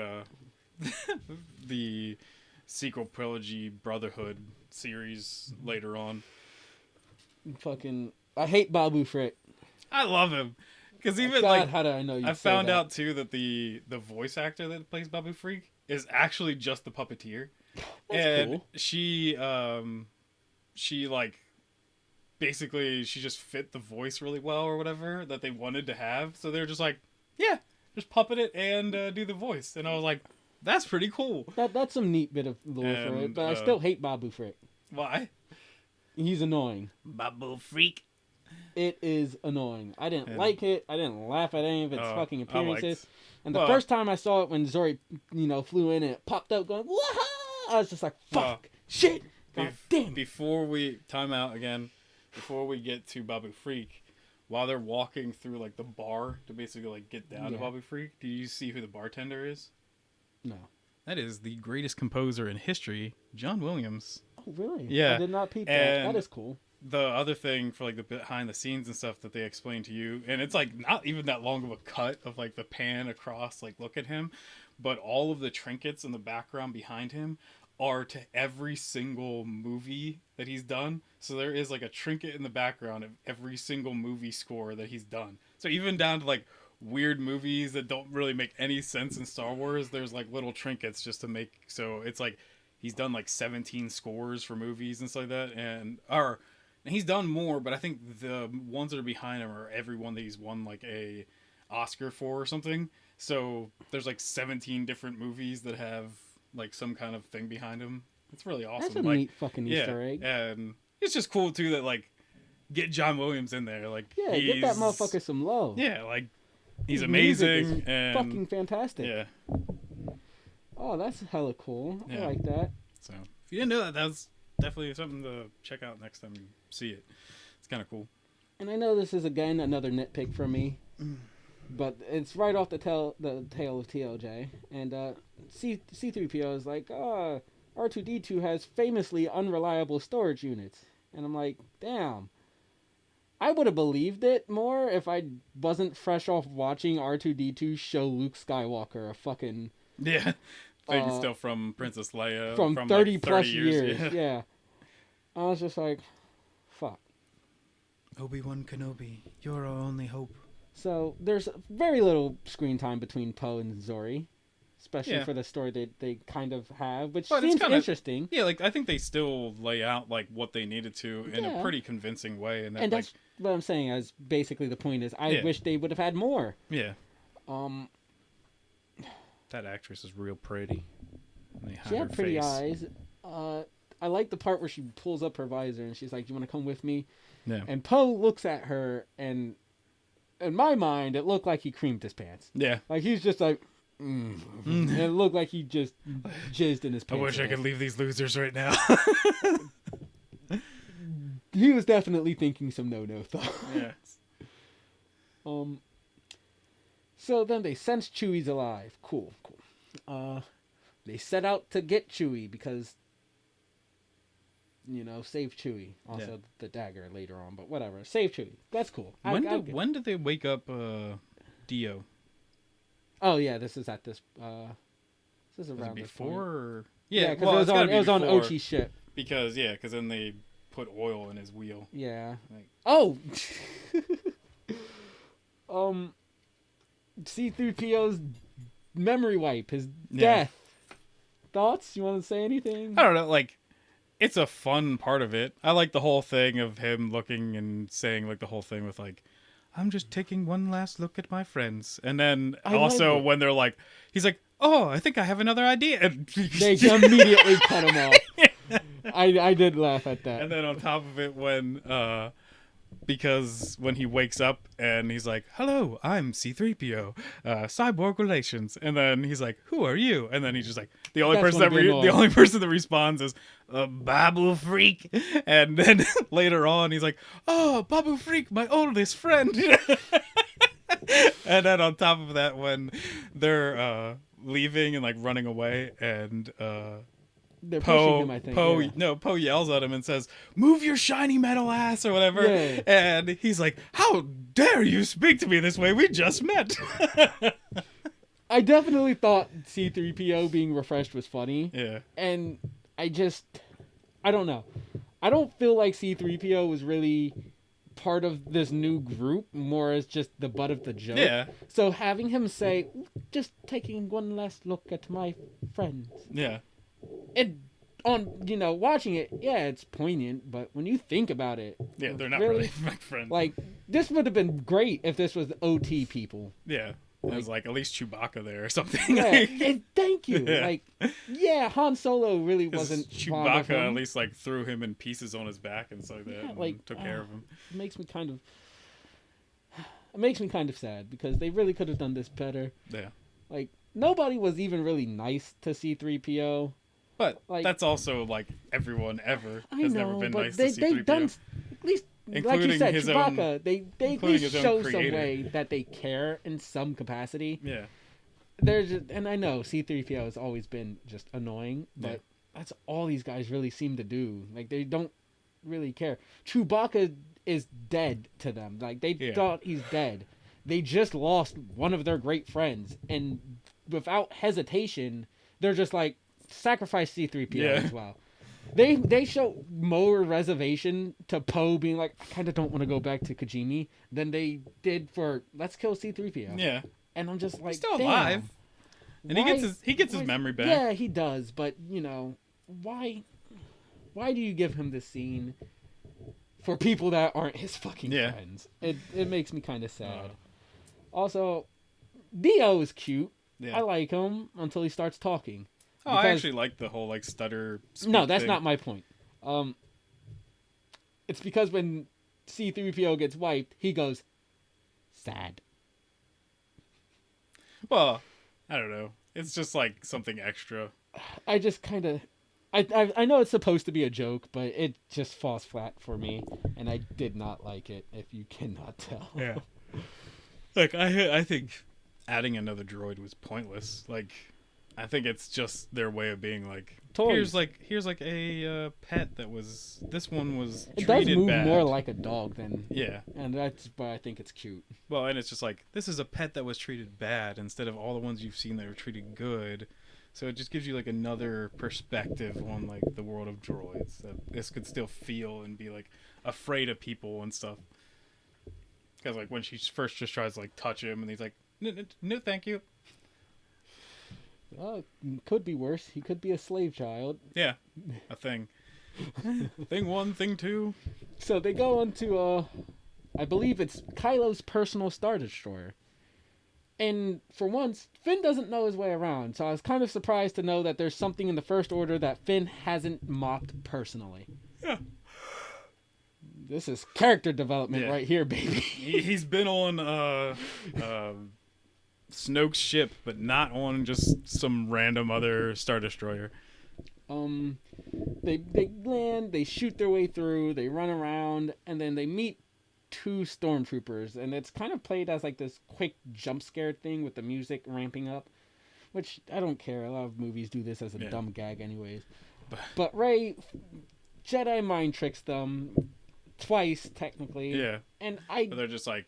Speaker 1: the sequel trilogy Brotherhood series later on.
Speaker 2: I hate Babu Frick.
Speaker 1: I love him. Because even
Speaker 2: God, how did I know you?
Speaker 1: I found out too that the voice actor that plays Babu Frick is actually just the puppeteer.
Speaker 2: That's cool.
Speaker 1: She like, basically she just fit the voice really well or whatever that they wanted to have, so they're just like, yeah, just puppet it and do the voice. And I was like, that's pretty cool.
Speaker 2: That's some neat bit of lore for it, but I still hate Babu Frick.
Speaker 1: Why?
Speaker 2: He's annoying.
Speaker 1: Babu Freak.
Speaker 2: It is annoying. I didn't like it. I didn't laugh at any of its fucking appearances. And the first time I saw it when Zori, flew in and it popped out going, wah! I was just like, fuck, shit, God damn.
Speaker 1: Before we get to Babu Freak, while they're walking through like the bar to basically like get down to Babu Freak, do you see who the bartender is?
Speaker 2: No.
Speaker 1: That is the greatest composer in history, John Williams.
Speaker 2: Oh, really?
Speaker 1: Yeah.
Speaker 2: I did not peep that. That is cool.
Speaker 1: The other thing for like the behind the scenes and stuff that they explain to you, and it's like not even that long of a cut of like the pan across, like look at him, but all of the trinkets in the background behind him are to every single movie that he's done. So there is like a trinket in the background of every single movie score that he's done. So even down to like weird movies that don't really make any sense in Star Wars, there's like little trinkets just to make, so it's like he's done like 17 scores for movies and stuff like that, and he's done more, but I think the ones that are behind him are every one that he's won like a Oscar for or something. So there's like 17 different movies that have like some kind of thing behind him. It's really awesome.
Speaker 2: That's a neat fucking Easter egg.
Speaker 1: And it's just cool too that like get John Williams in there. Like
Speaker 2: get that motherfucker some love.
Speaker 1: Yeah, like he's amazing and
Speaker 2: fucking fantastic.
Speaker 1: Yeah.
Speaker 2: Oh, that's hella cool.
Speaker 1: Yeah.
Speaker 2: I like that.
Speaker 1: So if you didn't know that, that's definitely something to check out next time you see it. It's kind of cool.
Speaker 2: And I know this is again another nitpick from me, but it's right off the tail of TLJ. And C3PO is like, R2D2 has famously unreliable storage units, and I'm like, damn. I would have believed it more if I wasn't fresh off watching R2D2 show Luke Skywalker a fucking
Speaker 1: thing still from Princess Leia
Speaker 2: from 30
Speaker 1: like 30
Speaker 2: plus years.
Speaker 1: Yeah.
Speaker 2: I was just like, fuck.
Speaker 1: Obi-Wan Kenobi, you're our only hope.
Speaker 2: So there's very little screen time between Poe and Zori, especially for the story they kind of have, which seems interesting.
Speaker 1: Yeah, like I think they still lay out like what they needed to in a pretty convincing way, and
Speaker 2: that's what I'm saying. As basically the point is, I wish they would have had more.
Speaker 1: Yeah. That actress is real pretty.
Speaker 2: She had pretty eyes. I like the part where she pulls up her visor and she's like, "You want to come with me?" Yeah. And Poe looks at her, and in my mind, it looked like he creamed his pants.
Speaker 1: Yeah.
Speaker 2: Like he's just like, and it looked like he just jizzed in his pants.
Speaker 1: I wish I could leave these losers right now.
Speaker 2: He was definitely thinking some no thought.
Speaker 1: Yeah.
Speaker 2: So then they sense Chewie's alive. Cool. They set out to get Chewie because, save Chewie. Also the dagger later on, but whatever. Save Chewie. That's cool.
Speaker 1: When did they wake up Dio?
Speaker 2: Oh yeah, this is at this. This is around
Speaker 1: before.
Speaker 2: Yeah, because it was on Ochi's ship.
Speaker 1: Because then they put oil in his wheel.
Speaker 2: Yeah.
Speaker 1: Like,
Speaker 2: C3PO's memory wipe, his death. Thoughts? You want to say anything?
Speaker 1: I don't know. Like, it's a fun part of it. I like the whole thing of him looking and saying like the whole thing with like, "I'm just taking one last look at my friends," and then also when they're like, he's like, "Oh, I think I have another idea," and
Speaker 2: they immediately cut him off. I did laugh at that.
Speaker 1: And then on top of it, because when he wakes up and he's like, "Hello, I'm C3PO, cyborg relations," and then he's like, "Who are you?" And then he's just like, the only person that responds is Babu Freak, and then later on he's like, "Oh, Babu Freak, my oldest friend." And then on top of that, when they're leaving and like running away, and
Speaker 2: they're pushing him, I think.
Speaker 1: Poe yells at him and says, "Move your shiny metal ass," or whatever.
Speaker 2: Yeah.
Speaker 1: And he's like, "How dare you speak to me this way? We just met."
Speaker 2: I definitely thought C3PO being refreshed was funny.
Speaker 1: Yeah.
Speaker 2: And I don't know. I don't feel like C3PO was really part of this new group, more as just the butt of the joke.
Speaker 1: Yeah.
Speaker 2: So having him say, "Just taking one last look at my friends."
Speaker 1: Yeah.
Speaker 2: Watching it, it's poignant, but when you think about it,
Speaker 1: they're not really my friends.
Speaker 2: Like, this would have been great if this was OT people.
Speaker 1: Yeah. It was like at least Chewbacca there or something.
Speaker 2: Yeah, thank you. Yeah. Han Solo really wasn't.
Speaker 1: Chewbacca at least like threw him in pieces on his back and stuff like that, and took care of him.
Speaker 2: It makes me kind of sad because they really could have done this better.
Speaker 1: Yeah.
Speaker 2: Like, nobody was even really nice to C3PO.
Speaker 1: But that's also like everyone ever has never been nice to C3PO.
Speaker 2: They've done at least,
Speaker 1: including
Speaker 2: like you said,
Speaker 1: his
Speaker 2: Chewbacca.
Speaker 1: Own,
Speaker 2: they at least show some way that they care in some capacity.
Speaker 1: Yeah.
Speaker 2: And I know C3PO has always been just annoying, but that's all these guys really seem to do. Like, they don't really care. Chewbacca is dead to them. Like, they thought he's dead. They just lost one of their great friends, and without hesitation, they're just like, sacrifice C-3PO
Speaker 1: Yeah.
Speaker 2: as well. They show more reservation to Poe being like, I kind of don't want to go back to Kijimi than they did for let's kill C-3PO.
Speaker 1: Yeah.
Speaker 2: And I'm just like,
Speaker 1: He's still
Speaker 2: damn,
Speaker 1: alive. And he gets his memory back.
Speaker 2: Yeah, he does, but you know, why do you give him this scene for people that aren't his fucking friends? It makes me kind of sad. Also, Dio is cute.
Speaker 1: Yeah.
Speaker 2: I like him until he starts talking.
Speaker 1: Oh, I actually like the whole like stutter.
Speaker 2: No, that's
Speaker 1: thing.
Speaker 2: not my point. It's because when C-3PO gets wiped, he goes sad.
Speaker 1: Well, I don't know. It's just like something extra.
Speaker 2: I just kind of, I know it's supposed to be a joke, but it just falls flat for me, and I did not like it. If you cannot tell.
Speaker 1: Yeah. Like I think adding another droid was pointless. Like, I think it's just their way of being like,
Speaker 2: Toys.
Speaker 1: here's like a pet that was, this one was
Speaker 2: It
Speaker 1: treated
Speaker 2: does move
Speaker 1: bad.
Speaker 2: more like a dog than,
Speaker 1: Yeah.
Speaker 2: and that's why I think it's cute.
Speaker 1: Well, and it's just like, this is a pet that was treated bad instead of all the ones you've seen that were treated good. So it just gives you like another perspective on like the world of droids, that this could still feel and be like afraid of people and stuff. Because like when she first just tries to like touch him and he's like, no, thank you.
Speaker 2: Could be worse. He could be a slave child.
Speaker 1: Yeah, a thing. Thing one, thing two.
Speaker 2: So they go into, I believe it's Kylo's personal Star Destroyer. And for once, Finn doesn't know his way around. So I was kind of surprised to know that there's something in the First Order that Finn hasn't mocked personally.
Speaker 1: Yeah.
Speaker 2: This is character development right here, baby.
Speaker 1: He's been on Snoke's ship, but not on just some random other Star Destroyer.
Speaker 2: They land, they shoot their way through, they run around, and then they meet two stormtroopers, and it's kind of played as like this quick jump scare thing with the music ramping up, which I don't care. A lot of movies do this as a dumb gag anyways. But Rey Jedi mind tricks them twice, technically.
Speaker 1: Yeah.
Speaker 2: And
Speaker 1: But they're just like,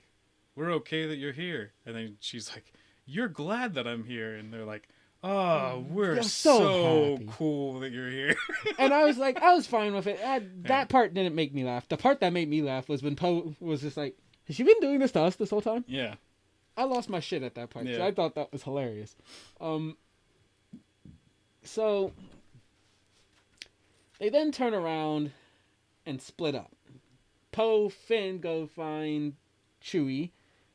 Speaker 1: we're okay that you're here. And then she's like, you're glad that I'm here. And they're like, oh, we're so cool that you're here.
Speaker 2: And I was like, I was fine with it. That part didn't make me laugh. The part that made me laugh was when Poe was just like, has she been doing this to us this whole time?
Speaker 1: Yeah.
Speaker 2: I lost my shit at that part.
Speaker 1: Yeah.
Speaker 2: So I thought that was hilarious. So they then turn around and split up. Poe, Finn go find Chewie,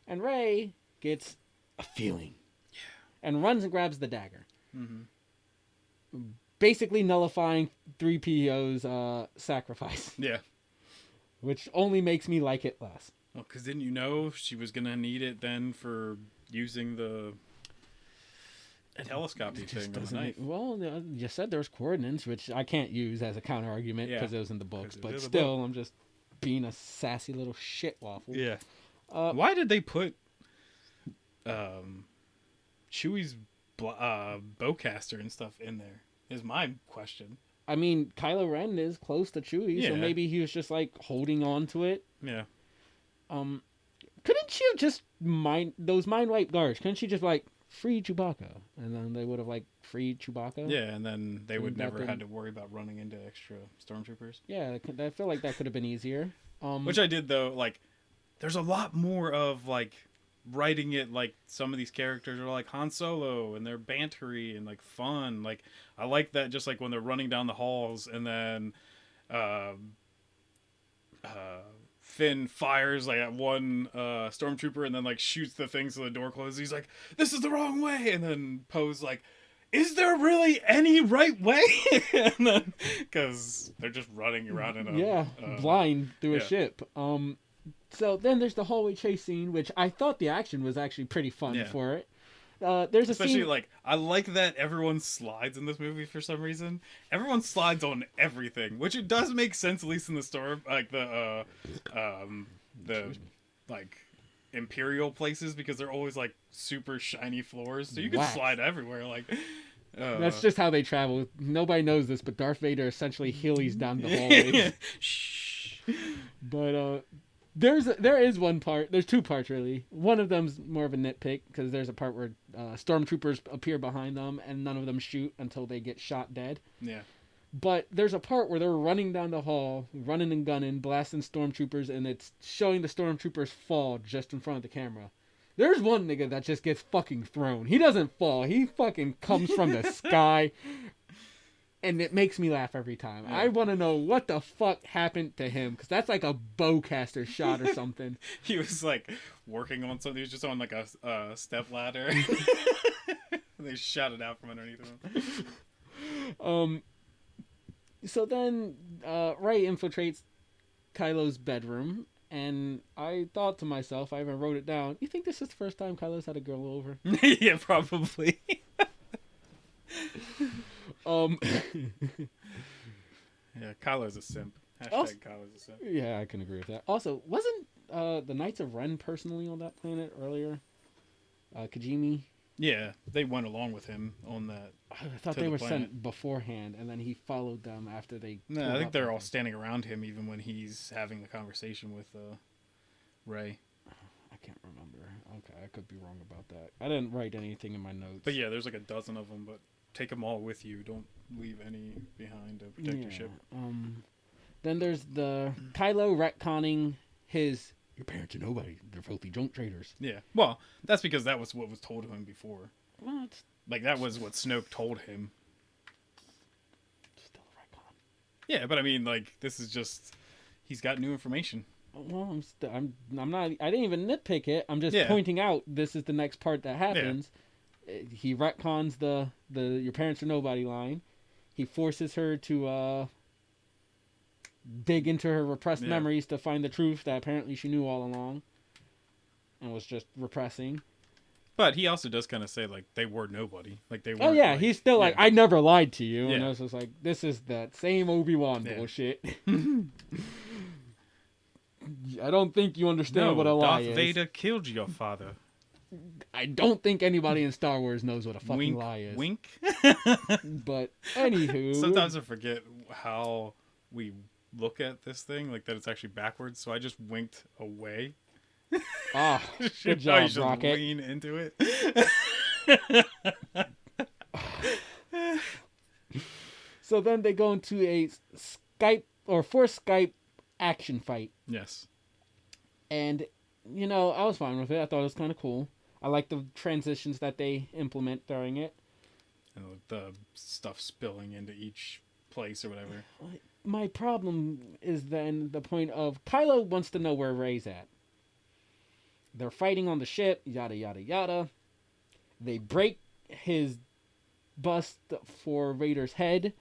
Speaker 2: and Rey gets a feeling. Yeah. And runs and grabs the dagger. Mm-hmm. Basically nullifying 3PO's sacrifice.
Speaker 1: Yeah.
Speaker 2: Which only makes me like it less.
Speaker 1: Well, because didn't you know she was going to need it then for using the telescopy thing on the knife?
Speaker 2: Well, you said there's coordinates, which I can't use as a counter argument because it was in the books. But still, I'm just being a sassy little shit waffle.
Speaker 1: Yeah. Why did they put Chewie's bowcaster and stuff in there? Is my question.
Speaker 2: I mean, Kylo Ren is close to Chewie, so maybe he was just like holding on to it.
Speaker 1: Yeah.
Speaker 2: Couldn't she have just those mind wipe guards? Couldn't she just like free Chewbacca, and then they would have like freed Chewbacca?
Speaker 1: Yeah, and then they would never had to worry about running into extra stormtroopers.
Speaker 2: Yeah, I feel like that could have been easier.
Speaker 1: Which I did though. Like, there's a lot more of like writing it like some of these characters are like Han Solo and they're bantery and like fun. Like, I like that, just like when they're running down the halls and then Finn fires like at one stormtrooper and then like shoots the thing so the door closes. He's like, this is the wrong way. And then Poe's like, is there really any right way? And then, because they're just running around in a
Speaker 2: blind through a ship. So then there's the hallway chase scene, which I thought the action was actually pretty fun for it. There's
Speaker 1: especially
Speaker 2: scene...
Speaker 1: like, I like that everyone slides in this movie for some reason. Everyone slides on everything, which it does make sense, at least in the story, like the like Imperial places, because they're always like super shiny floors, so you can slide everywhere. Like,
Speaker 2: that's just how they travel. Nobody knows this, but Darth Vader essentially heelys down the hallway.
Speaker 1: Shh.
Speaker 2: But There is one part. There's two parts really. One of them's more of a nitpick because there's a part where stormtroopers appear behind them and none of them shoot until they get shot dead.
Speaker 1: Yeah.
Speaker 2: But there's a part where they're running down the hall, running and gunning, blasting stormtroopers, and it's showing the stormtroopers fall just in front of the camera. There's one nigga that just gets fucking thrown. He doesn't fall. He fucking comes from the sky. And it makes me laugh every time. Yeah. I want to know what the fuck happened to him. Because that's like a bowcaster shot or something.
Speaker 1: He was like working on something. He was just on like a step ladder. They shot it out from underneath him.
Speaker 2: So then Rey infiltrates Kylo's bedroom. And I thought to myself, I even wrote it down. You think this is the first time Kylo's had a girl over?
Speaker 1: Yeah, probably. Yeah, Kylo's a simp. Hashtag Kylo's a simp.
Speaker 2: Yeah, I can agree with that. Also, wasn't the Knights of Ren personally on that planet earlier? Kijimi?
Speaker 1: Yeah, they went along with him on that.
Speaker 2: I thought they were sent beforehand, and then he followed them after they...
Speaker 1: No, I think they're all standing around him even when he's having the conversation with Rey.
Speaker 2: I can't remember. Okay, I could be wrong about that. I didn't write anything in my notes.
Speaker 1: But yeah, there's like a dozen of them, but take them all with you. Don't leave any behind to protect your ship.
Speaker 2: Then there's the Kylo retconning his... Your parents are nobody. They're filthy junk traders.
Speaker 1: Yeah. Well, that's because that was what was told to him before.
Speaker 2: Well, it's
Speaker 1: like, that was what Snoke told him.
Speaker 2: Still a retcon.
Speaker 1: Yeah, but I mean, like, this is just... He's got new information.
Speaker 2: Well, I'm not... I didn't even nitpick it. I'm just pointing out this is the next part that happens. Yeah. He retcons the your parents are nobody line. He forces her to... dig into her repressed memories to find the truth that apparently she knew all along and was just repressing.
Speaker 1: But he also does kind of say, like, they were nobody. Like, they were.
Speaker 2: Oh, yeah. Like, he's still like, I never lied to you. Yeah. And I was just like, this is that same Obi-Wan bullshit. I don't think you understand what a lie is.
Speaker 1: Darth Vader killed your father.
Speaker 2: I don't think anybody in Star Wars knows what a fucking lie is.
Speaker 1: Wink.
Speaker 2: But, anywho.
Speaker 1: Sometimes I forget how we look at this thing, like that it's actually backwards, so I just winked away.
Speaker 2: Ah, good job,
Speaker 1: just
Speaker 2: Rocket.
Speaker 1: Lean into it.
Speaker 2: So then they go into a forced Skype action fight.
Speaker 1: Yes.
Speaker 2: And, you know, I was fine with it. I thought it was kind of cool. I like the transitions that they implement during it.
Speaker 1: And the stuff spilling into each place or whatever.
Speaker 2: My problem is then the point of Kylo wants to know where Rey's at. They're fighting on the ship, yada, yada, yada. They break his bust for Vader's head,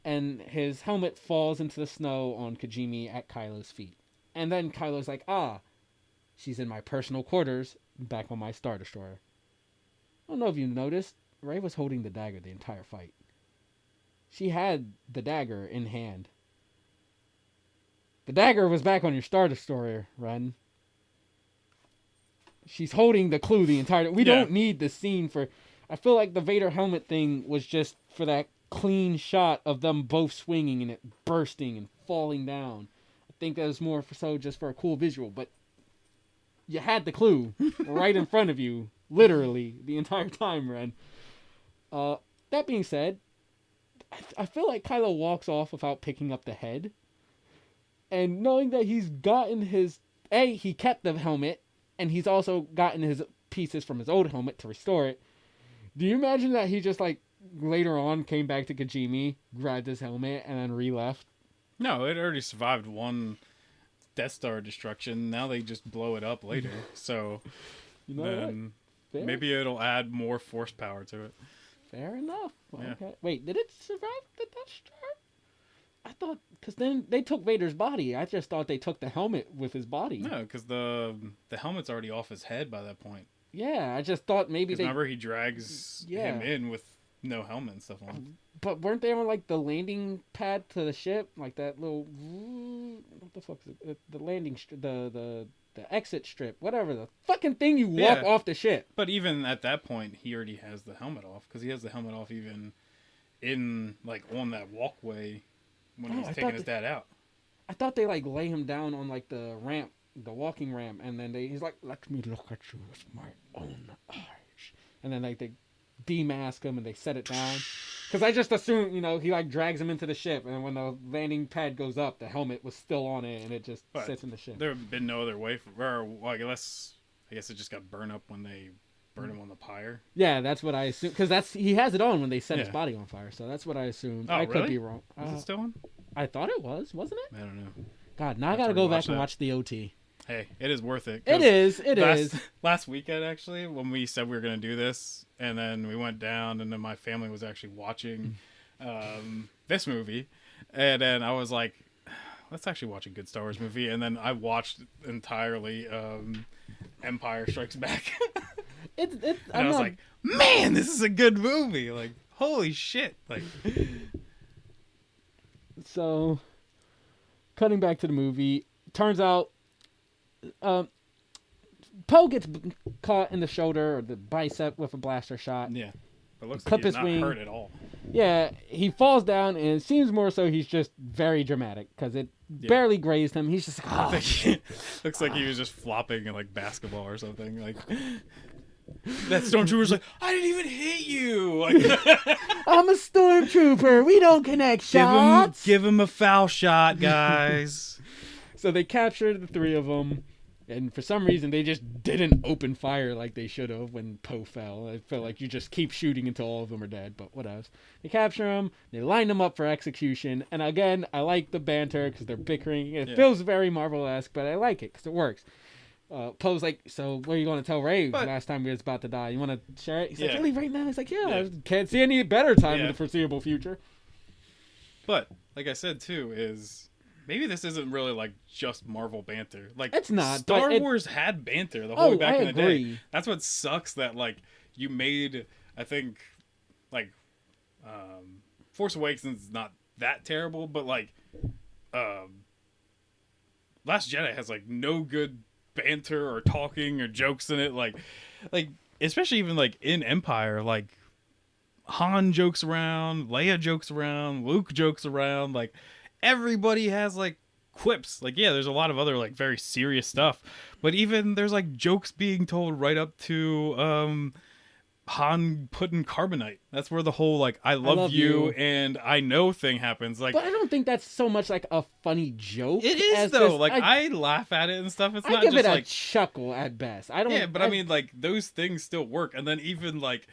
Speaker 2: and his helmet falls into the snow on Kijimi at Kylo's feet. And then Kylo's like, she's in my personal quarters, back on my Star Destroyer. I don't know if you noticed, Rey was holding the dagger the entire fight. She had the dagger in hand. The dagger was back on your Star Destroyer, Ren. She's holding the clue the entire... We don't need the scene for... I feel like the Vader helmet thing was just for that clean shot of them both swinging and it bursting and falling down. I think that was more just for a cool visual, but you had the clue right in front of you, literally, the entire time, Ren. That being said, I feel like Kylo walks off without picking up the head. And knowing that he's gotten his... he kept the helmet, and he's also gotten his pieces from his old helmet to restore it. Do you imagine that he just, like, later on came back to Kijimi, grabbed his helmet, and then re-left?
Speaker 1: No, it already survived one Death Star destruction. Now they just blow it up later. So,
Speaker 2: you know what?
Speaker 1: Maybe it'll add more force power to it.
Speaker 2: Fair enough.
Speaker 1: Yeah.
Speaker 2: Okay. Wait, did it survive the Death Star? I thought, because then they took Vader's body. I just thought they took the helmet with his body.
Speaker 1: No, because the helmet's already off his head by that point.
Speaker 2: Yeah, I just thought maybe they...
Speaker 1: Remember, he drags him in with no helmet and stuff on.
Speaker 2: But weren't they on, like, the landing pad to the ship? Like, that little... What the fuck is it? The landing... The exit strip. Whatever. The fucking thing you walk off the ship.
Speaker 1: But even at that point, he already has the helmet off. Because he has the helmet off even in, like, on that walkway when he's taking his dad out.
Speaker 2: I thought they, like, lay him down on, like, the ramp the walking ramp, and then he's like, "Let me look at you with my own eyes," and then like they demask him and they set it down. Because I just assumed, he like drags him into the ship, and when the landing pad goes up, the helmet was still on it, and it just sits in the ship.
Speaker 1: There have been no other way I guess it just got burned up when they burned him on the pyre.
Speaker 2: Yeah, that's what I assumed. Because he has it on when they set his body on fire, so that's what I assumed. I could be wrong.
Speaker 1: Is it still on?
Speaker 2: I thought it was, wasn't it?
Speaker 1: I don't know.
Speaker 2: God, now I gotta go back and watch the OT.
Speaker 1: Hey, it is worth it.
Speaker 2: It is.
Speaker 1: Last weekend, actually, when we said we were going to do this, and then we went down, and then my family was actually watching this movie, and then I was like, let's actually watch a good Star Wars movie, and then I watched entirely Empire Strikes Back. And I was like, man, this is a good movie. Like, holy shit. Like,
Speaker 2: so, cutting back to the movie, turns out Poe gets caught in the shoulder or the bicep with a blaster shot.
Speaker 1: Yeah. It looks like he's not hurt at all.
Speaker 2: Yeah, he falls down, and it seems more so he's just very dramatic because it barely grazed him. He's just like,
Speaker 1: looks like he was just flopping in like basketball or something. Like that stormtrooper's like, I didn't even hit you. Like,
Speaker 2: I'm a stormtrooper. We don't connect shots.
Speaker 1: Give him a foul shot, guys.
Speaker 2: So they captured the three of them, and for some reason they just didn't open fire like they should have when Poe fell. I feel like you just keep shooting until all of them are dead, but what else? They capture him, they line them up for execution, and again, I like the banter because they're bickering. It feels very Marvel-esque, but I like it because it works. Poe's like, so what are you going to tell Ray last time we was about to die? You want to share it? He's like, really, right now? He's like, I can't see any better time in the foreseeable future.
Speaker 1: But, like I said, too, is... Maybe this isn't really like just Marvel banter. Like
Speaker 2: it's not.
Speaker 1: Star Wars had banter the whole way back in the day. That's what sucks. That like you made. I think like Force Awakens is not that terrible, but like Last Jedi has like no good banter or talking or jokes in it. Like especially even like in Empire, like Han jokes around, Leia jokes around, Luke jokes around, like. Everybody has like quips. Like, yeah, there's a lot of other like very serious stuff, but even there's like jokes being told right up to Han putting carbonite. That's where the whole like I love you and I know thing happens. Like,
Speaker 2: but I don't think that's so much like a funny joke.
Speaker 1: It is though. Like I laugh at it and stuff. It's not
Speaker 2: give
Speaker 1: just
Speaker 2: it
Speaker 1: like
Speaker 2: a chuckle at best. I don't.
Speaker 1: Yeah, but I mean like those things still work. And then even like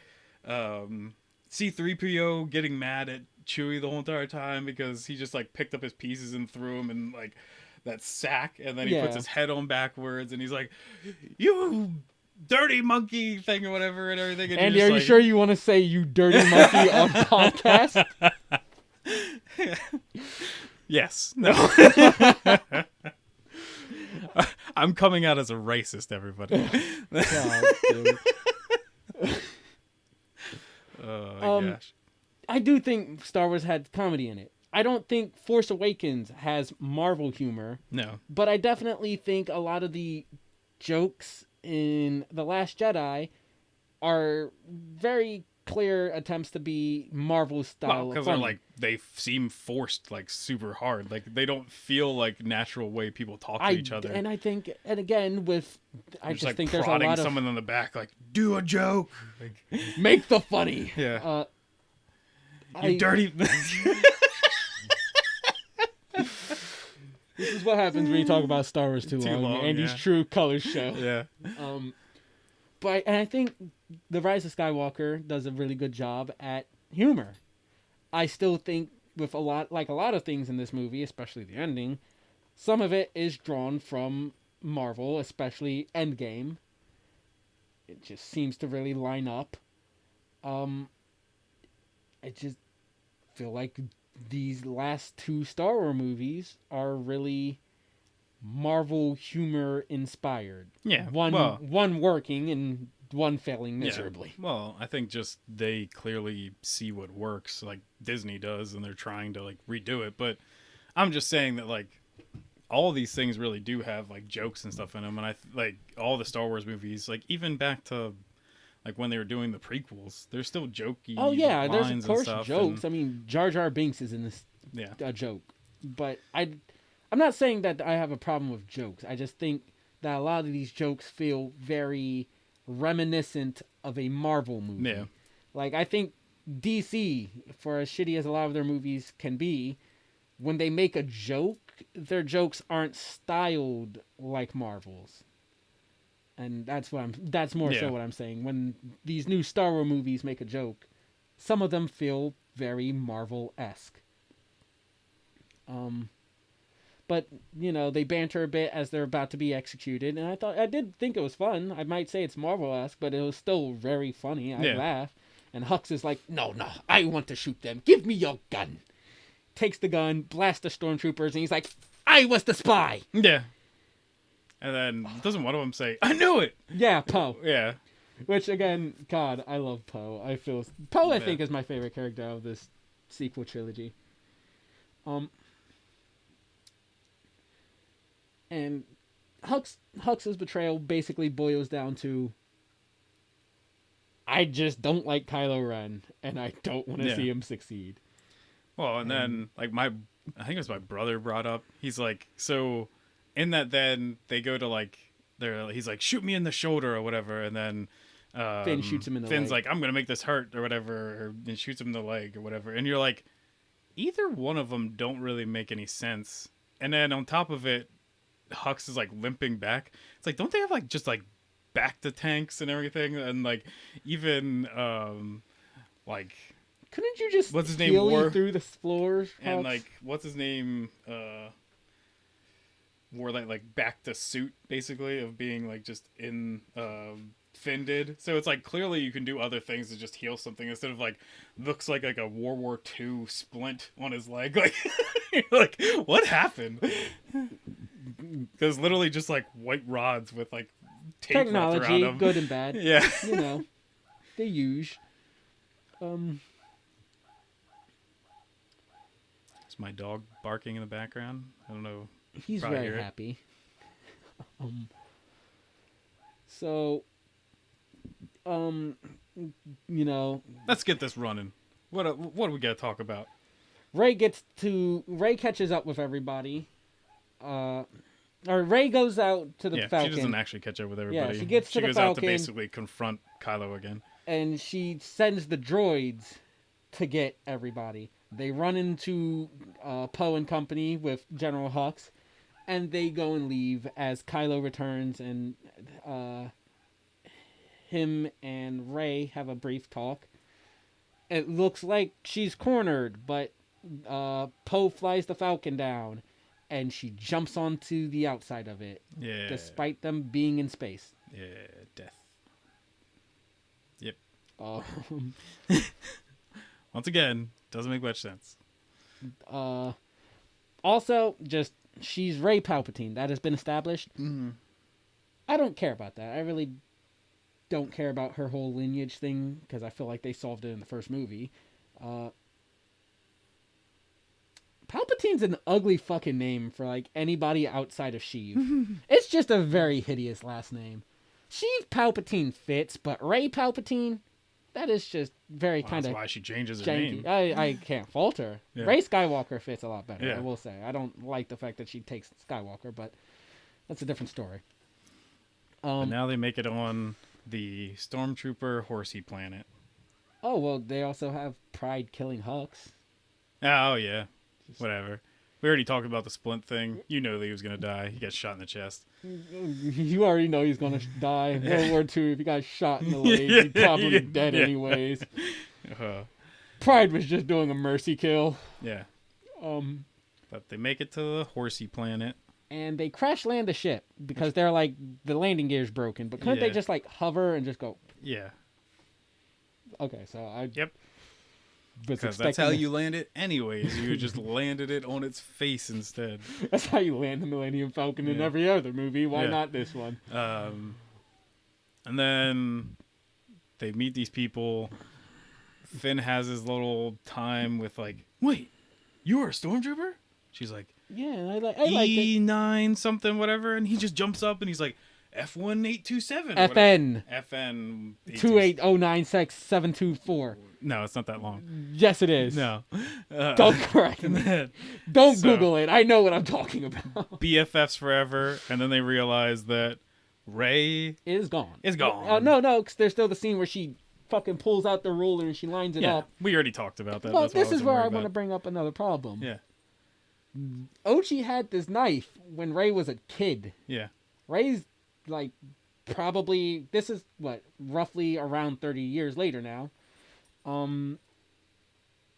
Speaker 1: C-3PO getting mad at Chewie the whole entire time because he just like picked up his pieces and threw them in like that sack, and then he puts his head on backwards and he's like, you dirty monkey thing or whatever and everything. And
Speaker 2: Andy, are you sure you want to say you dirty monkey on podcast?
Speaker 1: Yes. No. I'm coming out as a racist, everybody. Oh my gosh.
Speaker 2: I do think Star Wars had comedy in it. I don't think Force Awakens has Marvel humor.
Speaker 1: No.
Speaker 2: But I definitely think a lot of the jokes in The Last Jedi are very clear attempts to be Marvel style.
Speaker 1: Because they're like, they seem forced like super hard. Like they don't feel like natural way people talk to each other.
Speaker 2: And I think, and again, I just think there's a lot of
Speaker 1: someone in the back, like, do a joke. Like,
Speaker 2: make the funny.
Speaker 1: Yeah. You dirty.
Speaker 2: This is what happens when you talk about Star Wars too long. Andy's true colors show.
Speaker 1: Yeah.
Speaker 2: But I think The Rise of Skywalker does a really good job at humor. I still think with a lot of things in this movie, especially the ending, some of it is drawn from Marvel, especially Endgame. It just seems to really line up. I just feel like these last two Star Wars movies are really Marvel humor inspired.
Speaker 1: Yeah.
Speaker 2: One working and one failing miserably.
Speaker 1: Yeah. Well, I think just they clearly see what works, like Disney does, and they're trying to like redo it. But I'm just saying that like all these things really do have like jokes and stuff in them, and I like all the Star Wars movies, like even back to like when they were doing the prequels, they're still jokey.
Speaker 2: Oh yeah, there's of course jokes.
Speaker 1: And...
Speaker 2: I mean, Jar Jar Binks is in this
Speaker 1: a
Speaker 2: joke, but I'm not saying that I have a problem with jokes. I just think that a lot of these jokes feel very reminiscent of a Marvel movie.
Speaker 1: Yeah.
Speaker 2: Like, I think DC, for as shitty as a lot of their movies can be, when they make a joke, their jokes aren't styled like Marvel's. And that's more so what I'm saying. When these new Star Wars movies make a joke, some of them feel very Marvel-esque. But, you know, they banter a bit as they're about to be executed, and I did think it was fun. I might say it's Marvel-esque, but it was still very funny. I laughed. And Hux is like, no, I want to shoot them. Give me your gun. Takes the gun, blasts the stormtroopers, and he's like, I was the spy.
Speaker 1: Yeah. And then doesn't one of them say, I knew it?
Speaker 2: Yeah, Poe.
Speaker 1: Yeah.
Speaker 2: Which, again, God, I love Poe. I think, is my favorite character of this sequel trilogy. And Hux's betrayal basically boils down to, I just don't like Kylo Ren, and I don't want to see him succeed.
Speaker 1: Well, and then, like, I think it was my brother brought up, he's like, so, in that then, they go to, like, he's like, shoot me in the shoulder or whatever, and then
Speaker 2: Finn shoots him in the leg.
Speaker 1: Finn's like, I'm going to make this hurt or whatever, and shoots him in the leg or whatever, and you're like, either one of them don't really make any sense. And then on top of it, Hux is like limping back. It's like, don't they have like just like back to tanks and everything? And like even like,
Speaker 2: couldn't you just
Speaker 1: what's his name wore
Speaker 2: through the floors?
Speaker 1: And like what's his name wore like back to suit basically of being like just in Finn did. So it's like clearly you can do other things to just heal something instead of like looks like a World War II splint on his leg. Like you're like, what happened? Because literally just like white rods with like tape
Speaker 2: technology,
Speaker 1: wrapped around them.
Speaker 2: Good and bad.
Speaker 1: Yeah,
Speaker 2: you know, they use.
Speaker 1: Is my dog barking in the background? I don't know.
Speaker 2: He's very happy. So, you know,
Speaker 1: let's get this running. What do we got to talk about?
Speaker 2: Rey catches up with everybody. Or Rey goes out to the Falcon.
Speaker 1: She doesn't actually catch up with everybody.
Speaker 2: Yeah, she gets to the
Speaker 1: goes
Speaker 2: Falcon,
Speaker 1: out to basically confront Kylo again.
Speaker 2: And she sends the droids to get everybody. They run into Poe and company with General Hux, and they go and leave as Kylo returns, and him and Rey have a brief talk. It looks like she's cornered, but Poe flies the Falcon down, and she jumps onto the outside of it.
Speaker 1: Yeah.
Speaker 2: Despite them being in space.
Speaker 1: Yeah, death. Yep. Once again, doesn't make much sense.
Speaker 2: Also, just she's Rey Palpatine. That has been established.
Speaker 1: Mm-hmm.
Speaker 2: I don't care about that. I really don't care about her whole lineage thing because I feel like they solved it in the first movie. Palpatine's an ugly fucking name for like anybody outside of Sheev. It's just a very hideous last name. Sheev Palpatine fits, but Rey Palpatine, that is just very kind of.
Speaker 1: That's why she changes her
Speaker 2: janky.
Speaker 1: name.
Speaker 2: I can't fault her.
Speaker 1: Yeah.
Speaker 2: Rey Skywalker fits a lot better.
Speaker 1: Yeah.
Speaker 2: I will say. I don't like the fact that she takes Skywalker, but that's a different story.
Speaker 1: But now they make it on the Stormtrooper horsey planet.
Speaker 2: Oh well, they also have Pride killing Hux.
Speaker 1: Oh yeah. Whatever. We already talked about the splint thing. You know that he was going to die. He got shot in the chest.
Speaker 2: You already know he's going to die. World War II, if he got shot in the leg, he'd probably be dead anyways. Pride was just doing a mercy kill.
Speaker 1: Yeah. But they make it to the horsey planet.
Speaker 2: And they crash land the ship because they're like, the landing gear's broken. But couldn't they just like hover and just go?
Speaker 1: Yeah.
Speaker 2: Okay, so I...
Speaker 1: Yep. Because that's how you land it anyways. You just landed it on its face instead.
Speaker 2: That's how you land the Millennium Falcon in every other movie. Why not this one?
Speaker 1: And then they meet these people. Finn has his little time with like, wait, you're a stormtrooper? She's like,
Speaker 2: yeah, I like
Speaker 1: E9 something, whatever. And he just jumps up and he's like, F1827.
Speaker 2: FN
Speaker 1: FN
Speaker 2: 2809674.
Speaker 1: No, it's not that long.
Speaker 2: Yes, it is.
Speaker 1: No.
Speaker 2: Don't correct me. Don't Google it. I know what I'm talking about.
Speaker 1: BFFs forever, and then they realize that Rey
Speaker 2: is gone. No, because there's still the scene where she fucking pulls out the ruler and she lines it up.
Speaker 1: We already talked about that.
Speaker 2: Well, this is where I want to bring up another problem.
Speaker 1: Yeah.
Speaker 2: Ochi had this knife when Rey was a kid.
Speaker 1: Yeah.
Speaker 2: Rey's like probably, this is what, roughly around 30 years later now.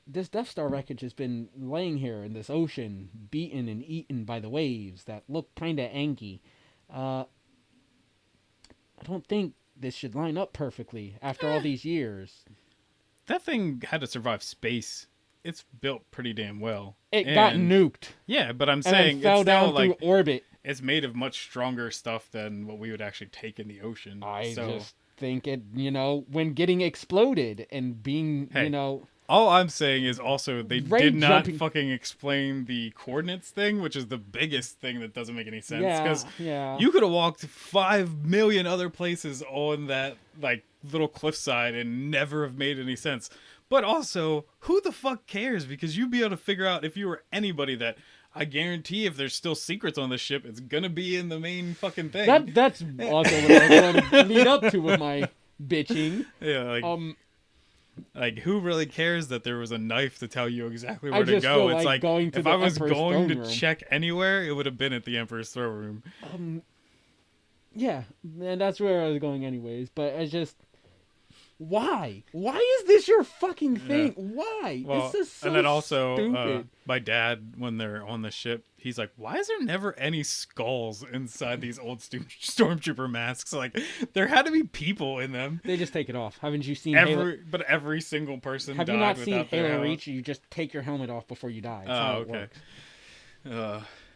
Speaker 2: This Death Star wreckage has been laying here in this ocean, beaten and eaten by the waves that look kind of anky. I don't think this should line up perfectly after all these years.
Speaker 1: That thing had to survive space. It's built pretty damn well.
Speaker 2: It got nuked.
Speaker 1: Yeah, but I'm saying
Speaker 2: it fell down through orbit.
Speaker 1: It's made of much stronger stuff than what we would actually take in the ocean.
Speaker 2: I just think it, when getting exploded and being,
Speaker 1: All I'm saying is also they did not fucking explain the coordinates thing, which is the biggest thing that doesn't make any sense. Because you could have walked 5 million other places on that little cliffside and never have made any sense. But also, who the fuck cares? Because you'd be able to figure out if you were anybody that I guarantee if there's still secrets on the ship, it's gonna be in the main fucking thing.
Speaker 2: That's also what I was going to lead up to with my bitching.
Speaker 1: Yeah, who really cares that there was a knife to tell you exactly where to go? It's like
Speaker 2: going to
Speaker 1: if I was going to check anywhere, it would have been at the Emperor's throne room.
Speaker 2: Yeah, and that's where I was going anyways. But I just, why? Why is this your fucking thing? Yeah. Why?
Speaker 1: Well,
Speaker 2: it's just so
Speaker 1: and then also,
Speaker 2: stupid.
Speaker 1: My dad, when they're on the ship, he's like, "Why is there never any skulls inside these old stormtrooper masks? Like, there had to be people in them."
Speaker 2: They just take it off. Haven't you seen
Speaker 1: But every single person.
Speaker 2: Have
Speaker 1: died
Speaker 2: you not seen Halo
Speaker 1: helmet.
Speaker 2: Reach? You just take your helmet off before you die. That's how it works.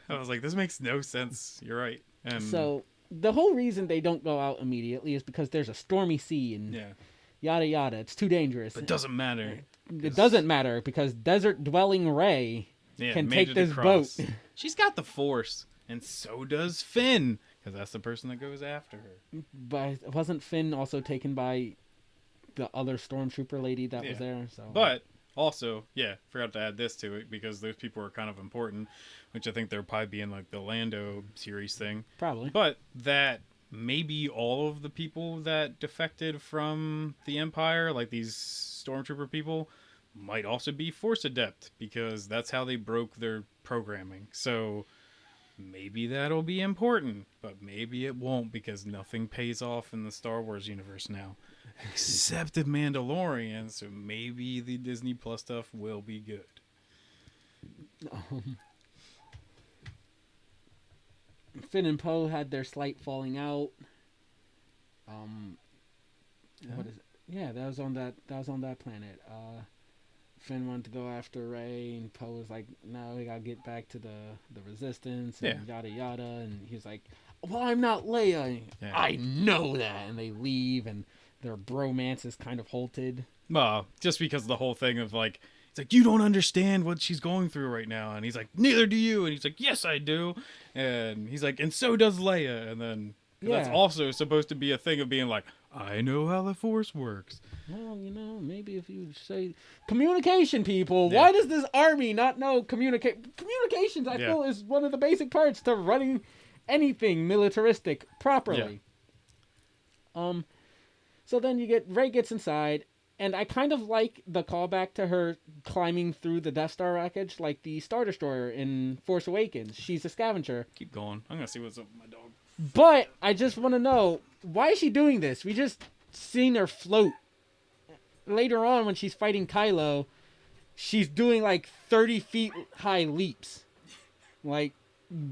Speaker 1: I was like, this makes no sense. You're right. And
Speaker 2: so the whole reason they don't go out immediately is because there's a stormy sea and yada yada. It's too dangerous.
Speaker 1: But it doesn't matter.
Speaker 2: It doesn't matter because desert-dwelling Rey can take this boat.
Speaker 1: She's got the Force, and so does Finn, because that's the person that goes after her.
Speaker 2: But wasn't Finn also taken by the other stormtrooper lady that was there? So,
Speaker 1: but also, forgot to add this to it because those people are kind of important, which I think they'll probably be in the Lando series thing.
Speaker 2: Probably.
Speaker 1: But that maybe all of the people that defected from the Empire, like these stormtrooper people, might also be Force adept because that's how they broke their programming. So maybe that'll be important, but maybe it won't because nothing pays off in the Star Wars universe now, except the Mandalorian. So maybe the Disney Plus stuff will be good.
Speaker 2: Finn and Poe had their slight falling out. What is it? Yeah, that was on that planet. Finn wanted to go after Rey, and Poe was like, "No, we gotta get back to the Resistance," and yada yada. And he's like, "Well, I'm not Leia." I know that. And they leave, and their bromance is kind of halted.
Speaker 1: Well, just because the whole thing of it's like, you don't understand what she's going through right now. And he's like, neither do you. And he's like, yes, I do. And he's like, and so does Leia. And then that's also supposed to be a thing of being like, I know how the Force works.
Speaker 2: Well, maybe if you say communication, people, why does this army not know communications? I feel is one of the basic parts to running anything militaristic properly. So then Rey gets inside. And I kind of like the callback to her climbing through the Death Star wreckage like the Star Destroyer in Force Awakens. She's a scavenger.
Speaker 1: Keep going. I'm going to see what's up with my dog.
Speaker 2: But I just want to know, why is she doing this? We just seen her float. Later on when she's fighting Kylo, she's doing 30 feet high leaps. Why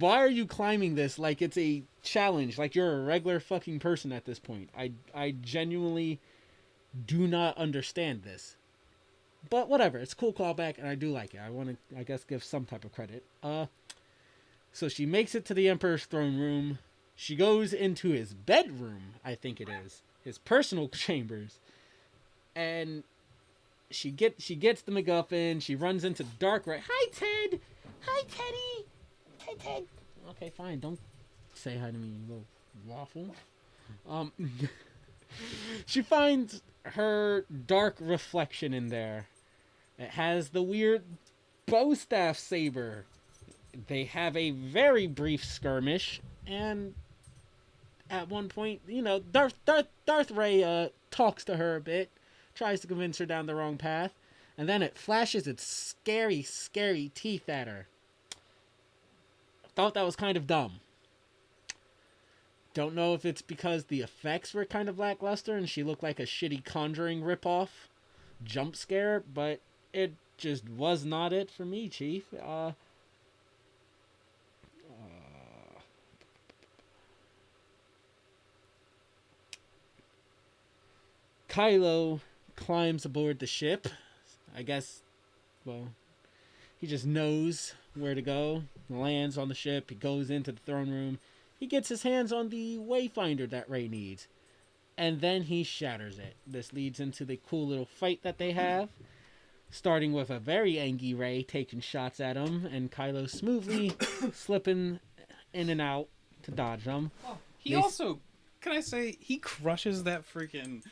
Speaker 2: are you climbing this like it's a challenge? Like you're a regular fucking person at this point. I genuinely do not understand this, but whatever. It's a cool callback, and I do like it. I want to, I guess, give some type of credit. So she makes it to the Emperor's throne room. She goes into his bedroom, I think it is, his personal chambers, and she gets the MacGuffin. She runs into Dark Rey. Hi, Ted. Hi, Teddy. Hi, Ted. Okay, fine. Don't say hi to me, you little Waffle. Um, she finds her dark reflection in there. It has the weird bow staff saber. They have a very brief skirmish, and at one point, Darth Ray talks to her a bit, tries to convince her down the wrong path, and then it flashes its scary, scary teeth at her. Thought that was kind of dumb. Don't know if it's because the effects were kind of lackluster and she looked like a shitty Conjuring ripoff jump scare, but it just was not it for me, Chief. Kylo climbs aboard the ship. I guess, well, he just knows where to go. Lands on the ship. He goes into the throne room. He gets his hands on the Wayfinder that Rey needs. And then he shatters it. This leads into the cool little fight that they have. Starting with a very angry Rey taking shots at him. And Kylo smoothly slipping in and out to dodge them.
Speaker 1: He also, can I say, he crushes that freaking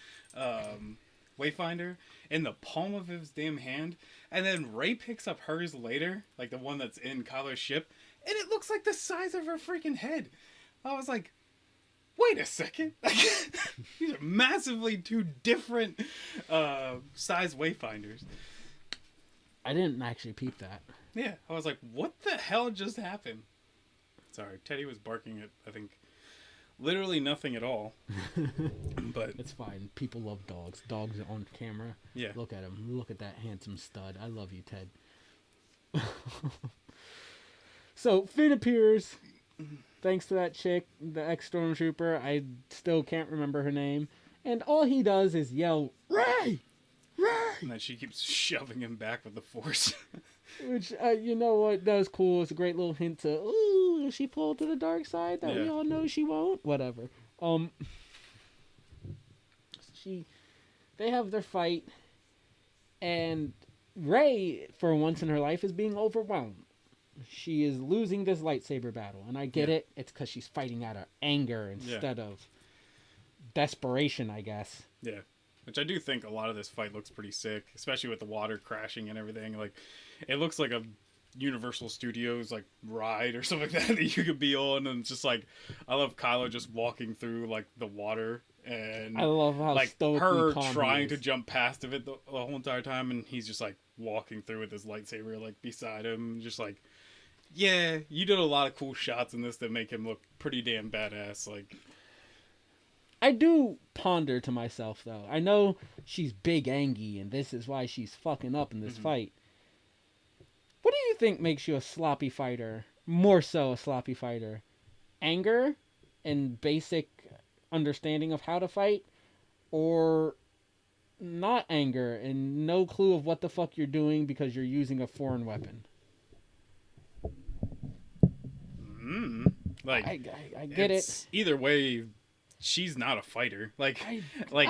Speaker 1: Wayfinder in the palm of his damn hand, and then Rey picks up hers later, like the one that's in Kylo's ship, and it looks like the size of her freaking head. I was like, wait a second. These are massively two different size Wayfinders.
Speaker 2: I didn't actually peep that.
Speaker 1: Yeah, I was like, what the hell just happened? Sorry, Teddy was barking at, I think, literally nothing at all. But
Speaker 2: it's fine. People love dogs. Dogs on camera.
Speaker 1: Yeah.
Speaker 2: Look at him. Look at that handsome stud. I love you, Ted. So Finn appears. Thanks to that chick, the ex-stormtrooper. I still can't remember her name. And all he does is yell, Rey! Rey!
Speaker 1: And then she keeps shoving him back with the Force.
Speaker 2: Which, you know what, that was cool. It's a great little hint to, ooh, will she pull to the dark side that we all know she won't? Whatever. They have their fight, and Rey, for once in her life, is being overwhelmed. She is losing this lightsaber battle, and I get it. It's because she's fighting out of anger instead of desperation, I guess.
Speaker 1: Yeah. Which I do think a lot of this fight looks pretty sick, especially with the water crashing and everything. Like, it looks like a Universal Studios like ride or something like that you could be on, and it's just like, I love Kylo just walking through like the water, and
Speaker 2: I love how
Speaker 1: like
Speaker 2: stoically
Speaker 1: her
Speaker 2: calm
Speaker 1: trying to jump past of it the whole entire time, and he's just like walking through with his lightsaber like beside him, just like, yeah, you did a lot of cool shots in this that make him look pretty damn badass. Like,
Speaker 2: I do ponder to myself, though. I know she's big Angie, and this is why she's fucking up in this fight. What do you think makes you a sloppy fighter? More so a sloppy fighter? Anger and basic understanding of how to fight? Or not anger and no clue of what the fuck you're doing because you're using a foreign weapon?
Speaker 1: Like,
Speaker 2: I get it.
Speaker 1: Either way, she's not a fighter. I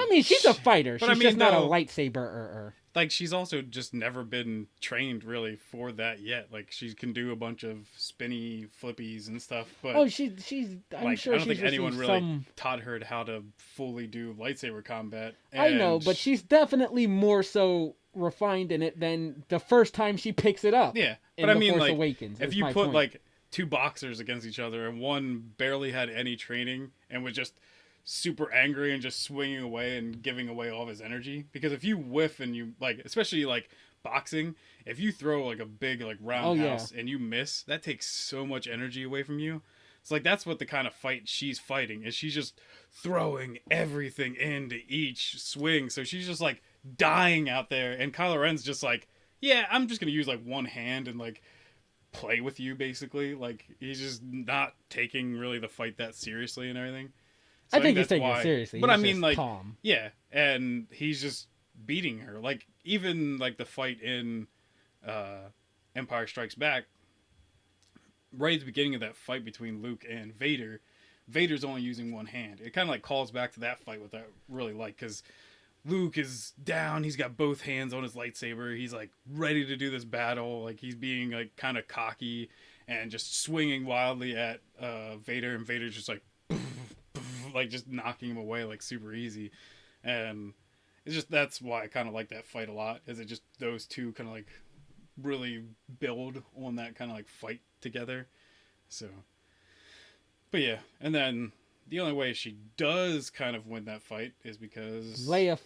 Speaker 2: mean, she's a fighter.
Speaker 1: But
Speaker 2: She's
Speaker 1: I mean,
Speaker 2: just not a lightsaber.
Speaker 1: Like, she's also just never been trained really for that yet. Like, she can do a bunch of spinny flippies and stuff. But
Speaker 2: she's. I'm
Speaker 1: like,
Speaker 2: sure
Speaker 1: I don't think anyone really
Speaker 2: some...
Speaker 1: taught her how to fully do lightsaber combat.
Speaker 2: I know, but she's definitely more so refined in it than the first time she picks it up.
Speaker 1: Yeah, but I mean,
Speaker 2: Force
Speaker 1: like,
Speaker 2: Awakens,
Speaker 1: if you put like two boxers against each other and one barely had any training and was just super angry and just swinging away and giving away all of his energy, because if you whiff and you like, especially like boxing, if you throw like a big like roundhouse and you miss, that takes so much energy away from you. It's like, that's what the kind of fight she's fighting is. She's just throwing everything into each swing, so she's just like dying out there, and Kylo Ren's just like, yeah, I'm just gonna use like one hand and like play with you, basically. Like, he's just not taking really the fight that seriously and everything. So
Speaker 2: I think he's taking it seriously.
Speaker 1: But
Speaker 2: he's
Speaker 1: I mean, like,
Speaker 2: calm.
Speaker 1: Yeah, and he's just beating her. Like, even like the fight in Empire Strikes Back, right at the beginning of that fight between Luke and Vader, Vader's only using one hand. It kind of like calls back to that fight, what I really like, because Luke is down, he's got both hands on his lightsaber, he's like ready to do this battle, like he's being like kind of cocky and just swinging wildly at Vader, and Vader's just like like just knocking him away like super easy, and it's just that's why I kind of like that fight a lot. Is it just those two kind of like really build on that kind of like fight together. So, but yeah, and then the only way she does kind of win that fight is because
Speaker 2: Leia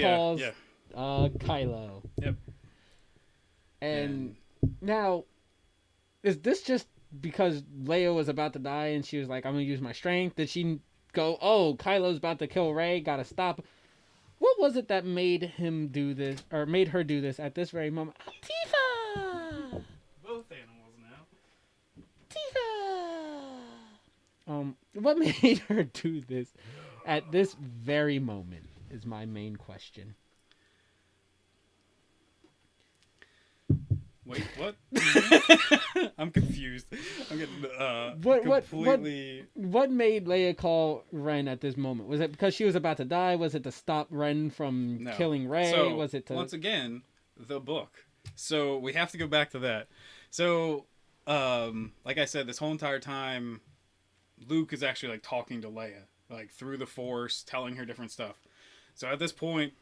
Speaker 2: calls
Speaker 1: yeah.
Speaker 2: Kylo.
Speaker 1: Yep.
Speaker 2: And now, is this just because Leia was about to die and she was like, I'm going to use my strength? Did she go, oh, Kylo's about to kill Rey, gotta stop? What was it that made him do this, or made her do this at this very moment? Tifa!
Speaker 1: Both animals now.
Speaker 2: Tifa! What made her do this at this very moment is my main question.
Speaker 1: Wait, what? I'm confused. I'm getting completely.
Speaker 2: What made Leia call Ren at this moment? Was it because she was about to die? Was it to stop Ren from killing Rey?
Speaker 1: So,
Speaker 2: was it to
Speaker 1: once again the book? So we have to go back to that. So, like I said, this whole entire time, Luke is actually like talking to Leia, like through the Force, telling her different stuff. So at this point,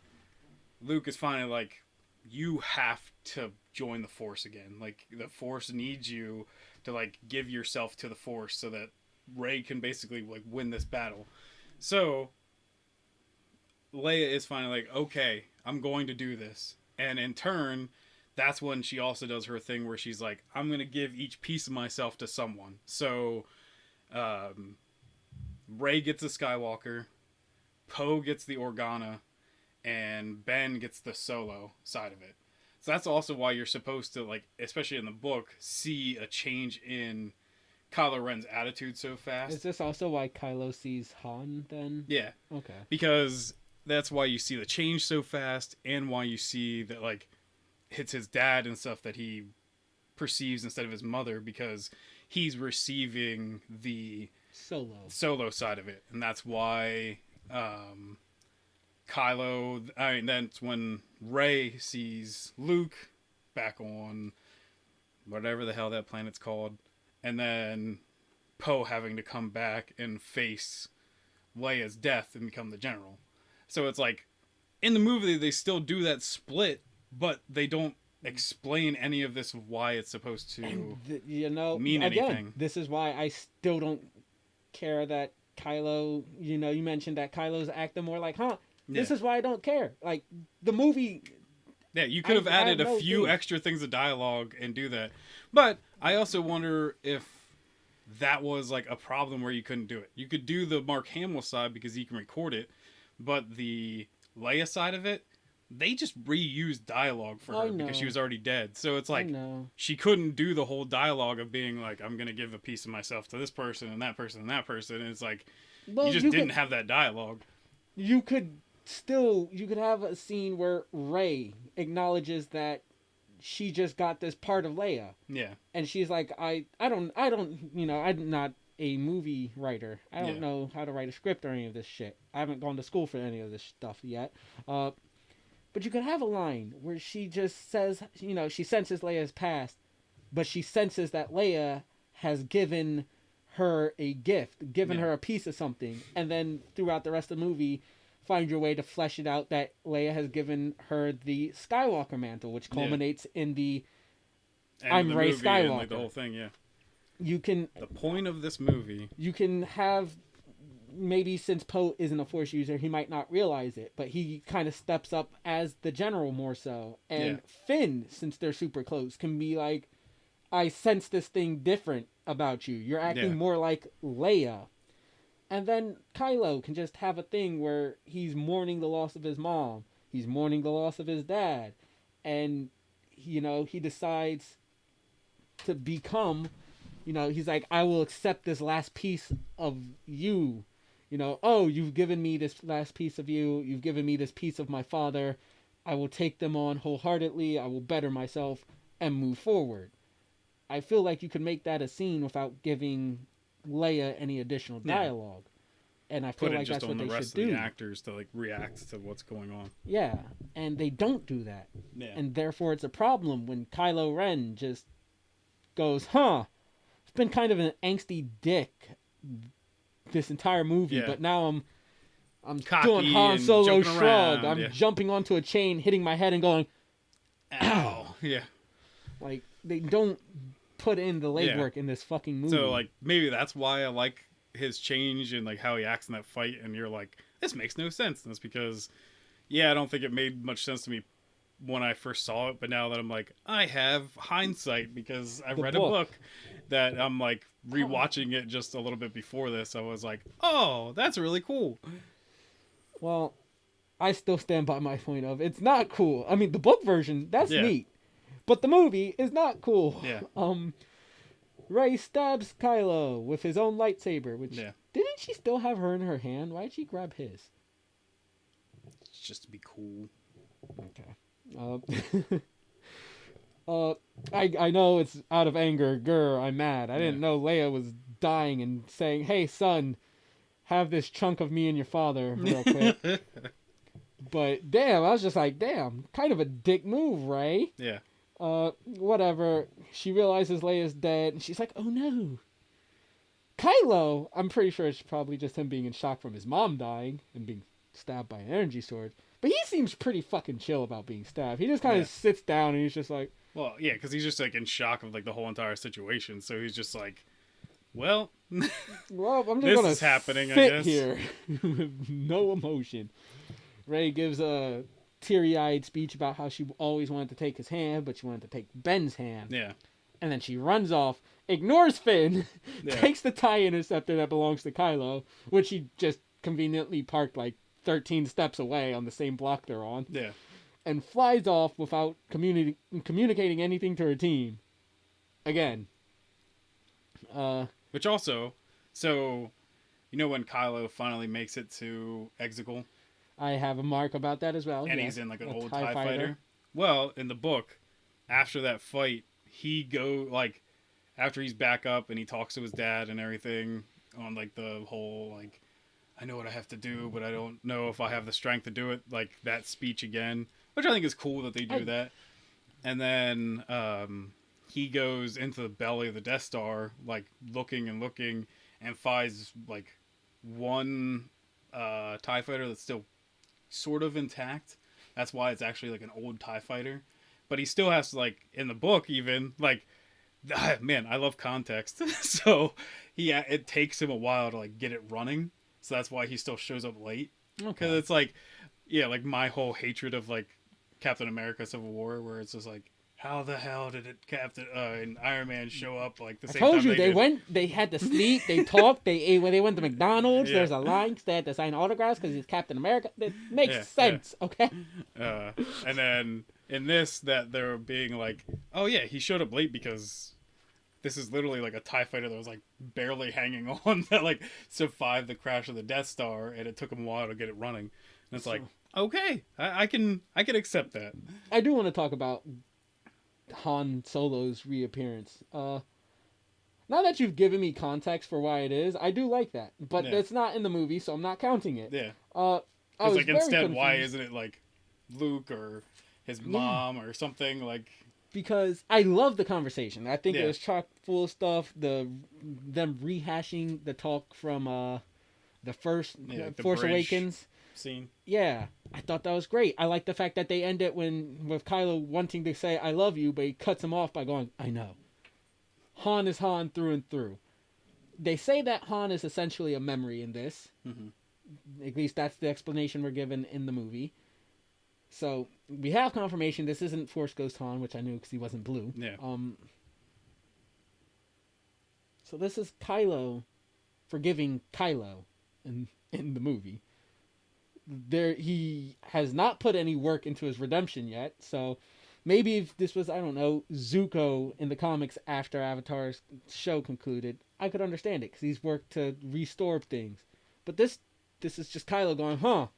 Speaker 1: Luke is finally like, you have to join the Force again. Like, the Force needs you to like give yourself to the Force so that Rey can basically like win this battle. So Leia is finally like, okay, I'm going to do this. And in turn, that's when she also does her thing where she's like, I'm going to give each piece of myself to someone. So Rey gets the Skywalker, Poe gets the Organa, and Ben gets the Solo side of it. So that's also why you're supposed to, like, especially in the book, see a change in Kylo Ren's attitude so fast.
Speaker 2: Is this also why Kylo sees Han then?
Speaker 1: Yeah.
Speaker 2: Okay.
Speaker 1: Because that's why you see the change so fast, and why you see that, like, it's his dad and stuff that he perceives instead of his mother, because he's receiving the Solo side of it. And that's why Kylo, I mean, that's when Rey sees Luke back on whatever the hell that planet's called, and then Poe having to come back and face Leia's death and become the general. So it's like, in the movie they still do that split, but they don't explain any of this of why it's supposed to mean anything.
Speaker 2: This is why I still don't care that Kylo, you mentioned that Kylo's acting more like Han. Yeah. This is why I don't care. Like, the movie...
Speaker 1: Yeah, you could have added a few extra things of dialogue and do that. But I also wonder if that was like a problem where you couldn't do it. You could do the Mark Hamill side because he can record it, but the Leia side of it, they just reused dialogue for her because she was already dead. So it's like, she couldn't do the whole dialogue of being like, I'm going to give a piece of myself to this person and that person and that person. And it's like, you just didn't have that dialogue.
Speaker 2: You could have a scene where Rey acknowledges that she just got this part of Leia. Yeah. And she's like, I don't, I'm not a movie writer. I don't know how to write a script or any of this shit. I haven't gone to school for any of this stuff yet. But you could have a line where she just says, she senses Leia's past, but she senses that Leia has given her a gift, given her a piece of something. And then throughout the rest of the movie, find your way to flesh it out that Leia has given her the Skywalker mantle, which culminates in the I'm Rey Skywalker. And
Speaker 1: like the whole thing,
Speaker 2: You can...
Speaker 1: The point of this movie...
Speaker 2: You can have... Maybe since Poe isn't a Force user, he might not realize it, but he kind of steps up as the general more so. And Finn, since they're super close, can be like, I sense this thing different about you. You're acting more like Leia. And then Kylo can just have a thing where he's mourning the loss of his mom. He's mourning the loss of his dad. And, he decides to become, he's like, I will accept this last piece of you. You've given me this last piece of you. You've given me this piece of my father. I will take them on wholeheartedly. I will better myself and move forward. I feel like you could make that a scene without giving Leia any additional dialogue. And I feel like that's what they should do. Put it just on the rest of the
Speaker 1: actors to like react to what's going on.
Speaker 2: Yeah, and they don't do that. Yeah. And therefore it's a problem when Kylo Ren just goes, it's been kind of an angsty dick this entire movie,
Speaker 1: Yeah.
Speaker 2: but now I'm
Speaker 1: Cocky
Speaker 2: doing Han
Speaker 1: and
Speaker 2: Solo
Speaker 1: jumping
Speaker 2: shrug.
Speaker 1: around,
Speaker 2: I'm
Speaker 1: yeah.
Speaker 2: jumping onto a chain, hitting my head, and going,
Speaker 1: Ow. Yeah.
Speaker 2: like, they don't put in the
Speaker 1: Yeah.
Speaker 2: legwork in this fucking movie.
Speaker 1: So, like, maybe that's why I like his change and, like, how he acts in that fight. And you're like, this makes no sense. And that's because, yeah, I don't think it made much sense to me when I first saw it. But now that I'm like, I have hindsight because I read a book that I'm, like, rewatching it just a little bit before this. I was like, oh, that's really cool.
Speaker 2: Well, I still stand by my point of it's not cool. I mean, the book version, that's neat. But the movie is not cool.
Speaker 1: Yeah.
Speaker 2: Rey stabs Kylo with his own lightsaber, which didn't she still have her in her hand? Why did she grab his?
Speaker 1: It's just to be cool.
Speaker 2: Okay. I know it's out of anger. Grr, I'm mad. I didn't know Leia was dying and saying, "Hey, son, have this chunk of me and your father real quick." But damn, I was just like, damn, kind of a dick move, Rey.
Speaker 1: Yeah.
Speaker 2: Whatever. She realizes Leia's dead, and she's like, oh no. Kylo, I'm pretty sure it's probably just him being in shock from his mom dying and being stabbed by an energy sword. But he seems pretty fucking chill about being stabbed. He just kind of sits down and he's just like...
Speaker 1: Well, yeah, because he's just, like, in shock of, like, the whole entire situation. So he's just like, well...
Speaker 2: well, I'm just
Speaker 1: this
Speaker 2: gonna
Speaker 1: is happening,
Speaker 2: sit
Speaker 1: I guess.
Speaker 2: here with no emotion. Rey gives a teary-eyed speech about how she always wanted to take his hand, but she wanted to take Ben's hand.
Speaker 1: Yeah.
Speaker 2: And then she runs off, ignores Finn, takes the TIE Interceptor that belongs to Kylo, which he just conveniently parked like 13 steps away on the same block they're on.
Speaker 1: Yeah.
Speaker 2: And flies off without communicating anything to her team. Again.
Speaker 1: Which also, so, you know when Kylo finally makes it to Exegol?
Speaker 2: I have a mark about that as well.
Speaker 1: And he's in, like, an old TIE fighter. Well, in the book, after that fight, after he's back up and he talks to his dad and everything on, like, the whole, like, I know what I have to do, but I don't know if I have the strength to do it, like, that speech again, which I think is cool that they do that. And then he goes into the belly of the Death Star, like, looking and finds, like, one TIE fighter that's still sort of intact. That's why it's actually, like, an old TIE fighter. But he still has to, like, in the book even, like, man, I love context. So it takes him a while to, like, get it running. So that's why he still shows up late.
Speaker 2: Okay.
Speaker 1: Because it's like, yeah, like my whole hatred of, like, Captain America Civil War, where it's just like, how the hell did Captain and Iron Man show up like the same time?
Speaker 2: I told you they had to sleep, they talked, they ate when they went to McDonald's. There's a line because they had to sign autographs because he's Captain America. It makes sense, okay?
Speaker 1: And then in this, that they're being like, oh yeah, he showed up late because this is literally like a TIE fighter that was like barely hanging on that like survived the crash of the Death Star, and it took him a while to get it running. And it's like, okay, I can accept that.
Speaker 2: I do want to talk about Han Solo's reappearance. Now that you've given me context for why it is, I do like that, but it's not in the movie, so I'm not counting it.
Speaker 1: Yeah.
Speaker 2: I was
Speaker 1: like instead,
Speaker 2: confused.
Speaker 1: why isn't it like Luke or his mom or something like?
Speaker 2: Because I love the conversation. I think it was chock full of stuff. Them rehashing the talk from the first Force Awakens
Speaker 1: scene.
Speaker 2: Yeah, I thought that was great. I like the fact that they end it with Kylo wanting to say "I love you," but he cuts him off by going, "I know." Han is Han through and through. They say that Han is essentially a memory in this. Mm-hmm. At least that's the explanation we're given in the movie. So we have confirmation this isn't Force Ghost Han, which I knew because he wasn't blue.
Speaker 1: Yeah.
Speaker 2: So this is Kylo forgiving Kylo in the movie. He has not put any work into his redemption yet, so maybe if this was, I don't know, Zuko in the comics after Avatar's show concluded, I could understand it because he's worked to restore things. But this is just Kylo going,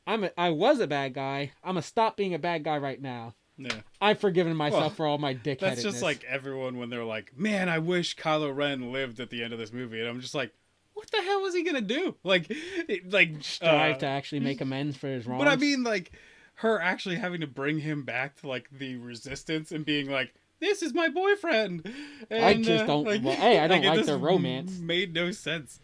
Speaker 2: I was a bad guy. I'm gonna stop being a bad guy right now.
Speaker 1: Yeah.
Speaker 2: I've forgiven myself for all my dickheadedness.
Speaker 1: That's just like everyone when they're like, man, I wish Kylo Ren lived at the end of this movie, and I'm just like, what the hell was he gonna do? Like
Speaker 2: strive to actually make amends for his wrongs.
Speaker 1: But I mean, like, her actually having to bring him back to like the Resistance and being like, this is my boyfriend. And,
Speaker 2: I just don't. Well, hey, I don't like
Speaker 1: it
Speaker 2: their
Speaker 1: just
Speaker 2: romance.
Speaker 1: Made no sense.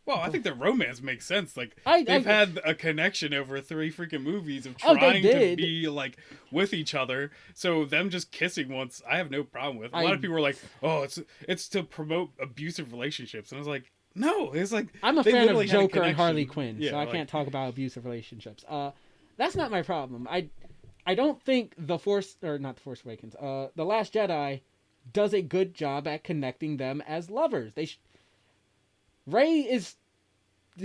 Speaker 1: Well, I think their romance makes sense. Like they've
Speaker 2: I
Speaker 1: had a connection over 3 freaking movies of
Speaker 2: Oh, they
Speaker 1: trying to
Speaker 2: did.
Speaker 1: be like with each other. So them just kissing once, I have no problem with. A lot
Speaker 2: I-
Speaker 1: of people were like, "Oh, it's to promote abusive relationships," and I was like, "No, it's like
Speaker 2: I'm a
Speaker 1: they
Speaker 2: fan of
Speaker 1: literally had a
Speaker 2: Joker and Harley
Speaker 1: connection."
Speaker 2: Quinn,
Speaker 1: Yeah,
Speaker 2: so I
Speaker 1: like,
Speaker 2: can't talk about abusive relationships. That's not my problem. I don't think the Force, or not the Force Awakens, the Last Jedi does a good job at connecting them as lovers. Rey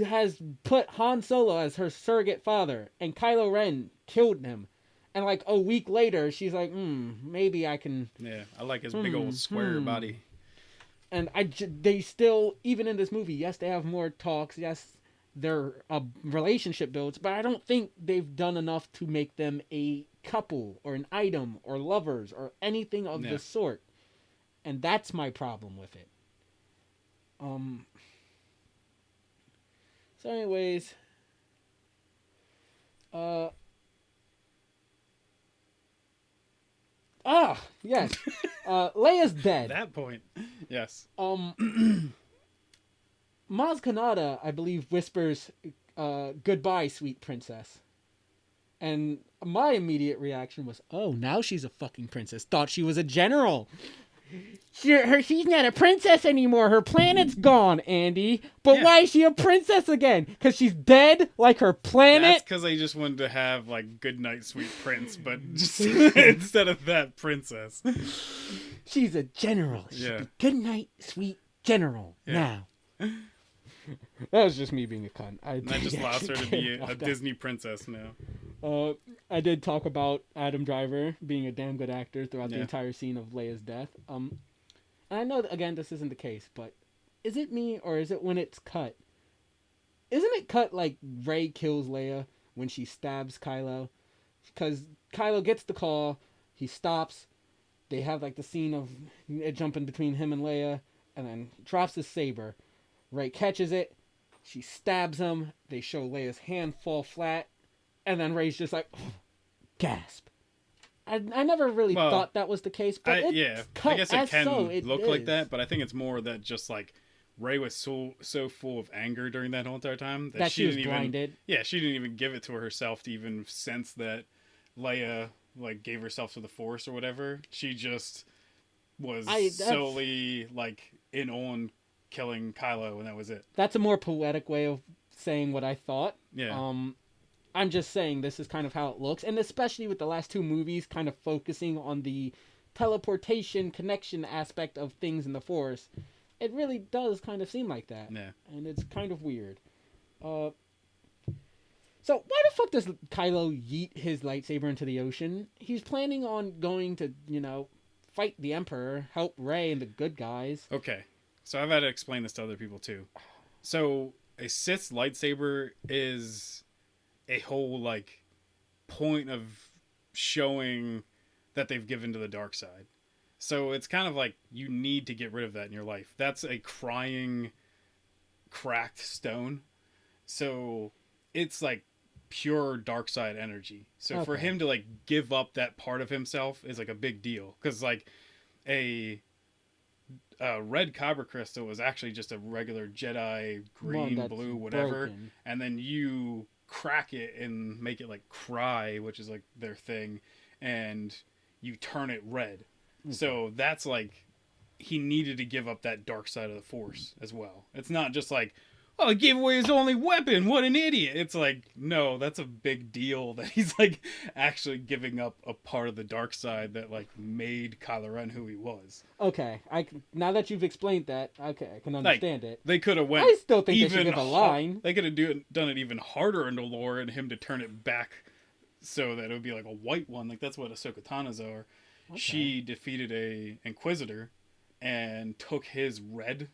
Speaker 2: has put Han Solo as her surrogate father, and Kylo Ren killed him. And like a week later, she's like, maybe I can.
Speaker 1: Yeah, I like his big old square body.
Speaker 2: And they still, even in this movie, yes, they have more talks. Yes, their relationship builds, but I don't think they've done enough to make them a couple or an item or lovers or anything of the sort. And that's my problem with it. So anyways, yes. Leia's dead.
Speaker 1: That point. Yes.
Speaker 2: Maz Kanata, I believe, whispers, goodbye, sweet princess. And my immediate reaction was, oh, now she's a fucking princess. Thought she was a general. She's not a princess anymore. Her planet's gone, Andy. But
Speaker 1: Yeah.
Speaker 2: why is she a princess again? Because she's dead, like her planet?
Speaker 1: That's because they just wanted to have, like, good night, sweet prince, but just instead of that, princess.
Speaker 2: She's a general.
Speaker 1: Yeah.
Speaker 2: Good night, sweet general.
Speaker 1: Yeah.
Speaker 2: Now. That was just me being a cunt.
Speaker 1: That just allows her to be a Disney princess now.
Speaker 2: I did talk about Adam Driver being a damn good actor throughout the
Speaker 1: Yeah.
Speaker 2: entire scene of Leia's death. And I know that, again, this isn't the case, but is it me or is it when it's cut? Isn't it cut like Rey kills Leia when she stabs Kylo? Because Kylo gets the call, he stops, they have like the scene of it jumping between him and Leia, and then drops his saber. Rey catches it, she stabs him, they show Leia's hand fall flat, and then Rey's just like, gasp. I never really thought that was the case, but
Speaker 1: I guess it can look like that, but I think it's more that just like Rey was so full of anger during that whole entire time
Speaker 2: that she was
Speaker 1: didn't
Speaker 2: blinded.
Speaker 1: She didn't even give it to herself to even sense that Leia like gave herself to the Force or whatever. She just was solely like in on killing Kylo, and that was it.
Speaker 2: That's a more poetic way of saying what I thought.
Speaker 1: Yeah.
Speaker 2: I'm just saying this is kind of how it looks, and especially with the last 2 movies kind of focusing on the teleportation connection aspect of things in the Force, it really does kind of seem like that.
Speaker 1: Yeah.
Speaker 2: And it's kind of weird. So why the fuck does Kylo yeet his lightsaber into the ocean? He's planning on going to, fight the Emperor, help Rey and the good guys.
Speaker 1: Okay. So I've had to explain this to other people too. So a Sith's lightsaber is a whole like point of showing that they've given to the dark side. So it's kind of like you need to get rid of that in your life. That's a crying, cracked stone. So it's like pure dark side energy. So for him to like give up that part of himself is like a big deal. Because like a red kyber crystal was actually just a regular Jedi green, blue, whatever. Broken. And then you crack it and make it like cry, which is like their thing, and you turn it red. Okay. So that's like he needed to give up that dark side of the Force as well. It's not just like, oh, he gave away his only weapon, what an idiot. It's like, no, that's a big deal that he's like actually giving up a part of the dark side that like made Kylo Ren who he was.
Speaker 2: Okay, now that you've explained that, okay, I can understand it.
Speaker 1: They could have went.
Speaker 2: I still think they should give a line.
Speaker 1: They could have done it even harder in the lore and him to turn it back so that it would be like a white one. Like that's what Ahsoka Tano's are. Okay. She defeated a Inquisitor and took his red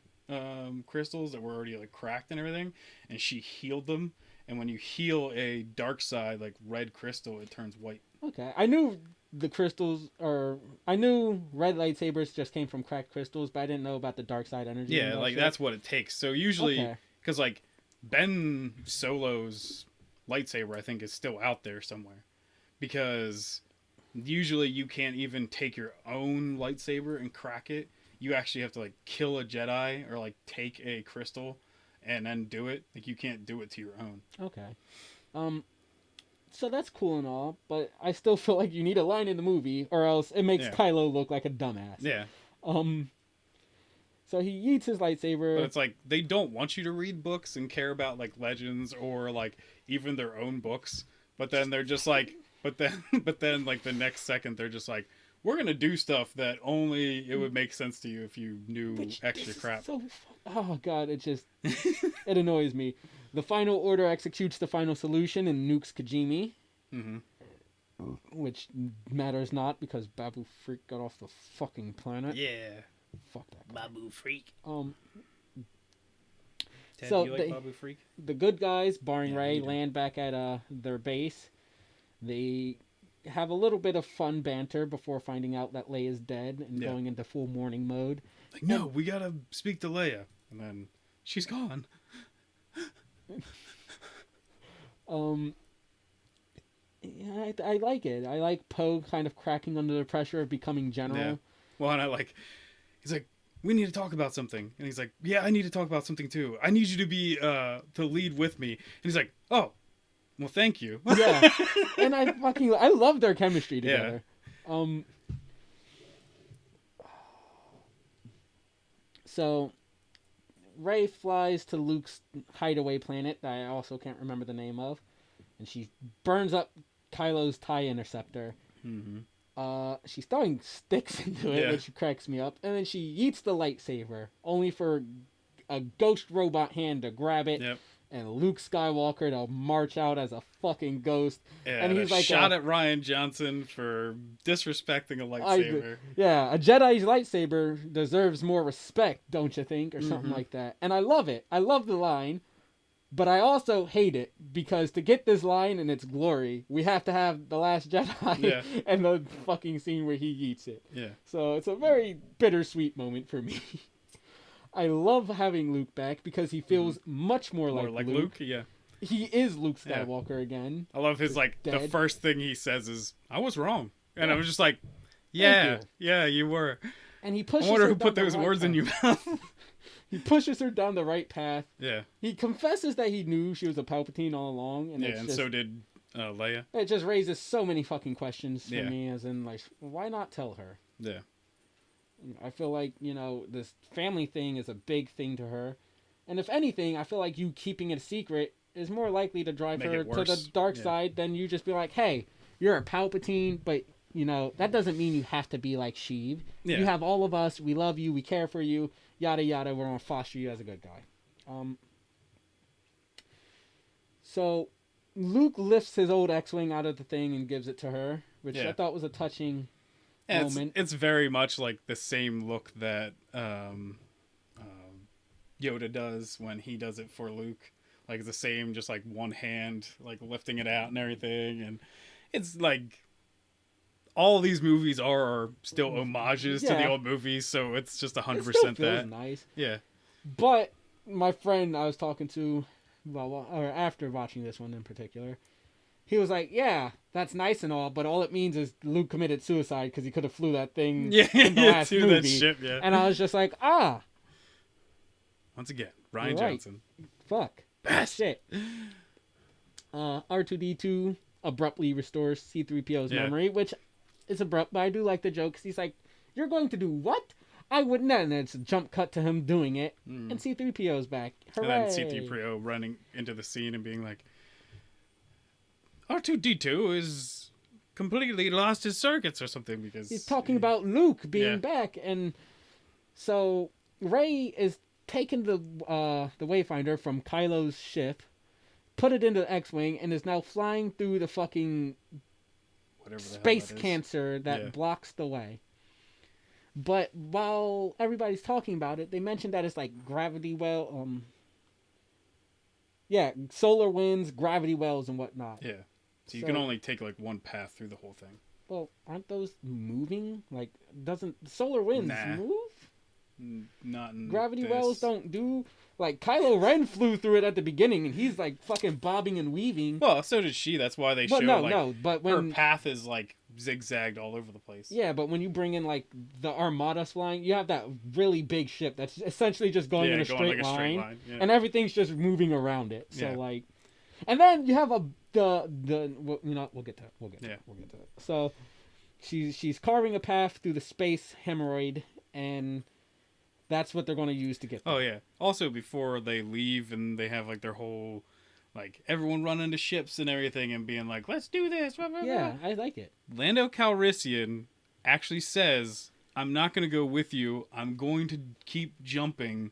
Speaker 1: crystals that were already like cracked and everything, and she healed them. And when you heal a dark side like red crystal, it turns white.
Speaker 2: Okay, I knew the crystals, I knew red lightsabers just came from cracked crystals, but I didn't know about the dark side energy.
Speaker 1: Yeah, like that's what it takes. So usually, because like Ben Solo's lightsaber, I think is still out there somewhere, because usually you can't even take your own lightsaber and crack it. You actually have to like kill a Jedi or like take a crystal and then do it. Like you can't do it to your own.
Speaker 2: Okay. So that's cool and all, but I still feel like you need a line in the movie, or else it makes Kylo look like a dumbass.
Speaker 1: Yeah.
Speaker 2: So he yeets his lightsaber.
Speaker 1: But it's like they don't want you to read books and care about like legends or like even their own books. But then they're just like, but then like the next second they're just like, we're gonna do stuff that only it would make sense to you if you knew extra crap.
Speaker 2: Oh god, it just it annoys me. The Final Order executes the final solution and nukes Kijimi.
Speaker 1: Mm-hmm.
Speaker 2: Which matters not because Babu Freak got off the fucking planet.
Speaker 1: Yeah.
Speaker 2: Fuck that guy.
Speaker 1: Babu Freak. Ted,
Speaker 2: so
Speaker 1: do you like Babu Freak?
Speaker 2: The good guys, barring Rey, land back at their base. They have a little bit of fun banter before finding out that Leia is dead and going into full mourning mode.
Speaker 1: Like, no, we gotta speak to Leia, and then she's gone.
Speaker 2: Yeah, I like it. I like Poe kind of cracking under the pressure of becoming general.
Speaker 1: Yeah. Well, and he's like, we need to talk about something, and he's like, yeah, I need to talk about something too. I need you to be to lead with me, and he's like, oh, well, thank you.
Speaker 2: Yeah, and I love their chemistry together. Yeah. So, Rey flies to Luke's hideaway planet that I also can't remember the name of, and she burns up Kylo's TIE interceptor.
Speaker 1: Mm-hmm.
Speaker 2: She's throwing sticks into it, which cracks me up, and then she yeets the lightsaber, only for a ghost robot hand to grab it.
Speaker 1: Yep.
Speaker 2: And Luke Skywalker to march out as a fucking ghost.
Speaker 1: Yeah,
Speaker 2: and
Speaker 1: he's like shot at Rian Johnson for disrespecting a lightsaber.
Speaker 2: A Jedi's lightsaber deserves more respect, don't you think? Or something like that. And I love it. I love the line. But I also hate it because to get this line in its glory, we have to have The Last Jedi and the fucking scene where he yeets it.
Speaker 1: Yeah.
Speaker 2: So it's a very bittersweet moment for me. I love having Luke back because he feels much more like Luke.
Speaker 1: Yeah.
Speaker 2: He is Luke Skywalker again.
Speaker 1: I love his the first thing he says is, "I was wrong," and I was just like, "Yeah, you were."
Speaker 2: And he pushes.
Speaker 1: I wonder who put those words in your mouth.
Speaker 2: He pushes her down the right path.
Speaker 1: Yeah.
Speaker 2: He confesses that he knew she was a Palpatine all along, and
Speaker 1: so did Leia.
Speaker 2: It just raises so many fucking questions for me, as in like, why not tell her?
Speaker 1: Yeah.
Speaker 2: I feel like, this family thing is a big thing to her. And if anything, I feel like you keeping it a secret is more likely to drive her to the dark side than you just be like, hey, you're a Palpatine, but, that doesn't mean you have to be like Sheev. Yeah. You have all of us. We love you. We care for you. Yada, yada. We're going to foster you as a good guy. So Luke lifts his old X-Wing out of the thing and gives it to her, which I thought was a touching moment.
Speaker 1: It's very much like the same look that Yoda does when he does it for Luke. Like the same, just like one hand, like lifting it out and everything. And it's like all these movies are still homages to the old movies, so it's just 100% that.
Speaker 2: Nice.
Speaker 1: Yeah.
Speaker 2: But my friend I was talking to, after watching this one in particular, he was like, yeah, that's nice and all, but all it means is Luke committed suicide because he could have flew that thing in the last movie.
Speaker 1: That ship,
Speaker 2: And I was just like,
Speaker 1: Once again, Rian Johnson.
Speaker 2: Fuck. Shit. R2-D2 abruptly restores C-3PO's memory, which is abrupt, but I do like the joke because he's like, you're going to do what? I wouldn't. And it's a jump cut to him doing it, and C-3PO's back. Hooray!
Speaker 1: And then C-3PO running into the scene and being like, R2-D2 is completely lost his circuits or something because
Speaker 2: he's talking about Luke being back, and so Rey is taking the Wayfinder from Kylo's ship, put it into the X-Wing, and is now flying through the fucking space cancer that blocks the way. But while everybody's talking about it, they mentioned that it's like gravity solar winds, gravity wells, and whatnot.
Speaker 1: Yeah. So you can only take like one path through the whole thing.
Speaker 2: Well, aren't those moving? Like, doesn't solar winds move?
Speaker 1: Not in
Speaker 2: gravity wells don't do. Like, Kylo Ren flew through it at the beginning, and he's like fucking bobbing and weaving.
Speaker 1: Well, so did she. That's why they show
Speaker 2: but when
Speaker 1: her path is like zigzagged all over the place.
Speaker 2: Yeah, but when you bring in like the armadas flying, you have that really big ship that's essentially just going in a straight line,
Speaker 1: Yeah.
Speaker 2: and everything's just moving around it. So
Speaker 1: Yeah.
Speaker 2: like, and then you have well, we'll get to it. We'll get to it. So she's carving a path through the space hemorrhoid, and that's what they're going to use to get there.
Speaker 1: Oh yeah. Also, before they leave and they have like their whole, like everyone running to ships and everything and being like, "Let's do this." Blah, blah,
Speaker 2: Yeah,
Speaker 1: blah.
Speaker 2: I like it.
Speaker 1: Lando Calrissian actually says, "I'm not going to go with you. I'm going to keep jumping,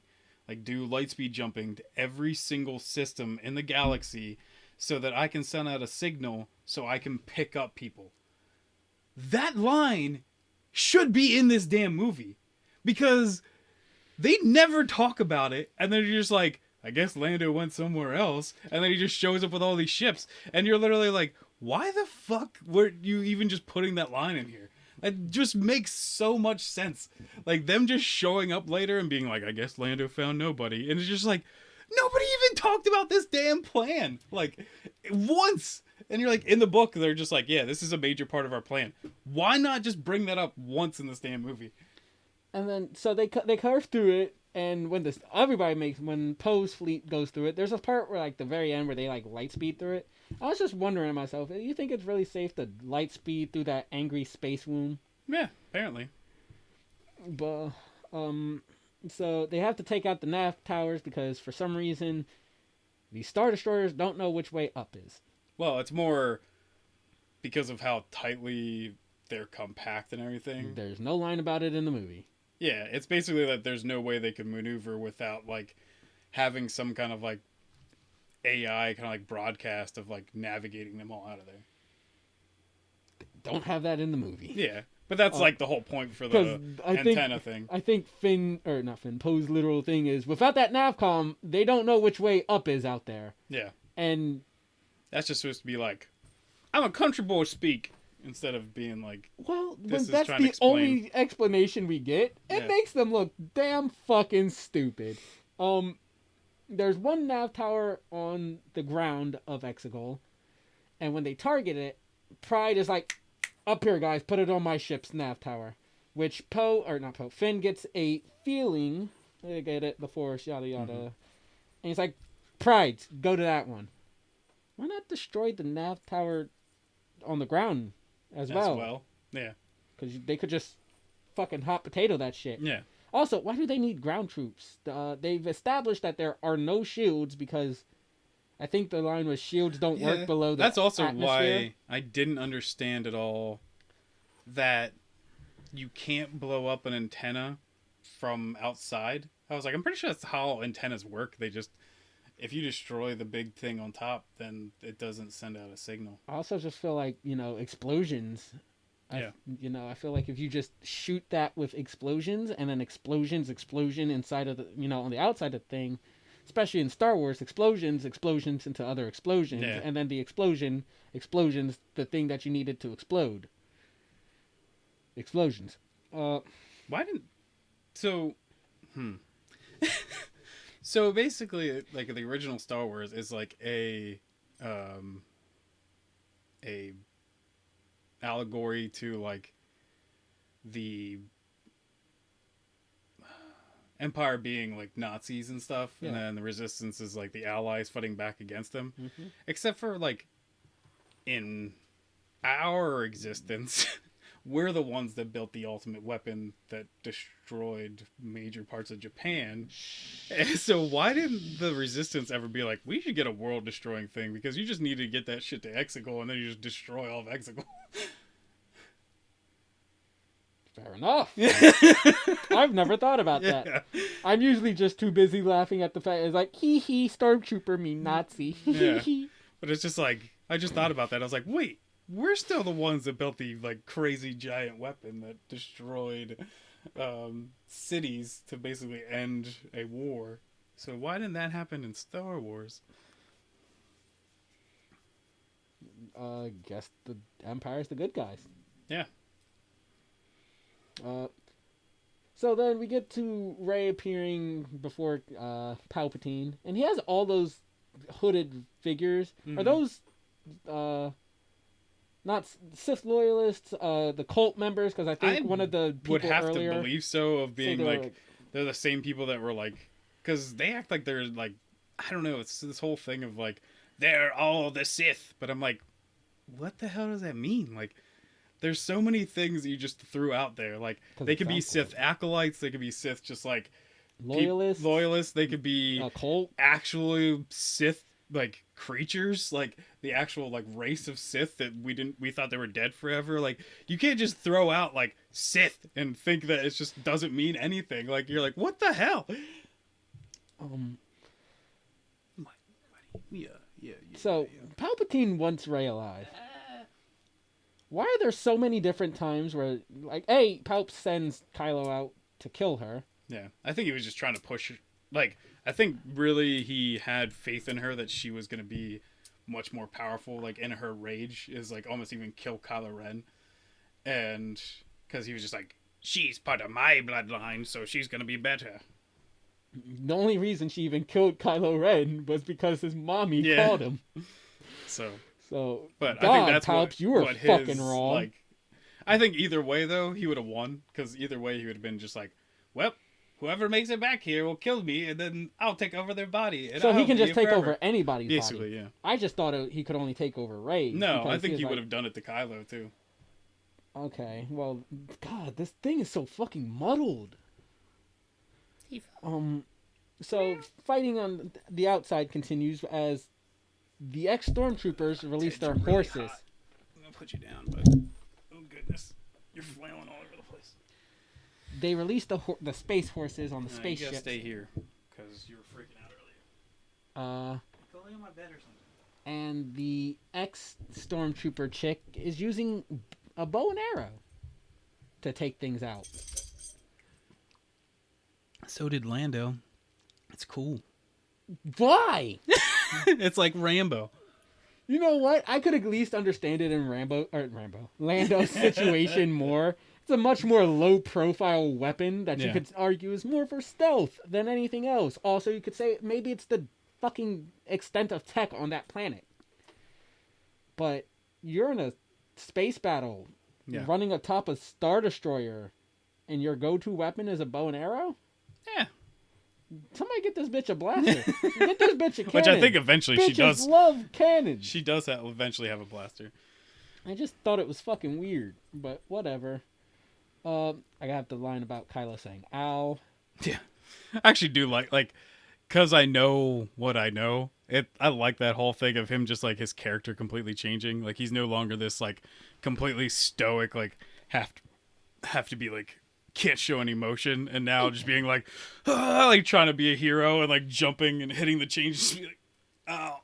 Speaker 1: like do lightspeed jumping to every single system in the galaxy, so that I can send out a signal so I can pick up people." That line should be in this damn movie, because they never talk about it, and then you're just like, I guess Lando went somewhere else, and then he just shows up with all these ships, and you're literally like, why the fuck were you even just putting that line in here? It just makes so much sense. Like, them just showing up later and being like, I guess Lando found nobody, and it's just like, nobody even talked about this damn plan, like, once. And you're like, in the book, they're just like, yeah, this is a major part of our plan. Why not just bring that up once in this damn movie?
Speaker 2: And then so they carve through it, and when Poe's fleet goes through it, there's a part where like the very end where they like light speed through it. I was just wondering to myself, do you think it's really safe to light speed through that angry space womb?
Speaker 1: Yeah, apparently.
Speaker 2: But so they have to take out the nav towers because for some reason these Star Destroyers don't know which way up is.
Speaker 1: Well, it's more because of how tightly they're compact and everything.
Speaker 2: There's no line about it in the movie.
Speaker 1: Yeah, it's basically that there's no way they could maneuver without, like, having some kind of, like, AI kind of, like, broadcast of, like, navigating them all out of there.
Speaker 2: Don't have that in the movie.
Speaker 1: Yeah, but that's, like, the whole point for the antenna thing.
Speaker 2: I think Poe's literal thing is, without that navcom, they don't know which way up is out there.
Speaker 1: Yeah.
Speaker 2: And
Speaker 1: that's just supposed to be like, I'm a country boy speak, instead of being like,
Speaker 2: well, when
Speaker 1: this is
Speaker 2: that's
Speaker 1: trying to
Speaker 2: the
Speaker 1: explain.
Speaker 2: only explanation we get, it makes them look damn fucking stupid. There's one nav tower on the ground of Exegol, and when they target it, Pride is like, up here guys, put it on my ship's nav tower. Which Finn gets a feeling, I get it, the Force, yada yada. Mm-hmm. And he's like, Pride, go to that one. Why not destroy the nav tower on the ground as well?
Speaker 1: Yeah.
Speaker 2: Because they could just fucking hot potato that shit.
Speaker 1: Yeah.
Speaker 2: Also, why do they need ground troops? They've established that there are no shields because I think the line was shields don't work below the
Speaker 1: That's also
Speaker 2: atmosphere.
Speaker 1: why I didn't understand at all that you can't blow up an antenna from outside. I was like, I'm pretty sure that's how antennas work. They just, if you destroy the big thing on top, then it doesn't send out a signal.
Speaker 2: I also just feel like, explosions. I feel like if you just shoot that with explosions and then explosion inside of the, on the outside of the thing, especially in Star Wars, explosions into other explosions, and then the explosions, the thing that you needed to explode. Explosions.
Speaker 1: Why didn't... So basically, like, the original Star Wars is like a allegory to, like, the Empire being like Nazis and stuff, and then the Resistance is like the Allies fighting back against them. Mm-hmm. Except for, like, in our existence, we're the ones that built the ultimate weapon that destroyed major parts of Japan. And so why didn't the Resistance ever be like, we should get a world-destroying thing, because you just need to get that shit to Exegol, and then you just destroy all of Exegol.
Speaker 2: Fair enough. I've never thought about that. I'm usually just too busy laughing at the fact it's like, hee, stormtrooper mean Nazi.
Speaker 1: Yeah. But it's just like, I just thought about that. I was like, wait, we're still the ones that built the, like, crazy giant weapon that destroyed cities to basically end a war. So why didn't that happen in Star Wars?
Speaker 2: Guess the Empire's the good guys.
Speaker 1: Yeah.
Speaker 2: So then we get to Rey appearing before Palpatine, and he has all those hooded figures. Mm-hmm. Are those not Sith loyalists, the cult members, because I think one of the people
Speaker 1: would have
Speaker 2: earlier
Speaker 1: to believe so, of being
Speaker 2: they were
Speaker 1: like they're the same people that were like, because they act like they're like, I don't know, it's this whole thing of like they're all the Sith, but I'm like, what the hell does that mean? Like, there's so many things that you just threw out there. Like, they could be Sith acolytes, they could be Sith just like loyalists, they could be
Speaker 2: a cult,
Speaker 1: actually Sith like creatures, like the actual like race of Sith that we thought they were dead forever. Like, you can't just throw out like Sith and think that it just doesn't mean anything. Like, you're like, what the hell?
Speaker 2: So Palpatine wants Rey alive. Why are there so many different times where, like, Palp sends Kylo out to kill her?
Speaker 1: Yeah, I think he was just trying to push her. Like, I think really he had faith in her that she was going to be much more powerful, like, in her rage, is, like, almost even kill Kylo Ren. And, because he was just like, she's part of my bloodline, so she's going to be better.
Speaker 2: The only reason she even killed Kylo Ren was because his mommy called him. So,
Speaker 1: but
Speaker 2: God,
Speaker 1: I think that's
Speaker 2: Palps, you were fucking wrong.
Speaker 1: Like, I think either way, though, he would have won. Because either way, he would have been just like, well, whoever makes it back here will kill me, and then I'll take over their body. And
Speaker 2: so
Speaker 1: I'll
Speaker 2: he can just take
Speaker 1: forever.
Speaker 2: over anybody's
Speaker 1: Basically,
Speaker 2: body.
Speaker 1: yeah.
Speaker 2: I just thought he could only take over Rey.
Speaker 1: No, I think he would have done it to Kylo, too.
Speaker 2: Okay, well, God, this thing is so fucking muddled. So, fighting on the outside continues as the ex-stormtroopers release their horses.
Speaker 1: I'm going to put you down, but... Oh, goodness. You're flailing all over the place.
Speaker 2: They released the space horses on the spaceship.
Speaker 1: You gotta stay here, because you were freaking out earlier. Go lay on my bed or something.
Speaker 2: And the ex-stormtrooper chick is using a bow and arrow to take things out.
Speaker 1: So did Lando. It's cool.
Speaker 2: Why?
Speaker 1: It's like Rambo.
Speaker 2: You know what? I could at least understand it in Lando's situation more. It's a much more low-profile weapon that you could argue is more for stealth than anything else. Also, you could say maybe it's the fucking extent of tech on that planet. But you're in a space battle, running atop a Star Destroyer, and your go-to weapon is a bow and arrow?
Speaker 1: Yeah.
Speaker 2: Somebody get this bitch a blaster. Get this bitch a cannon.
Speaker 1: Which I think eventually
Speaker 2: Bitches
Speaker 1: she does.
Speaker 2: Love cannons.
Speaker 1: She does eventually have a blaster.
Speaker 2: I just thought it was fucking weird, but whatever. I have the line about Kylo saying "ow."
Speaker 1: Yeah, I actually do like, cause I know what I know. I like that whole thing of him just like his character completely changing. Like, he's no longer this like completely stoic, like have to be like can't show any emotion, and now just being like trying to be a hero and like jumping and hitting the changes. Just be like, ow.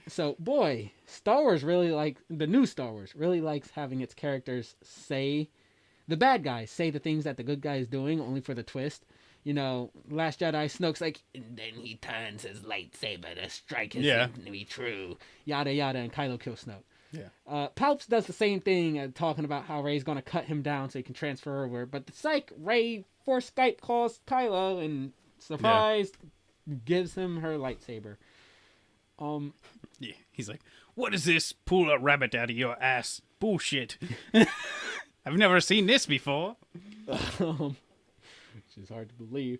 Speaker 2: So boy, Star Wars really the new Star Wars really likes having its characters say, the bad guys say the things that the good guy is doing, only for the twist. You know, Last Jedi, Snoke's like, and then he turns his lightsaber to strike his to be true. Yada yada, and Kylo kills Snoke.
Speaker 1: Yeah.
Speaker 2: Palps does the same thing, talking about how Rey's gonna cut him down so he can transfer over. But the psych, Rey for Skype calls Kylo and surprise gives him her lightsaber.
Speaker 1: Yeah, he's like, what is this? Pull a rabbit out of your ass. Bullshit. I've never seen this before.
Speaker 2: Which is hard to believe.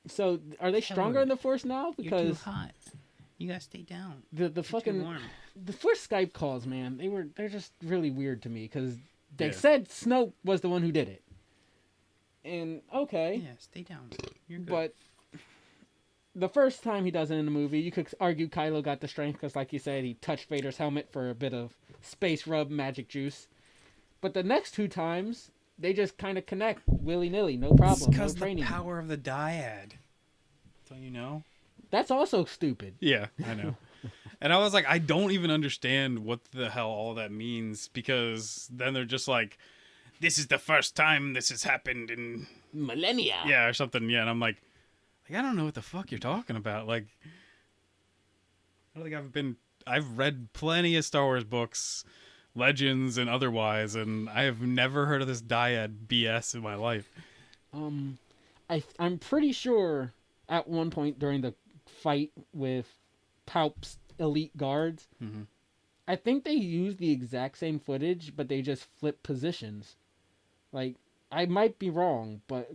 Speaker 2: So are they stronger in the Force now? Because
Speaker 1: you're too hot. You gotta stay down.
Speaker 2: The fucking the Force Skype calls, man. They're just really weird to me because they said Snoke was the one who did it. And okay.
Speaker 1: Yeah, stay down. You're good.
Speaker 2: But the first time he does it in the movie, you could argue Kylo got the strength because, like you said, he touched Vader's helmet for a bit of space rub magic juice. But the next two times, they just kind of connect willy-nilly, no problem.
Speaker 1: It's because
Speaker 2: no training.
Speaker 1: The power of the dyad. Don't you know?
Speaker 2: That's also stupid.
Speaker 1: Yeah, I know. And I was like, I don't even understand what the hell all that means, because then they're just like, this is the first time this has happened in
Speaker 2: millennia.
Speaker 1: Yeah, or something. Yeah, and I'm like, I don't know what the fuck you're talking about. Like, I don't think I've read plenty of Star Wars books, legends and otherwise, and I have never heard of this dyad BS in my life.
Speaker 2: I'm pretty sure at one point during the fight with Palp's elite guards.
Speaker 1: Mm-hmm.
Speaker 2: I think they used the exact same footage, but they just flipped positions. Like, I might be wrong, but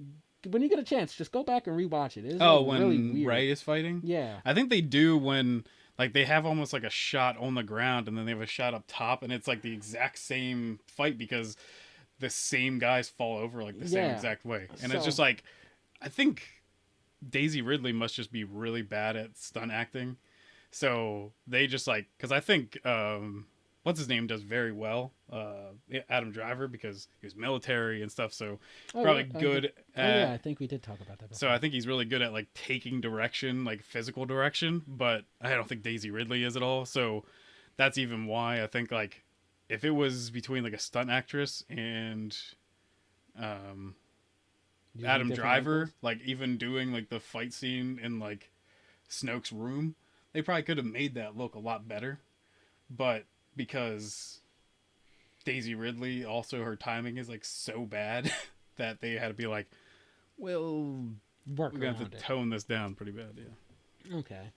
Speaker 2: when you get a chance, just go back and rewatch it. It's like
Speaker 1: when
Speaker 2: really weird.
Speaker 1: Rey is fighting?
Speaker 2: Yeah.
Speaker 1: I think they do when, like, they have almost like a shot on the ground and then they have a shot up top, and it's like the exact same fight because the same guys fall over like the same exact way. And it's just like, I think Daisy Ridley must just be really bad at stunt acting. So they just like, because I think what's his name does very well, Adam Driver, because he was military and stuff, so probably good at,
Speaker 2: I think we did talk about that before.
Speaker 1: so I think he's really good at like taking direction, like physical direction, but I don't think Daisy Ridley is at all. So that's even why I think, like, if it was between like a stunt actress and Adam Driver, angles? Like even doing like the fight scene in like Snoke's room, they probably could have made that look a lot better. But because Daisy Ridley, also her timing is like so bad that they had to be like, well, we're gonna have to tone this down pretty bad. Yeah.
Speaker 2: Okay.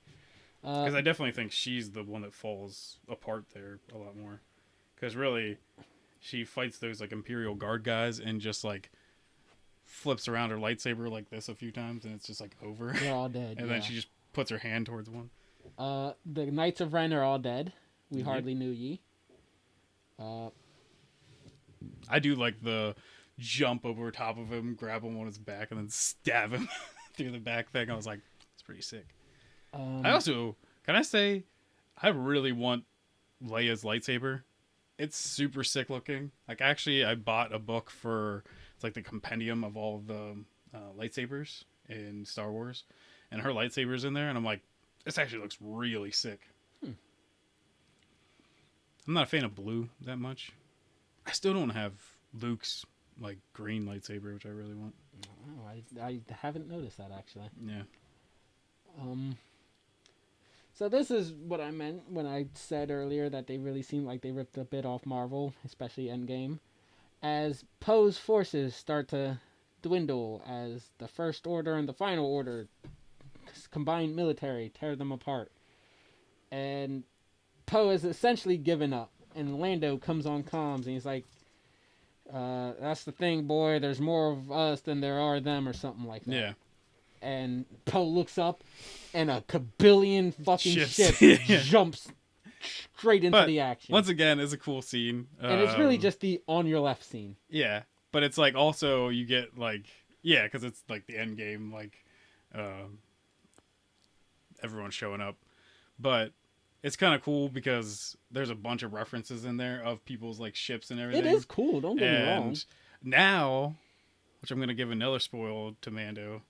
Speaker 1: Because I definitely think she's the one that falls apart there a lot more. Because really, she fights those like Imperial Guard guys and just like flips around her lightsaber like this a few times, and it's just like over.
Speaker 2: They're all dead.
Speaker 1: And then she just puts her hand towards one.
Speaker 2: The Knights of Ren are all dead. We hardly knew ye.
Speaker 1: I do like the jump over top of him, grab him on his back, and then stab him through the back thing. I was like, it's pretty sick. I also, can I say, I really want Leia's lightsaber. It's super sick looking. Like, actually, I bought a book for, it's like the compendium of all of the lightsabers in Star Wars, and her lightsaber's in there, and I'm like, this actually looks really sick. I'm not a fan of blue that much. I still don't have Luke's like green lightsaber, which I really want.
Speaker 2: Oh, I haven't noticed that actually.
Speaker 1: Yeah.
Speaker 2: So this is what I meant when I said earlier that they really seem like they ripped a bit off Marvel, especially Endgame. As Poe's forces start to dwindle, as the First Order and the Final Order combined military tear them apart, and Poe has essentially given up, and Lando comes on comms and he's like, that's the thing, boy, there's more of us than there are them, or something like that. Yeah. And Poe looks up and a kabillion fucking ships jumps straight into the action.
Speaker 1: Once again, it's a cool scene.
Speaker 2: And it's really just the on your left scene.
Speaker 1: Yeah. But it's like also you get like, yeah, because it's like the end game, like everyone's showing up. But it's kind of cool because there's a bunch of references in there of people's like ships and everything.
Speaker 2: It is cool, don't get me wrong.
Speaker 1: Now, which I'm going to give another spoil to Mando,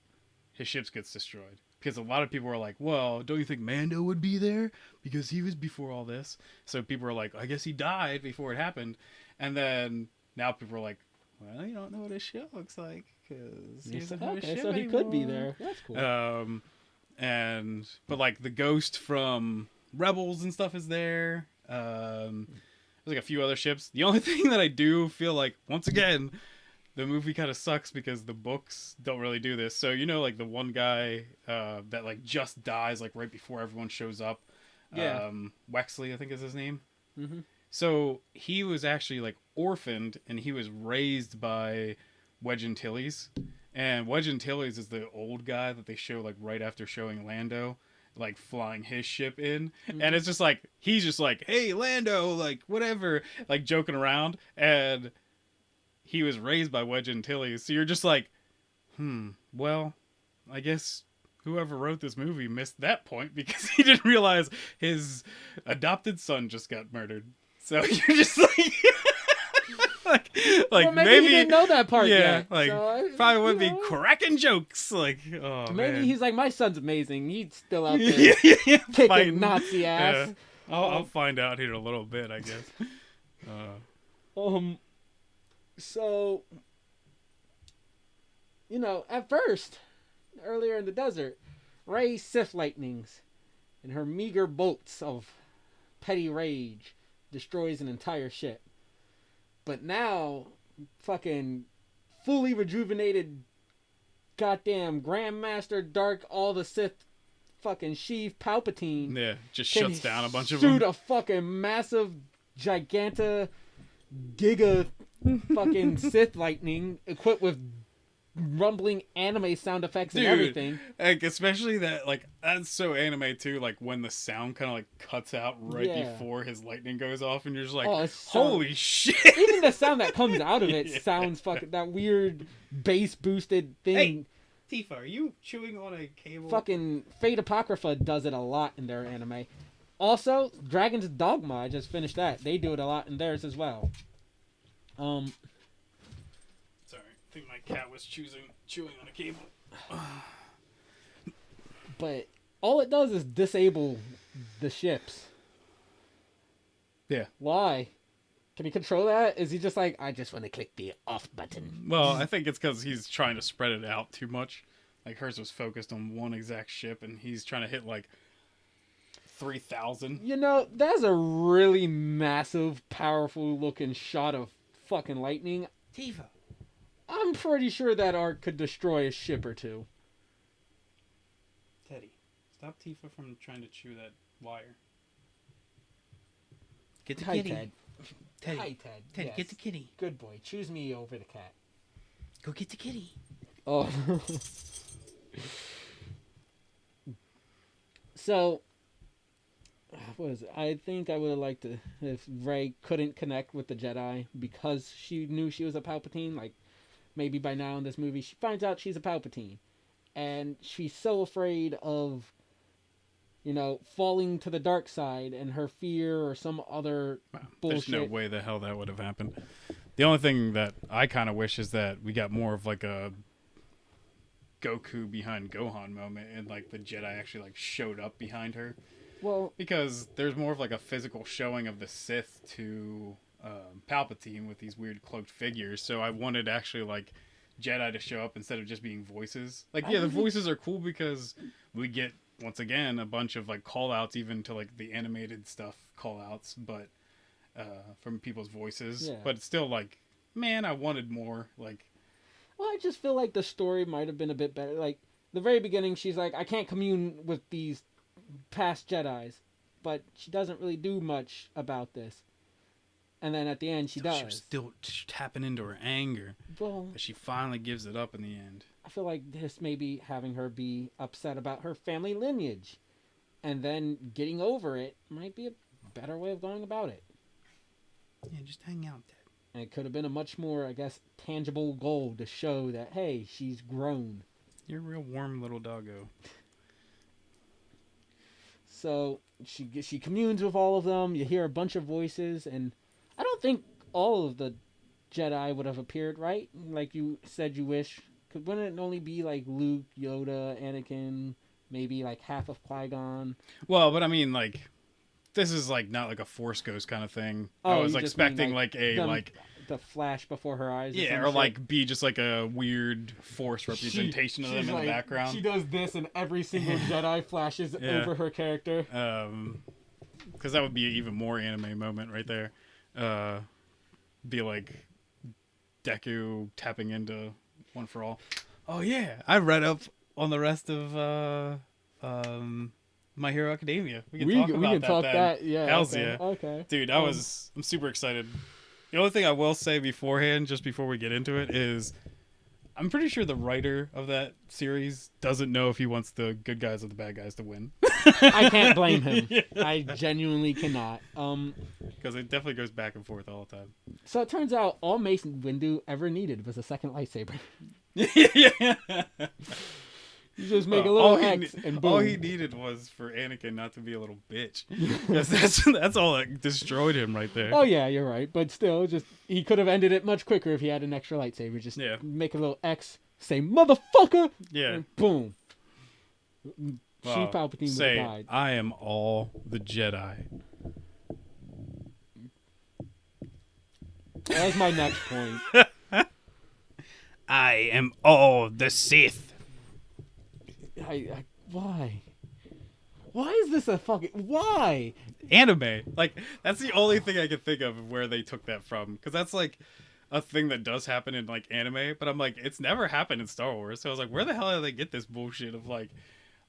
Speaker 1: his ship gets destroyed. Because a lot of people are like, well, don't you think Mando would be there? Because he was before all this. So people are like, I guess he died before it happened. And then now people are like, well, you don't know what his ship looks like. Because he doesn't have a ship
Speaker 2: so he
Speaker 1: anymore.
Speaker 2: could be there. That's cool.
Speaker 1: But like the ghost from Rebels and stuff is there. There's like a few other ships. The only thing that I do feel like, once again, the movie kind of sucks because the books don't really do this. So, you know, like the one guy that like just dies like right before everyone shows up.
Speaker 2: Yeah.
Speaker 1: Wexley, I think is his name.
Speaker 2: Mm-hmm.
Speaker 1: So he was actually like orphaned and he was raised by Wedge Antilles. And Wedge Antilles is the old guy that they show like right after showing Lando like flying his ship in. Mm-hmm. And it's just like, he's just like, hey, Lando, like whatever, like joking around. And he was raised by Wedge Antilles. So you're just like, well, I guess whoever wrote this movie missed that point because he didn't realize his adopted son just got murdered. So you're just like, like
Speaker 2: well, maybe he didn't know that part
Speaker 1: yet.
Speaker 2: Yeah,
Speaker 1: like so, probably would be cracking jokes. Like, oh
Speaker 2: maybe
Speaker 1: man.
Speaker 2: He's like, my son's amazing. He's still out there kicking fighting. Nazi ass.
Speaker 1: Yeah. I'll find out here in a little bit, I guess.
Speaker 2: So, you know, at first, earlier in the desert, Rey's Sith lightnings and her meager bolts of petty rage destroys an entire ship. But now, fucking fully rejuvenated goddamn Grandmaster Dark all the Sith fucking Sheev Palpatine.
Speaker 1: Yeah, just
Speaker 2: can
Speaker 1: shuts down a bunch of them.
Speaker 2: Shoot a fucking massive, giganta, giga, fucking Sith lightning equipped with rumbling anime sound effects and everything.
Speaker 1: Like, especially that, like, that's so anime too, like when the sound kind of like cuts out right before his lightning goes off, and you're just like, holy shit.
Speaker 2: Even the sound that comes out of it sounds fucking, that weird bass boosted thing.
Speaker 1: Hey, Tifa, are you chewing on a cable?
Speaker 2: Fucking Fate Apocrypha does it a lot in their anime. Also, Dragon's Dogma, I just finished that. They do it a lot in theirs as well.
Speaker 1: Sorry, I think my cat was chewing on a cable.
Speaker 2: But all it does is disable the ships.
Speaker 1: Yeah.
Speaker 2: Why? Can he control that? Is he just like, I just want to click the off button?
Speaker 1: Well, I think it's because he's trying to spread it out too much. Like, hers was focused on one exact ship, and he's trying to hit, like, 3,000.
Speaker 2: You know, that's a really massive, powerful looking shot of fucking lightning.
Speaker 1: Tifa.
Speaker 2: I'm pretty sure that arc could destroy a ship or two.
Speaker 1: Teddy, stop Tifa from trying to chew that wire.
Speaker 3: Get the
Speaker 2: Hi,
Speaker 3: kitty.
Speaker 2: Ted.
Speaker 3: Teddy.
Speaker 2: Hi, Ted.
Speaker 3: Teddy,
Speaker 2: Yes.
Speaker 3: get the kitty.
Speaker 2: Good boy. Choose me over the cat.
Speaker 3: Go get the kitty.
Speaker 2: Oh. So, what is it? I think I would have liked to, if Rey couldn't connect with the Jedi because she knew she was a Palpatine, like, maybe by now in this movie, she finds out she's a Palpatine. And she's so afraid of, you know, falling to the dark side and her fear or some other bullshit.
Speaker 1: There's no way the hell that would have happened. The only thing that I kind of wish is that we got more of like a Goku behind Gohan moment, and like the Jedi actually like showed up behind her.
Speaker 2: Well,
Speaker 1: because there's more of like a physical showing of the Sith to Palpatine with these weird cloaked figures. So I wanted actually like Jedi to show up instead of just being voices. Like, yeah, the voices are cool because we get once again a bunch of like call outs even to like the animated stuff call outs, but from people's voices.
Speaker 2: Yeah.
Speaker 1: But it's still like, man, I wanted more. Like,
Speaker 2: well, I just feel like the story might have been a bit better. Like, the very beginning, she's like, I can't commune with these past Jedis, but she doesn't really do much about this. And then at the end, she does.
Speaker 1: She was still tapping into her anger.
Speaker 2: Well,
Speaker 1: But she finally gives it up in the end.
Speaker 2: I feel like this may be having her be upset about her family lineage. And then getting over it might be a better way of going about it.
Speaker 1: Yeah, just hang out there.
Speaker 2: And it could have been a much more, I guess, tangible goal to show that, hey, she's grown.
Speaker 1: You're a real warm little doggo.
Speaker 2: So she communes with all of them. You hear a bunch of voices, and I don't think all of the Jedi would have appeared, right? Like you said you wish. Wouldn't it only be like Luke, Yoda, Anakin, maybe like half of Qui-Gon?
Speaker 1: Well, but I mean, like, this is like not like a Force Ghost kind of thing. I was
Speaker 2: you
Speaker 1: like
Speaker 2: just mean,
Speaker 1: expecting like a
Speaker 2: them-
Speaker 1: like
Speaker 2: the flash before her eyes.
Speaker 1: yeah,
Speaker 2: some
Speaker 1: or
Speaker 2: shit.
Speaker 1: like be just like a weird Force representation of them
Speaker 2: She's
Speaker 1: in
Speaker 2: like-
Speaker 1: the background.
Speaker 2: She does this, and every single Jedi flashes
Speaker 1: Yeah.
Speaker 2: over her character.
Speaker 1: Because that would be an even more anime moment right there. Be like Deku tapping into One for All. Oh yeah, I read up on the rest of My Hero Academia. We can talk about that. then.
Speaker 2: Yeah.
Speaker 1: Hells
Speaker 2: okay,
Speaker 1: yeah.
Speaker 2: Okay.
Speaker 1: Dude, I'm super excited. The only thing I will say beforehand, just before we get into it, is I'm pretty sure the writer of that series doesn't know if he wants the good guys or the bad guys to win.
Speaker 2: I can't blame him. I genuinely cannot.
Speaker 1: Because it definitely goes back and forth all the time.
Speaker 2: So it turns out all Mace Windu ever needed was a second lightsaber.
Speaker 1: Yeah.
Speaker 2: You just make a little X and boom.
Speaker 1: all he needed was for Anakin not to be a little bitch. That's all that destroyed him right there.
Speaker 2: Oh yeah, you're right. But still, just he could have ended it much quicker if he had an extra lightsaber. Just make a little X, say motherfucker,
Speaker 1: Yeah.
Speaker 2: and boom.
Speaker 1: Wow.
Speaker 2: Palpatine would
Speaker 1: Say,
Speaker 2: have died.
Speaker 1: I am all the Jedi.
Speaker 2: That was my next point.
Speaker 1: I am all the Sith.
Speaker 2: Why? Why is this a fucking... Why?
Speaker 1: Anime. Like, that's the only thing I can think of where they took that from. Because that's, like, a thing that does happen in, like, anime. But I'm like, it's never happened in Star Wars. So I was like, where the hell did they get this bullshit of, like,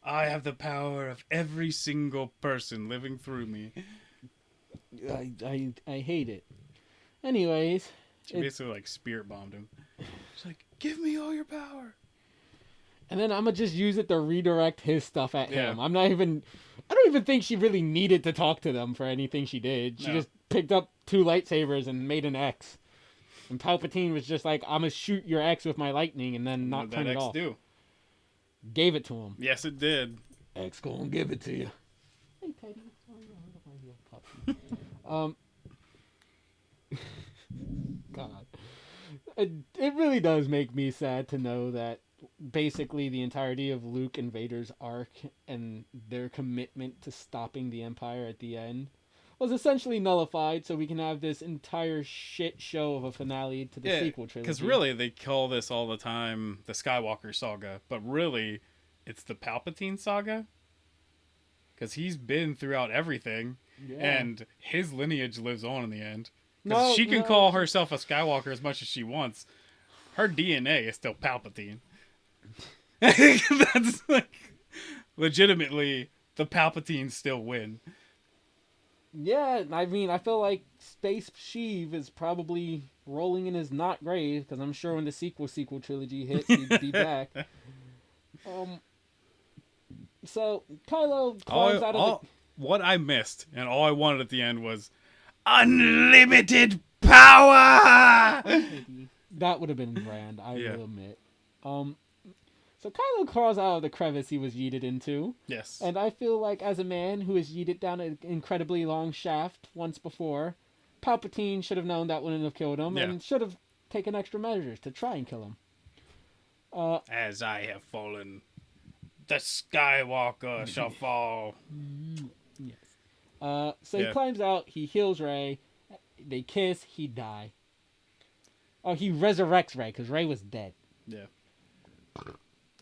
Speaker 1: I have the power of every single person living through me.
Speaker 2: I hate it. Anyways,
Speaker 1: She basically like spirit bombed him. She's like, "Give me all your power."
Speaker 2: and then I'm gonna just use it to redirect his stuff at
Speaker 1: Yeah.
Speaker 2: him. I don't even think she really needed to talk to them for anything she did. She
Speaker 1: No.
Speaker 2: just picked up 2 lightsabers and made an X. And Palpatine was just like, I'm gonna shoot your X with my lightning and then not
Speaker 1: What
Speaker 2: turn
Speaker 1: that
Speaker 2: it
Speaker 1: X
Speaker 2: off.
Speaker 1: do?
Speaker 2: Gave it to him.
Speaker 1: Yes, it did.
Speaker 2: X gonna give it to you. Hey, Teddy. Oh, yeah, look at my little puppy. God. It really does make me sad to know that basically the entirety of Luke and Vader's arc and their commitment to stopping the Empire at the end was essentially nullified, so we can have this entire shit show of a finale to the sequel trilogy.
Speaker 1: Because really, they call this all the time the Skywalker saga, but really, it's the Palpatine saga. Because he's been throughout everything, and his lineage lives on in the end. Because she can call herself a Skywalker as much as she wants. Her DNA is still Palpatine. That's like, legitimately, the Palpatines still win.
Speaker 2: Yeah, I mean, I feel like Space Sheev is probably rolling in his not grave, because I'm sure when the sequel trilogy hits, he'd be back. So Kylo climbs out of the...
Speaker 1: What I missed, and all I wanted at the end was unlimited power!
Speaker 2: That would have been grand, I
Speaker 1: Yeah.
Speaker 2: will admit. So Kylo crawls out of the crevice he was yeeted into.
Speaker 1: Yes.
Speaker 2: And I feel like as a man who was yeeted down an incredibly long shaft once before, Palpatine should have known that wouldn't have killed him and should have taken extra measures to try and kill him.
Speaker 1: As I have fallen, the Skywalker shall fall.
Speaker 2: Yes. So he climbs out, he heals Rey, they kiss, he die. Oh, he resurrects Rey, because Rey was dead.
Speaker 1: Yeah.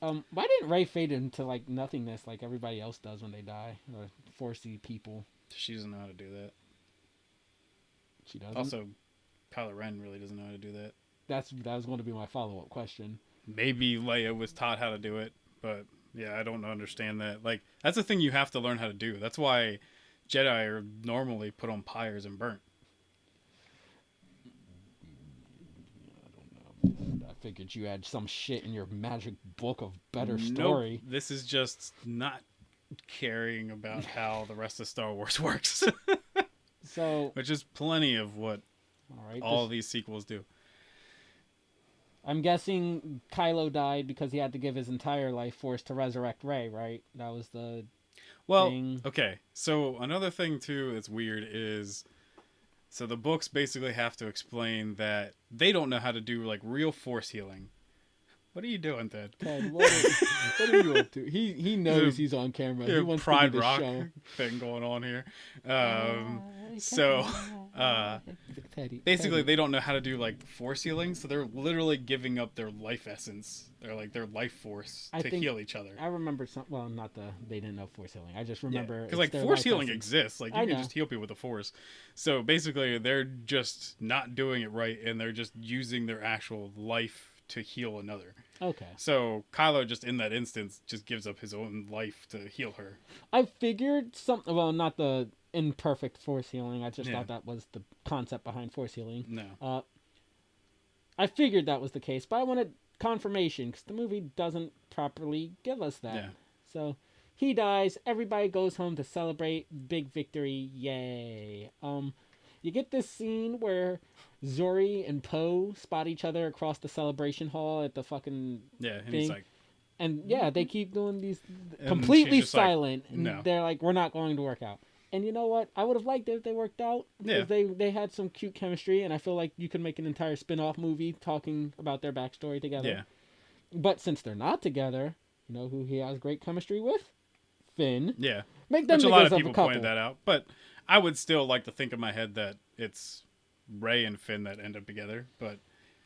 Speaker 2: Why didn't Rey fade into like nothingness like everybody else does when they die? Or Forcey people.
Speaker 1: She doesn't know how to do that.
Speaker 2: She doesn't.
Speaker 1: Also, Kylo Ren really doesn't know how to do that.
Speaker 2: That was going to be my follow-up question.
Speaker 1: Maybe Leia was taught how to do it, but yeah, I don't understand that. Like, that's a thing you have to learn how to do. That's why Jedi are normally put on pyres and burnt.
Speaker 2: I figured you had some shit in your magic book of better story.
Speaker 1: Nope, this is just not caring about how the rest of Star Wars works.
Speaker 2: So,
Speaker 1: which is plenty of what all these sequels do.
Speaker 2: I'm guessing Kylo died because he had to give his entire life force to resurrect Rey, right? That was the thing.
Speaker 1: Okay. So another thing too that's weird is, so the books basically have to explain that they don't know how to do like real force healing. What are you doing, Ted?
Speaker 2: Ted, what are you up to? He knows he's on camera. He wants
Speaker 1: Pride
Speaker 2: to do the
Speaker 1: Rock
Speaker 2: show.
Speaker 1: thing going on here. Basically they don't know how to do like force healing, so they're literally giving up their life essence. They're like their life force to heal each other.
Speaker 2: I remember they didn't know force healing. I just remember
Speaker 1: because like force healing exists. Like you can just heal people with the force. So basically they're just not doing it right, and they're just using their actual life to heal another.
Speaker 2: Okay.
Speaker 1: So Kylo just in that instance just gives up his own life to heal her.
Speaker 2: I figured something. Well, not the imperfect force healing. I just thought that was the concept behind force healing.
Speaker 1: No.
Speaker 2: I figured that was the case, but I wanted confirmation because the movie doesn't properly give us that.
Speaker 1: Yeah.
Speaker 2: So he dies. Everybody goes home to celebrate. Big victory. Yay. You get this scene where Zori and Poe spot each other across the celebration hall at the fucking
Speaker 1: and
Speaker 2: thing.
Speaker 1: he's like,
Speaker 2: and they keep doing these
Speaker 1: and
Speaker 2: completely
Speaker 1: she's just
Speaker 2: silent.
Speaker 1: like, no.
Speaker 2: And they're like, we're not going to work out. And you know what? I would have liked it if they worked out. Because they had some cute chemistry, and I feel like you could make an entire spin-off movie talking about their backstory together.
Speaker 1: Yeah.
Speaker 2: But since they're not together, you know who he has great chemistry with? Finn.
Speaker 1: Yeah.
Speaker 2: Make them
Speaker 1: Which a lot of
Speaker 2: niggas
Speaker 1: people
Speaker 2: a couple.
Speaker 1: pointed that out. But I would still like to think in my head that it's Rey and Finn that end up together. But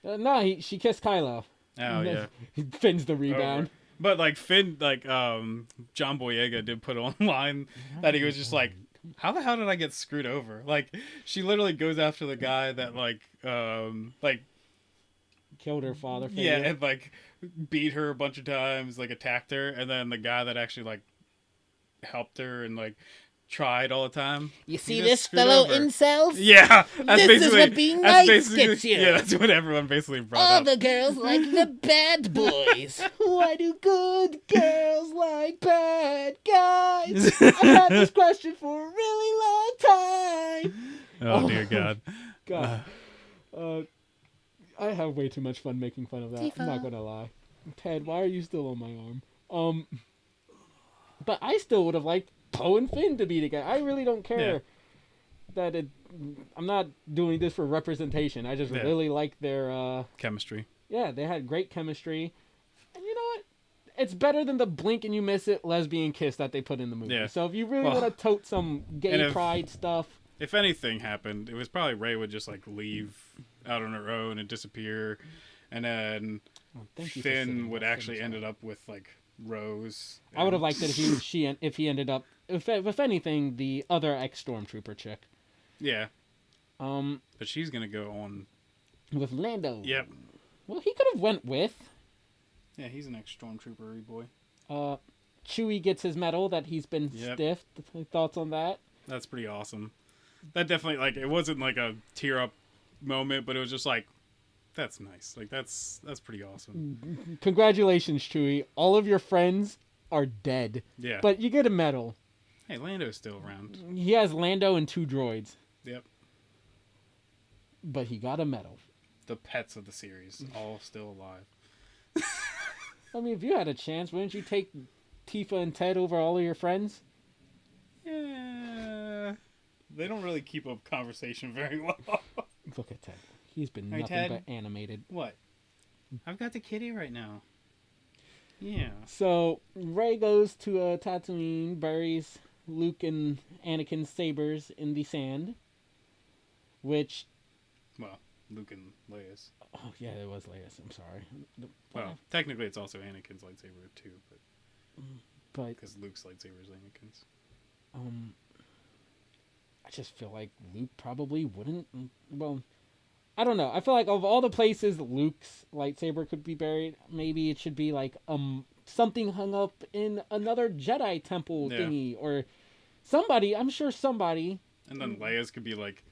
Speaker 2: no, she kissed Kylo.
Speaker 1: Oh, yeah.
Speaker 2: Finn's the rebound.
Speaker 1: But like Finn, like John Boyega did put online that he was just like, how the hell did I get screwed over? Like, she literally goes after the guy that like
Speaker 2: killed her father figure.
Speaker 1: Yeah, and like beat her a bunch of times, like attacked her, and then the guy that actually like helped her and like tried all the time.
Speaker 3: You see
Speaker 1: he just
Speaker 3: this
Speaker 1: screwed
Speaker 3: fellow
Speaker 1: over.
Speaker 3: incels?
Speaker 1: Yeah, that's
Speaker 3: This is
Speaker 1: basically
Speaker 3: what being
Speaker 1: that's
Speaker 3: nice
Speaker 1: basically-
Speaker 3: gets you.
Speaker 1: Yeah, that's what everyone basically brought
Speaker 3: All
Speaker 1: up.
Speaker 3: the girls like the bad boys. Why do good girls like bad guys? I had this question for a really long time.
Speaker 1: Oh dear God.
Speaker 2: God. I have way too much fun making fun of that. I'm not
Speaker 3: Tifa.
Speaker 2: gonna lie. Ted, why are you still on my arm? But I still would have liked Poe and Finn to be together. I really don't care that it. I'm not doing this for representation. I just
Speaker 1: Yeah.
Speaker 2: really like their.
Speaker 1: Chemistry.
Speaker 2: Yeah, they had great chemistry, and you know what? It's better than the blink and you miss it lesbian kiss that they put in the movie.
Speaker 1: Yeah.
Speaker 2: So if you really
Speaker 1: Well,
Speaker 2: want to tote some
Speaker 1: and
Speaker 2: gay
Speaker 1: if-
Speaker 2: pride stuff,
Speaker 1: If anything happened, it was probably Rey would just like leave out on her own and disappear, and then
Speaker 2: well, thank you for sitting
Speaker 1: Finn would
Speaker 2: there,
Speaker 1: actually
Speaker 2: Finn's
Speaker 1: ended up with like Rose.
Speaker 2: I would have
Speaker 1: and-
Speaker 2: liked it if he ended up if anything the other ex stormtrooper chick.
Speaker 1: Yeah, but she's gonna go on.
Speaker 2: With Lando.
Speaker 1: Yep.
Speaker 2: Well, he could have went with.
Speaker 1: Yeah, he's an ex-stormtrooper boy.
Speaker 2: Chewie gets his medal that he's been
Speaker 1: Yep.
Speaker 2: stiffed. Thoughts on that?
Speaker 1: That's pretty awesome. That definitely like it wasn't like a tear up moment, but it was just like that's nice. Like that's pretty awesome.
Speaker 2: Congratulations, Chewie. All of your friends are dead,
Speaker 1: Yeah.
Speaker 2: but you get a medal.
Speaker 1: Hey, Lando's still around.
Speaker 2: He has Lando and 2 droids,
Speaker 1: Yep.
Speaker 2: but he got a medal.
Speaker 1: The pets of the series all still alive.
Speaker 2: I mean, if you had a chance, wouldn't you take Tifa and Ted over all of your friends?
Speaker 1: Yeah. They don't really keep up conversation very well.
Speaker 2: Look at Ted. He's been
Speaker 1: Hey,
Speaker 2: nothing
Speaker 1: Ted.
Speaker 2: but animated.
Speaker 1: What? I've got the kitty right now. Yeah.
Speaker 2: So Rey goes to Tatooine, buries Luke and Anakin's sabers in the sand, which
Speaker 1: Well, Luke and Leia's.
Speaker 2: oh yeah, it was Leia's. I'm sorry,
Speaker 1: Well, technically it's also Anakin's lightsaber too,
Speaker 2: but
Speaker 1: because Luke's lightsaber is Anakin's.
Speaker 2: I just feel like Luke probably wouldn't. Well, I don't know. I feel like of all the places Luke's lightsaber could be buried, maybe it should be like something hung up in another Jedi temple
Speaker 1: Yeah.
Speaker 2: thingy or somebody. I'm sure somebody.
Speaker 1: And then Leia's could be like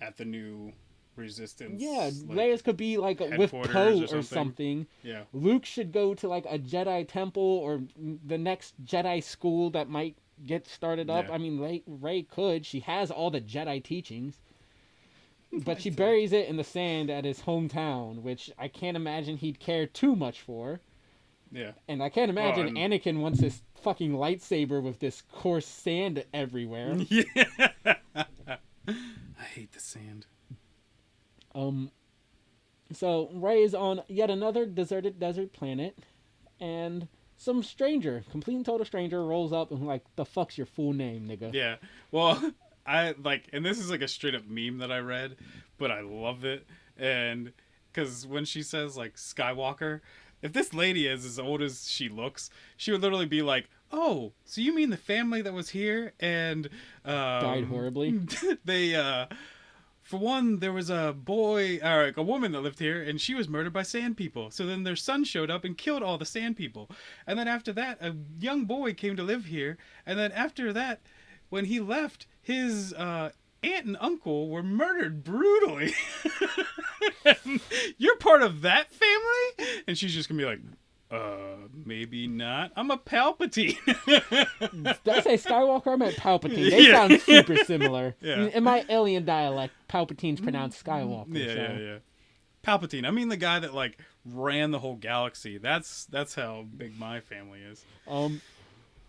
Speaker 1: at the new Resistance.
Speaker 2: Yeah,
Speaker 1: like,
Speaker 2: Leia's could be like with
Speaker 1: headquarters
Speaker 2: Poe
Speaker 1: or
Speaker 2: or
Speaker 1: something.
Speaker 2: something.
Speaker 1: Yeah.
Speaker 2: Luke should go to like a Jedi temple or the next Jedi school that might get started up.
Speaker 1: Yeah.
Speaker 2: I mean, Rey could. She has all the Jedi teachings. But she buries it in the sand at his hometown, which I can't imagine he'd care too much for.
Speaker 1: Yeah.
Speaker 2: And I can't imagine
Speaker 1: and-
Speaker 2: Anakin wants his fucking lightsaber with this coarse sand everywhere.
Speaker 1: Yeah. I hate the sand.
Speaker 2: So Rey is on yet another deserted desert planet, and some stranger, complete and total stranger, rolls up and like, "The fuck's your full name, nigga?"
Speaker 1: Yeah. Well, I like, and this is like a straight up meme that I read, but I love it. And because when she says like Skywalker, if this lady is as old as she looks, she would literally be like, "Oh, so you mean the family that was here and
Speaker 2: Died horribly.
Speaker 1: they for one, there was a boy or a woman that lived here, and she was murdered by sand people. So then their son showed up and killed all the sand people. And then after that, a young boy came to live here. And then after that, when he left, his aunt and uncle were murdered brutally. And you're part of that family?" And she's just gonna be like, maybe not. I'm a Palpatine."
Speaker 2: Did I say Skywalker? I meant Palpatine. They
Speaker 1: Yeah.
Speaker 2: sound super similar.
Speaker 1: Yeah.
Speaker 2: In my alien dialect, Palpatine's pronounced Skywalker.
Speaker 1: Yeah,
Speaker 2: so.
Speaker 1: yeah. Palpatine. I mean the guy that like ran the whole galaxy. That's how big my family is.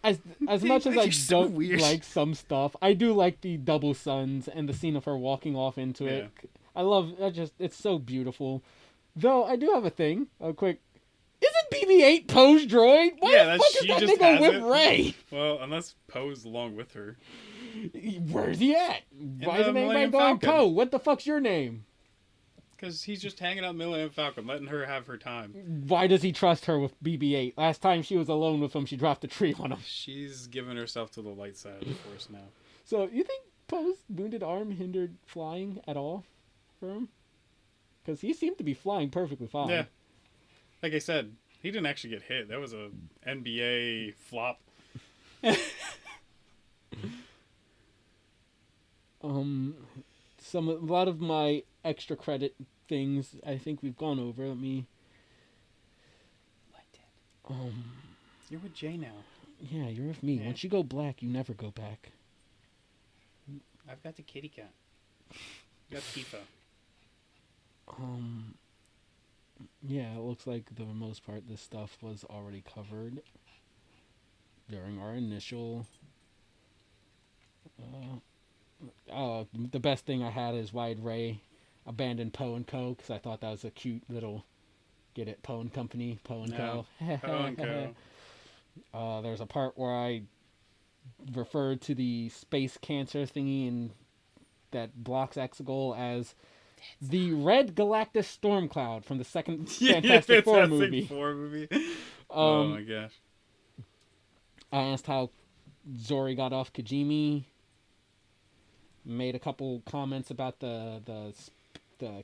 Speaker 2: As much as I
Speaker 1: You're so
Speaker 2: don't
Speaker 1: weird.
Speaker 2: like some stuff, I do like the double suns and the scene of her walking off into it. I love it's so beautiful. Though I do have a thing, a quick. Isn't BB-8 Poe's droid? Why
Speaker 1: Yeah,
Speaker 2: the
Speaker 1: that
Speaker 2: fuck is
Speaker 1: she
Speaker 2: that
Speaker 1: just
Speaker 2: nigga
Speaker 1: has
Speaker 2: with
Speaker 1: it.
Speaker 2: Rey?
Speaker 1: Well, unless Poe's along with her.
Speaker 2: Where's he at? Why
Speaker 1: the
Speaker 2: isn't anybody
Speaker 1: Millennium
Speaker 2: going
Speaker 1: Falcon.
Speaker 2: Poe? What the fuck's your name?
Speaker 1: Because he's just hanging out Millennium Falcon, letting her have her time.
Speaker 2: Why does he trust her with BB-8? Last time she was alone with him, she dropped a tree on him.
Speaker 1: She's giving herself to the light side of the Force now.
Speaker 2: So you think Poe's wounded arm hindered flying at all for him? Because he seemed to be flying perfectly fine.
Speaker 1: Yeah. Like I said, he didn't actually get hit. That was a NBA flop.
Speaker 2: A lot of my extra credit things I think we've gone over. Let me.
Speaker 1: You're with Jay now.
Speaker 2: Yeah, you're with me.
Speaker 1: Yeah.
Speaker 2: Once you go black, you never go back.
Speaker 1: I've got the kitty cat. You got Tifa.
Speaker 2: Yeah, it looks like the most part this stuff was already covered during our initial. The best thing I had is why Ray abandoned Poe and Co. because I thought that was a cute little, get it, Poe and Company, Poe and Co.
Speaker 1: Poe and Co.
Speaker 2: There's a part where I referred to the space cancer thingy and that blocks Exegol as the Red Galactus Storm Cloud from the second Fantastic Four movie.
Speaker 1: Oh my gosh.
Speaker 2: I asked how Zori got off Kijimi. Made a couple comments about the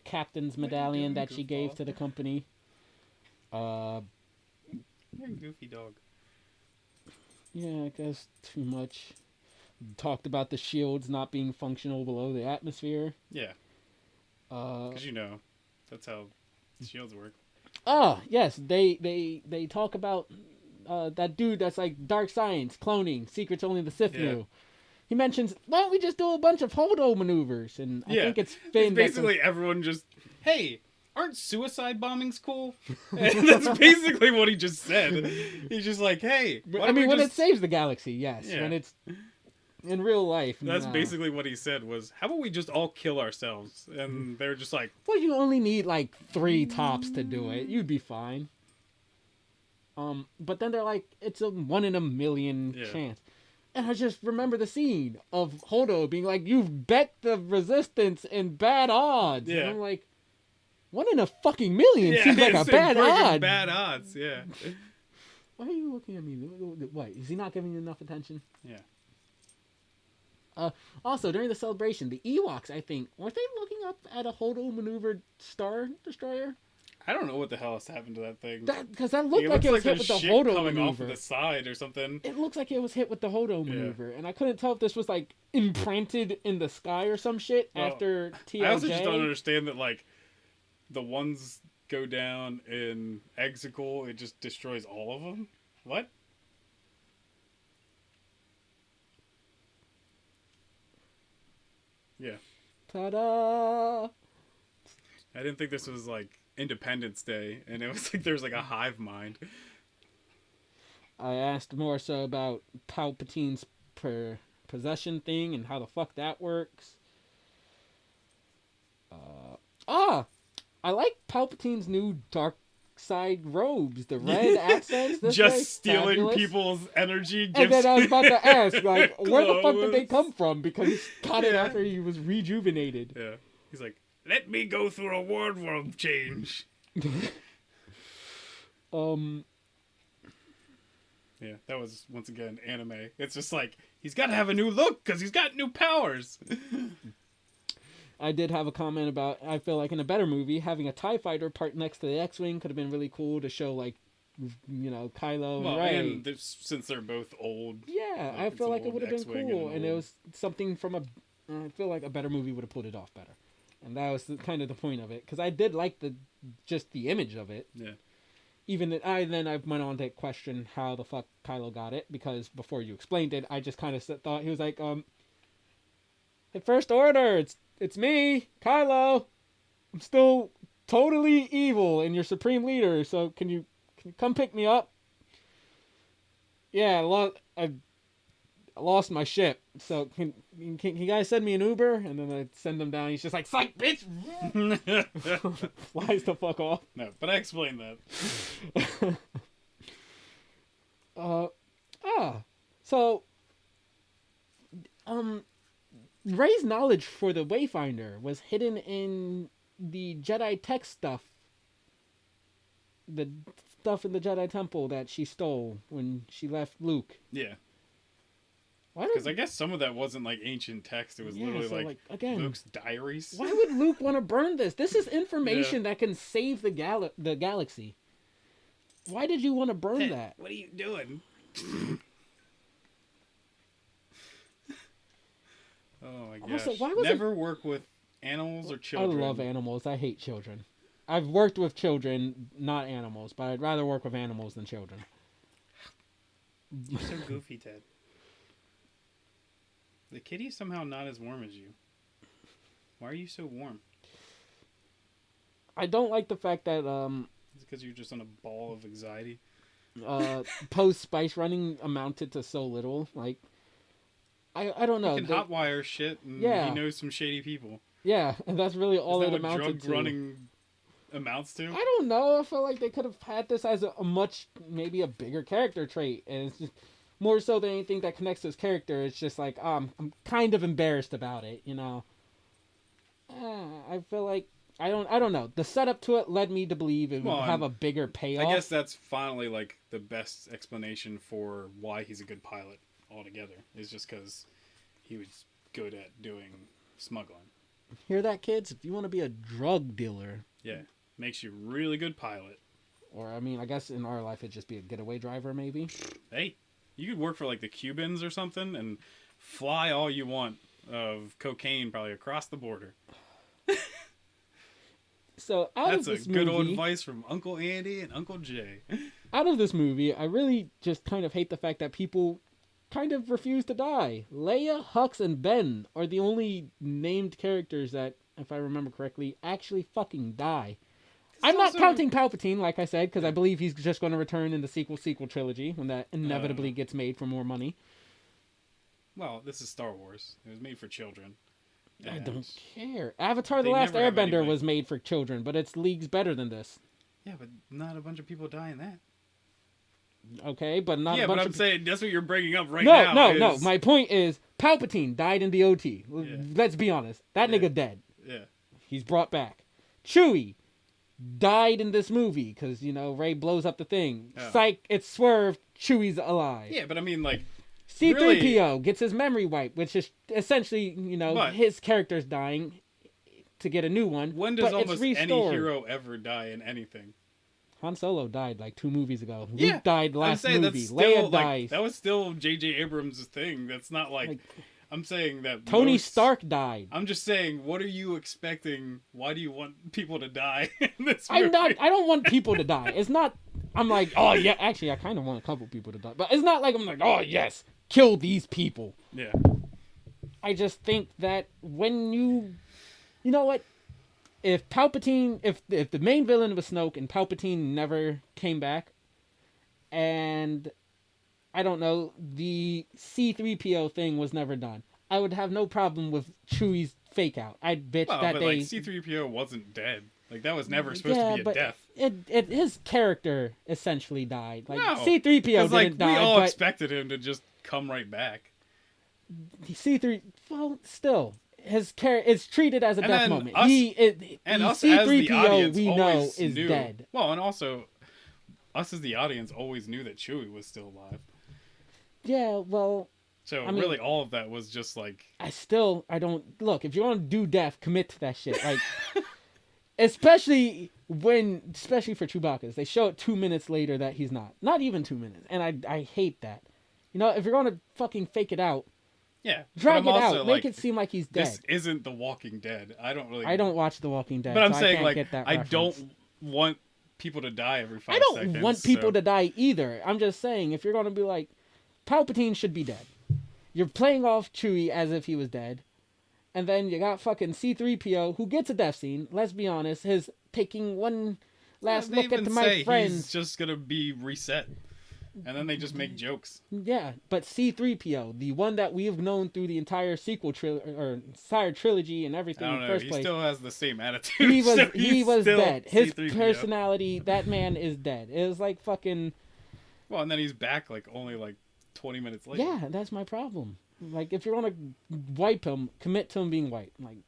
Speaker 2: captain's medallion that she gave to the company.
Speaker 1: You're a goofy dog.
Speaker 2: Yeah, I guess too much. Talked about the shields not being functional below the atmosphere.
Speaker 1: Yeah. Because that's how shields work.
Speaker 2: Yes, they talk about that dude that's like dark science, cloning, secrets only the Sith knew. He mentions, why don't we just do a bunch of Holdo maneuvers? And I think it's Finn.
Speaker 1: It's basically everyone just, hey, aren't suicide bombings cool? And that's basically what he just said. He's just like, hey.
Speaker 2: When it saves the galaxy, yes.
Speaker 1: Yeah.
Speaker 2: When it's in real life.
Speaker 1: That's basically what he said was, how about we just all kill ourselves? And they're just like,
Speaker 2: well, you only need like 3 tops to do it. You'd be fine. But then they're like, it's a 1 in a million chance. And I just remember the scene of Holdo being like, you've bet the resistance in bad odds.
Speaker 1: Yeah.
Speaker 2: And I'm like, 1 in a fucking million seems like a bad odd.
Speaker 1: Bad odds, yeah.
Speaker 2: Why are you looking at me? What? Is he not giving you enough attention?
Speaker 1: Yeah.
Speaker 2: Also, during the celebration, the Ewoks, I think, weren't they looking up at a Holdo maneuvered Star Destroyer?
Speaker 1: I don't know what the hell has happened to that thing.
Speaker 2: Because that looked like it was hit with the Holdo
Speaker 1: coming
Speaker 2: maneuver.
Speaker 1: off of the side or something.
Speaker 2: It looks like it was hit with the Holdo maneuver, and I couldn't tell if this was like imprinted in the sky or some shit after TLJ.
Speaker 1: I also just don't understand that like the ones go down in Exegol, it just destroys all of them. What? Yeah.
Speaker 2: Ta-da!
Speaker 1: I didn't think this was like Independence Day, and it was like there's like a hive mind.
Speaker 2: I asked more so about Palpatine's possession thing and how the fuck that works. I like Palpatine's new dark side robes, the red accents. This
Speaker 1: just
Speaker 2: way,
Speaker 1: stealing
Speaker 2: fabulous.
Speaker 1: people's energy.
Speaker 2: And then I was about to ask, like, where the fuck did they come from? Because he got it after he was rejuvenated.
Speaker 1: Yeah, he's like, let me go through a wardrobe change. Yeah, that was, once again, anime. It's just like, he's got to have a new look because he's got new powers.
Speaker 2: I did have a comment about, I feel like in a better movie, having a TIE fighter parked next to the X-Wing could have been really cool to show, like, Kylo and Rey.
Speaker 1: And since they're both old.
Speaker 2: Yeah,
Speaker 1: like,
Speaker 2: I feel like it
Speaker 1: old
Speaker 2: would have been
Speaker 1: X-Wing
Speaker 2: cool. And it
Speaker 1: old-
Speaker 2: was something from I feel like a better movie would have pulled it off better. And that was kind of the point of it. Because I did like just the image of it.
Speaker 1: Yeah.
Speaker 2: Even that I went on to question how the fuck Kylo got it, because before you explained it, I just kind of thought he was like, "Hey, First Order, it's me, Kylo. I'm still totally evil and your supreme leader. So can you come pick me up?" Yeah, I lost my ship. So can you guys send me an Uber? And then I send him down. He's just like, "Psych, bitch!" Flies the fuck off.
Speaker 1: No, but I explained that.
Speaker 2: So, Rey's knowledge for the Wayfinder was hidden in the Jedi tech stuff. The stuff in the Jedi Temple that she stole when she left Luke.
Speaker 1: Yeah. Because I guess some of that wasn't like ancient text. It was literally like
Speaker 2: again,
Speaker 1: Luke's diaries.
Speaker 2: Why would Luke want to burn this? This is information that can save the galaxy. Why did you want to burn that?
Speaker 1: What are you doing? Oh my gosh.
Speaker 2: Also, why was
Speaker 1: Never work with animals or children.
Speaker 2: I love animals. I hate children. I've worked with children, not animals, but I'd rather work with animals than children.
Speaker 1: You're so goofy, Ted. The kitty's somehow not as warm as you. Why are you so warm?
Speaker 2: I don't like the fact that
Speaker 1: Is it because you're just on a ball of anxiety?
Speaker 2: post spice running amounted to so little. Like, I don't know.
Speaker 1: He can hotwire shit, and he knows some shady people.
Speaker 2: Yeah, and that's really all
Speaker 1: Is
Speaker 2: it
Speaker 1: that what
Speaker 2: amounted
Speaker 1: drug running amounts to?
Speaker 2: I don't know. I feel like they could have had this as maybe a bigger character trait, and it's just more so than anything that connects to his character. It's just like, I'm kind of embarrassed about it, you know. I feel like I don't know. The setup to it led me to believe it would have a bigger payoff.
Speaker 1: I guess that's finally like the best explanation for why he's a good pilot altogether. Is just because he was good at doing smuggling.
Speaker 2: Hear that, kids? If you want to be a drug dealer,
Speaker 1: yeah, makes you a really good pilot.
Speaker 2: Or I mean, I guess in our life it'd just be a getaway driver, maybe.
Speaker 1: Hey, you could work for like the Cubans or something and fly all you want of cocaine probably across the border.
Speaker 2: So
Speaker 1: that's a good old advice from Uncle Andy and Uncle Jay.
Speaker 2: Out of this movie, I really just kind of hate the fact that people kind of refuse to die. Leia, Hux, and Ben are the only named characters that, if I remember correctly, actually fucking die. I'm not counting Palpatine, like I said, because I believe he's just going to return in the sequel trilogy when that inevitably gets made for more money.
Speaker 1: Well, this is Star Wars. It was made for children.
Speaker 2: I don't care. Avatar: The Last Airbender was made for children, but it's leagues better than this.
Speaker 1: Yeah, but not a bunch of people die in that.
Speaker 2: Okay, but not.
Speaker 1: Yeah, but I'm saying that's what you're bringing up right
Speaker 2: now.
Speaker 1: No.
Speaker 2: My point is, Palpatine died in the OT. Yeah. Let's be honest. That nigga dead.
Speaker 1: Yeah.
Speaker 2: He's brought back. Chewie died in this movie because, you know, Rey blows up the thing. Oh. Psych, it's swerved. Chewie's alive.
Speaker 1: Yeah, but I mean, like,
Speaker 2: C-3PO gets his memory wiped, which is essentially, you know, his character's dying to get a new one.
Speaker 1: When does almost any hero ever die in anything?
Speaker 2: Han Solo died like 2 movies ago. Luke died last movie.
Speaker 1: Still,
Speaker 2: Leia dies.
Speaker 1: That was still J.J. Abrams' thing. That's not like I'm saying that
Speaker 2: Tony Stark died.
Speaker 1: I'm just saying, what are you expecting? Why do you want people to die in this movie?
Speaker 2: I don't want people to die. It's not. I'm like, oh yeah. Actually, I kind of want a couple people to die, but it's not like I'm like, oh yes, kill these people.
Speaker 1: Yeah.
Speaker 2: I just think that when you know what? If Palpatine, if the main villain was Snoke and Palpatine never came back, and I don't know, the C-3PO thing was never done, I would have no problem with Chewie's fake out. I'd bitch that
Speaker 1: but
Speaker 2: they...
Speaker 1: like C-3PO wasn't dead. Like that was never supposed to be a death.
Speaker 2: His character essentially died. Like
Speaker 1: no,
Speaker 2: C-3PO didn't die.
Speaker 1: We all expected him to just come right back.
Speaker 2: C-3, well, still. His character is treated as a death moment.
Speaker 1: Us,
Speaker 2: C-3PO we know is dead.
Speaker 1: Well, and also, us as the audience always knew that Chewie was still alive.
Speaker 2: Yeah, well...
Speaker 1: So I mean, really all of that was just like...
Speaker 2: I don't... Look, if you want to do death, commit to that shit. Like, especially for Chewbacca's. They show it 2 minutes later that he's not. Not even 2 minutes. And I hate that. You know, if you're going to fucking fake it out,
Speaker 1: yeah,
Speaker 2: drag it out. Make it seem like he's dead.
Speaker 1: This isn't The Walking Dead. I
Speaker 2: don't watch The Walking Dead.
Speaker 1: But I'm saying,
Speaker 2: I can't get that reference.
Speaker 1: don't want people to die every 5 seconds.
Speaker 2: I don't want people to die either. I'm just saying, if you're going to be like, Palpatine should be dead. You're playing off Chewie as if he was dead. And then you got fucking C-3PO, who gets a death scene. Let's be honest. His taking one last look at my friends.
Speaker 1: He's just going to be reset. And then they just make jokes.
Speaker 2: Yeah, but C-3PO, the one that we've known through the entire trilogy and everything in the first place.
Speaker 1: He still has the same attitude.
Speaker 2: He was dead. His personality, that man is dead. It was like fucking...
Speaker 1: Well, and then he's back like only like 20 minutes later.
Speaker 2: Yeah, that's my problem. Like, if you're going to wipe him, commit to him being wiped. Like,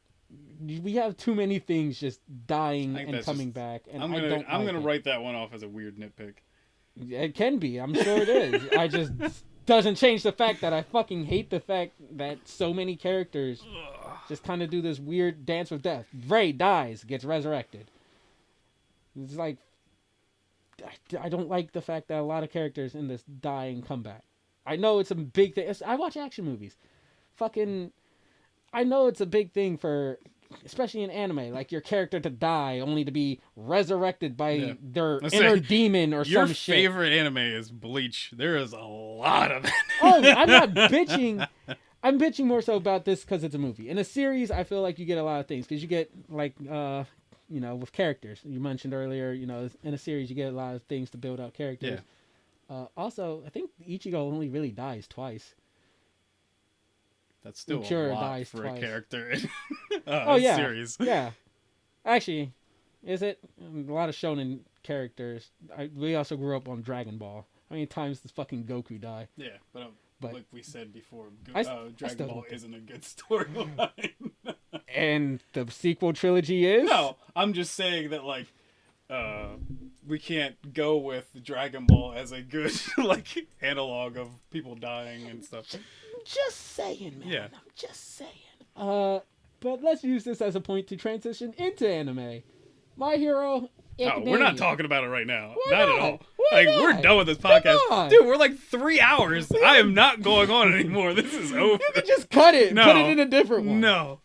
Speaker 2: we have too many things just dying and coming back. And I'm
Speaker 1: gonna write that one off as a weird nitpick.
Speaker 2: It can be. I'm sure it is. doesn't change the fact that I fucking hate the fact that so many characters just kind of do this weird dance with death. Rey dies, gets resurrected. It's like, I don't like the fact that a lot of characters in this die and come back. I know it's a big thing. I watch action movies. I know it's a big thing for, especially in anime, like your character to die only to be resurrected by their inner demon or some shit.
Speaker 1: Your favorite anime is Bleach. There is a lot of it.
Speaker 2: Oh, I'm not bitching. I'm bitching more so about this because it's a movie. In a series, I feel like you get a lot of things because you get like, with characters. You mentioned earlier, in a series you get a lot of things to build out characters. Yeah. Also, I think Ichigo only really dies twice.
Speaker 1: That's still
Speaker 2: Ukura
Speaker 1: a lot
Speaker 2: dies
Speaker 1: for
Speaker 2: twice.
Speaker 1: a character in
Speaker 2: yeah,
Speaker 1: series.
Speaker 2: Yeah. Actually, is it? A lot of shonen characters. We also grew up on Dragon Ball. How many times does fucking Goku die?
Speaker 1: Yeah, but like we said before,
Speaker 2: Dragon
Speaker 1: Ball isn't a good storyline.
Speaker 2: And the sequel trilogy is?
Speaker 1: No, I'm just saying that, like, we can't go with Dragon Ball as a good, like, analog of people dying and stuff.
Speaker 2: Just saying, man.
Speaker 1: Yeah.
Speaker 2: I'm just saying. But let's use this as a point to transition into anime. My Hero Academia.
Speaker 1: No, we're not talking about it right now.
Speaker 2: Why
Speaker 1: not
Speaker 2: not?
Speaker 1: at all.
Speaker 2: Why
Speaker 1: like,
Speaker 2: not?
Speaker 1: we're done with this
Speaker 2: Come
Speaker 1: podcast.
Speaker 2: on.
Speaker 1: Dude, we're like 3 hours. I am not going on anymore. This is over.
Speaker 2: You can just cut it and
Speaker 1: No.
Speaker 2: put it in a different one.
Speaker 1: No.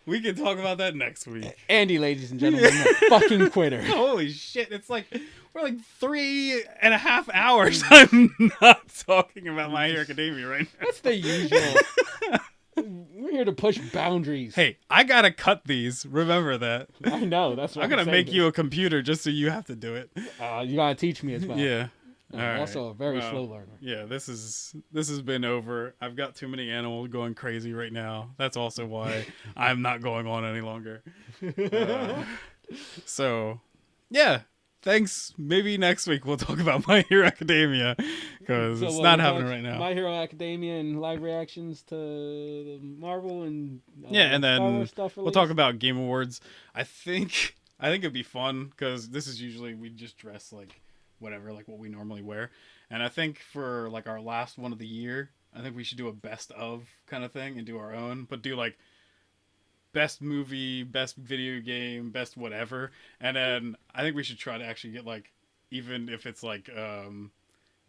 Speaker 1: We can talk about that next week.
Speaker 2: Andy, ladies and gentlemen, a fucking quitter.
Speaker 1: Holy shit. It's like, we're like 3.5 hours. I'm not talking about My Hero Academia right now.
Speaker 2: That's the usual. We're here to push boundaries.
Speaker 1: Hey, I gotta cut these. Remember that.
Speaker 2: I know. That's what
Speaker 1: I'm gonna make you a computer just so you have to do it.
Speaker 2: You gotta teach me as well.
Speaker 1: Yeah.
Speaker 2: I'm also a very slow learner.
Speaker 1: Yeah, this has been over. I've got too many animals going crazy right now. That's also why I'm not going on any longer. So, yeah. Thanks. Maybe next week we'll talk about My Hero Academia because it's not happening right now.
Speaker 2: My Hero Academia and live reactions to the Marvel and
Speaker 1: and then
Speaker 2: Star Wars stuff
Speaker 1: we'll talk about Game Awards. I think it'd be fun because this is usually we just dress like whatever, like what we normally wear. And I think for like our last one of the year, I think we should do a best of kind of thing and do our own, but do like best movie, best video game, best whatever. And then I think we should try to actually get like, even if it's like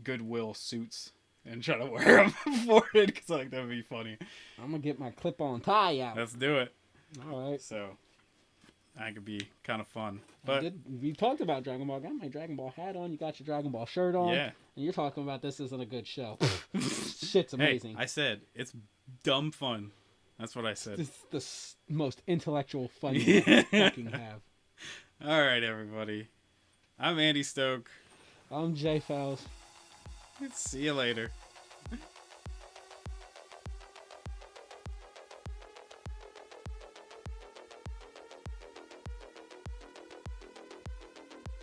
Speaker 1: Goodwill suits and try to wear them for it because I think that would be funny.
Speaker 2: I'm gonna get my clip-on tie out.
Speaker 1: Let's do it.
Speaker 2: All right.
Speaker 1: So that could be kind of fun. But
Speaker 2: we talked about Dragon Ball. I got my Dragon Ball hat on. You got your Dragon Ball shirt on.
Speaker 1: Yeah.
Speaker 2: And you're talking about this isn't a good show. Shit's amazing.
Speaker 1: Hey, I said it's dumb fun. That's what I said.
Speaker 2: It's the most intellectual fun you can fucking have.
Speaker 1: All right, everybody. I'm Andy Stoke.
Speaker 2: I'm Jay Fowles.
Speaker 1: See you later.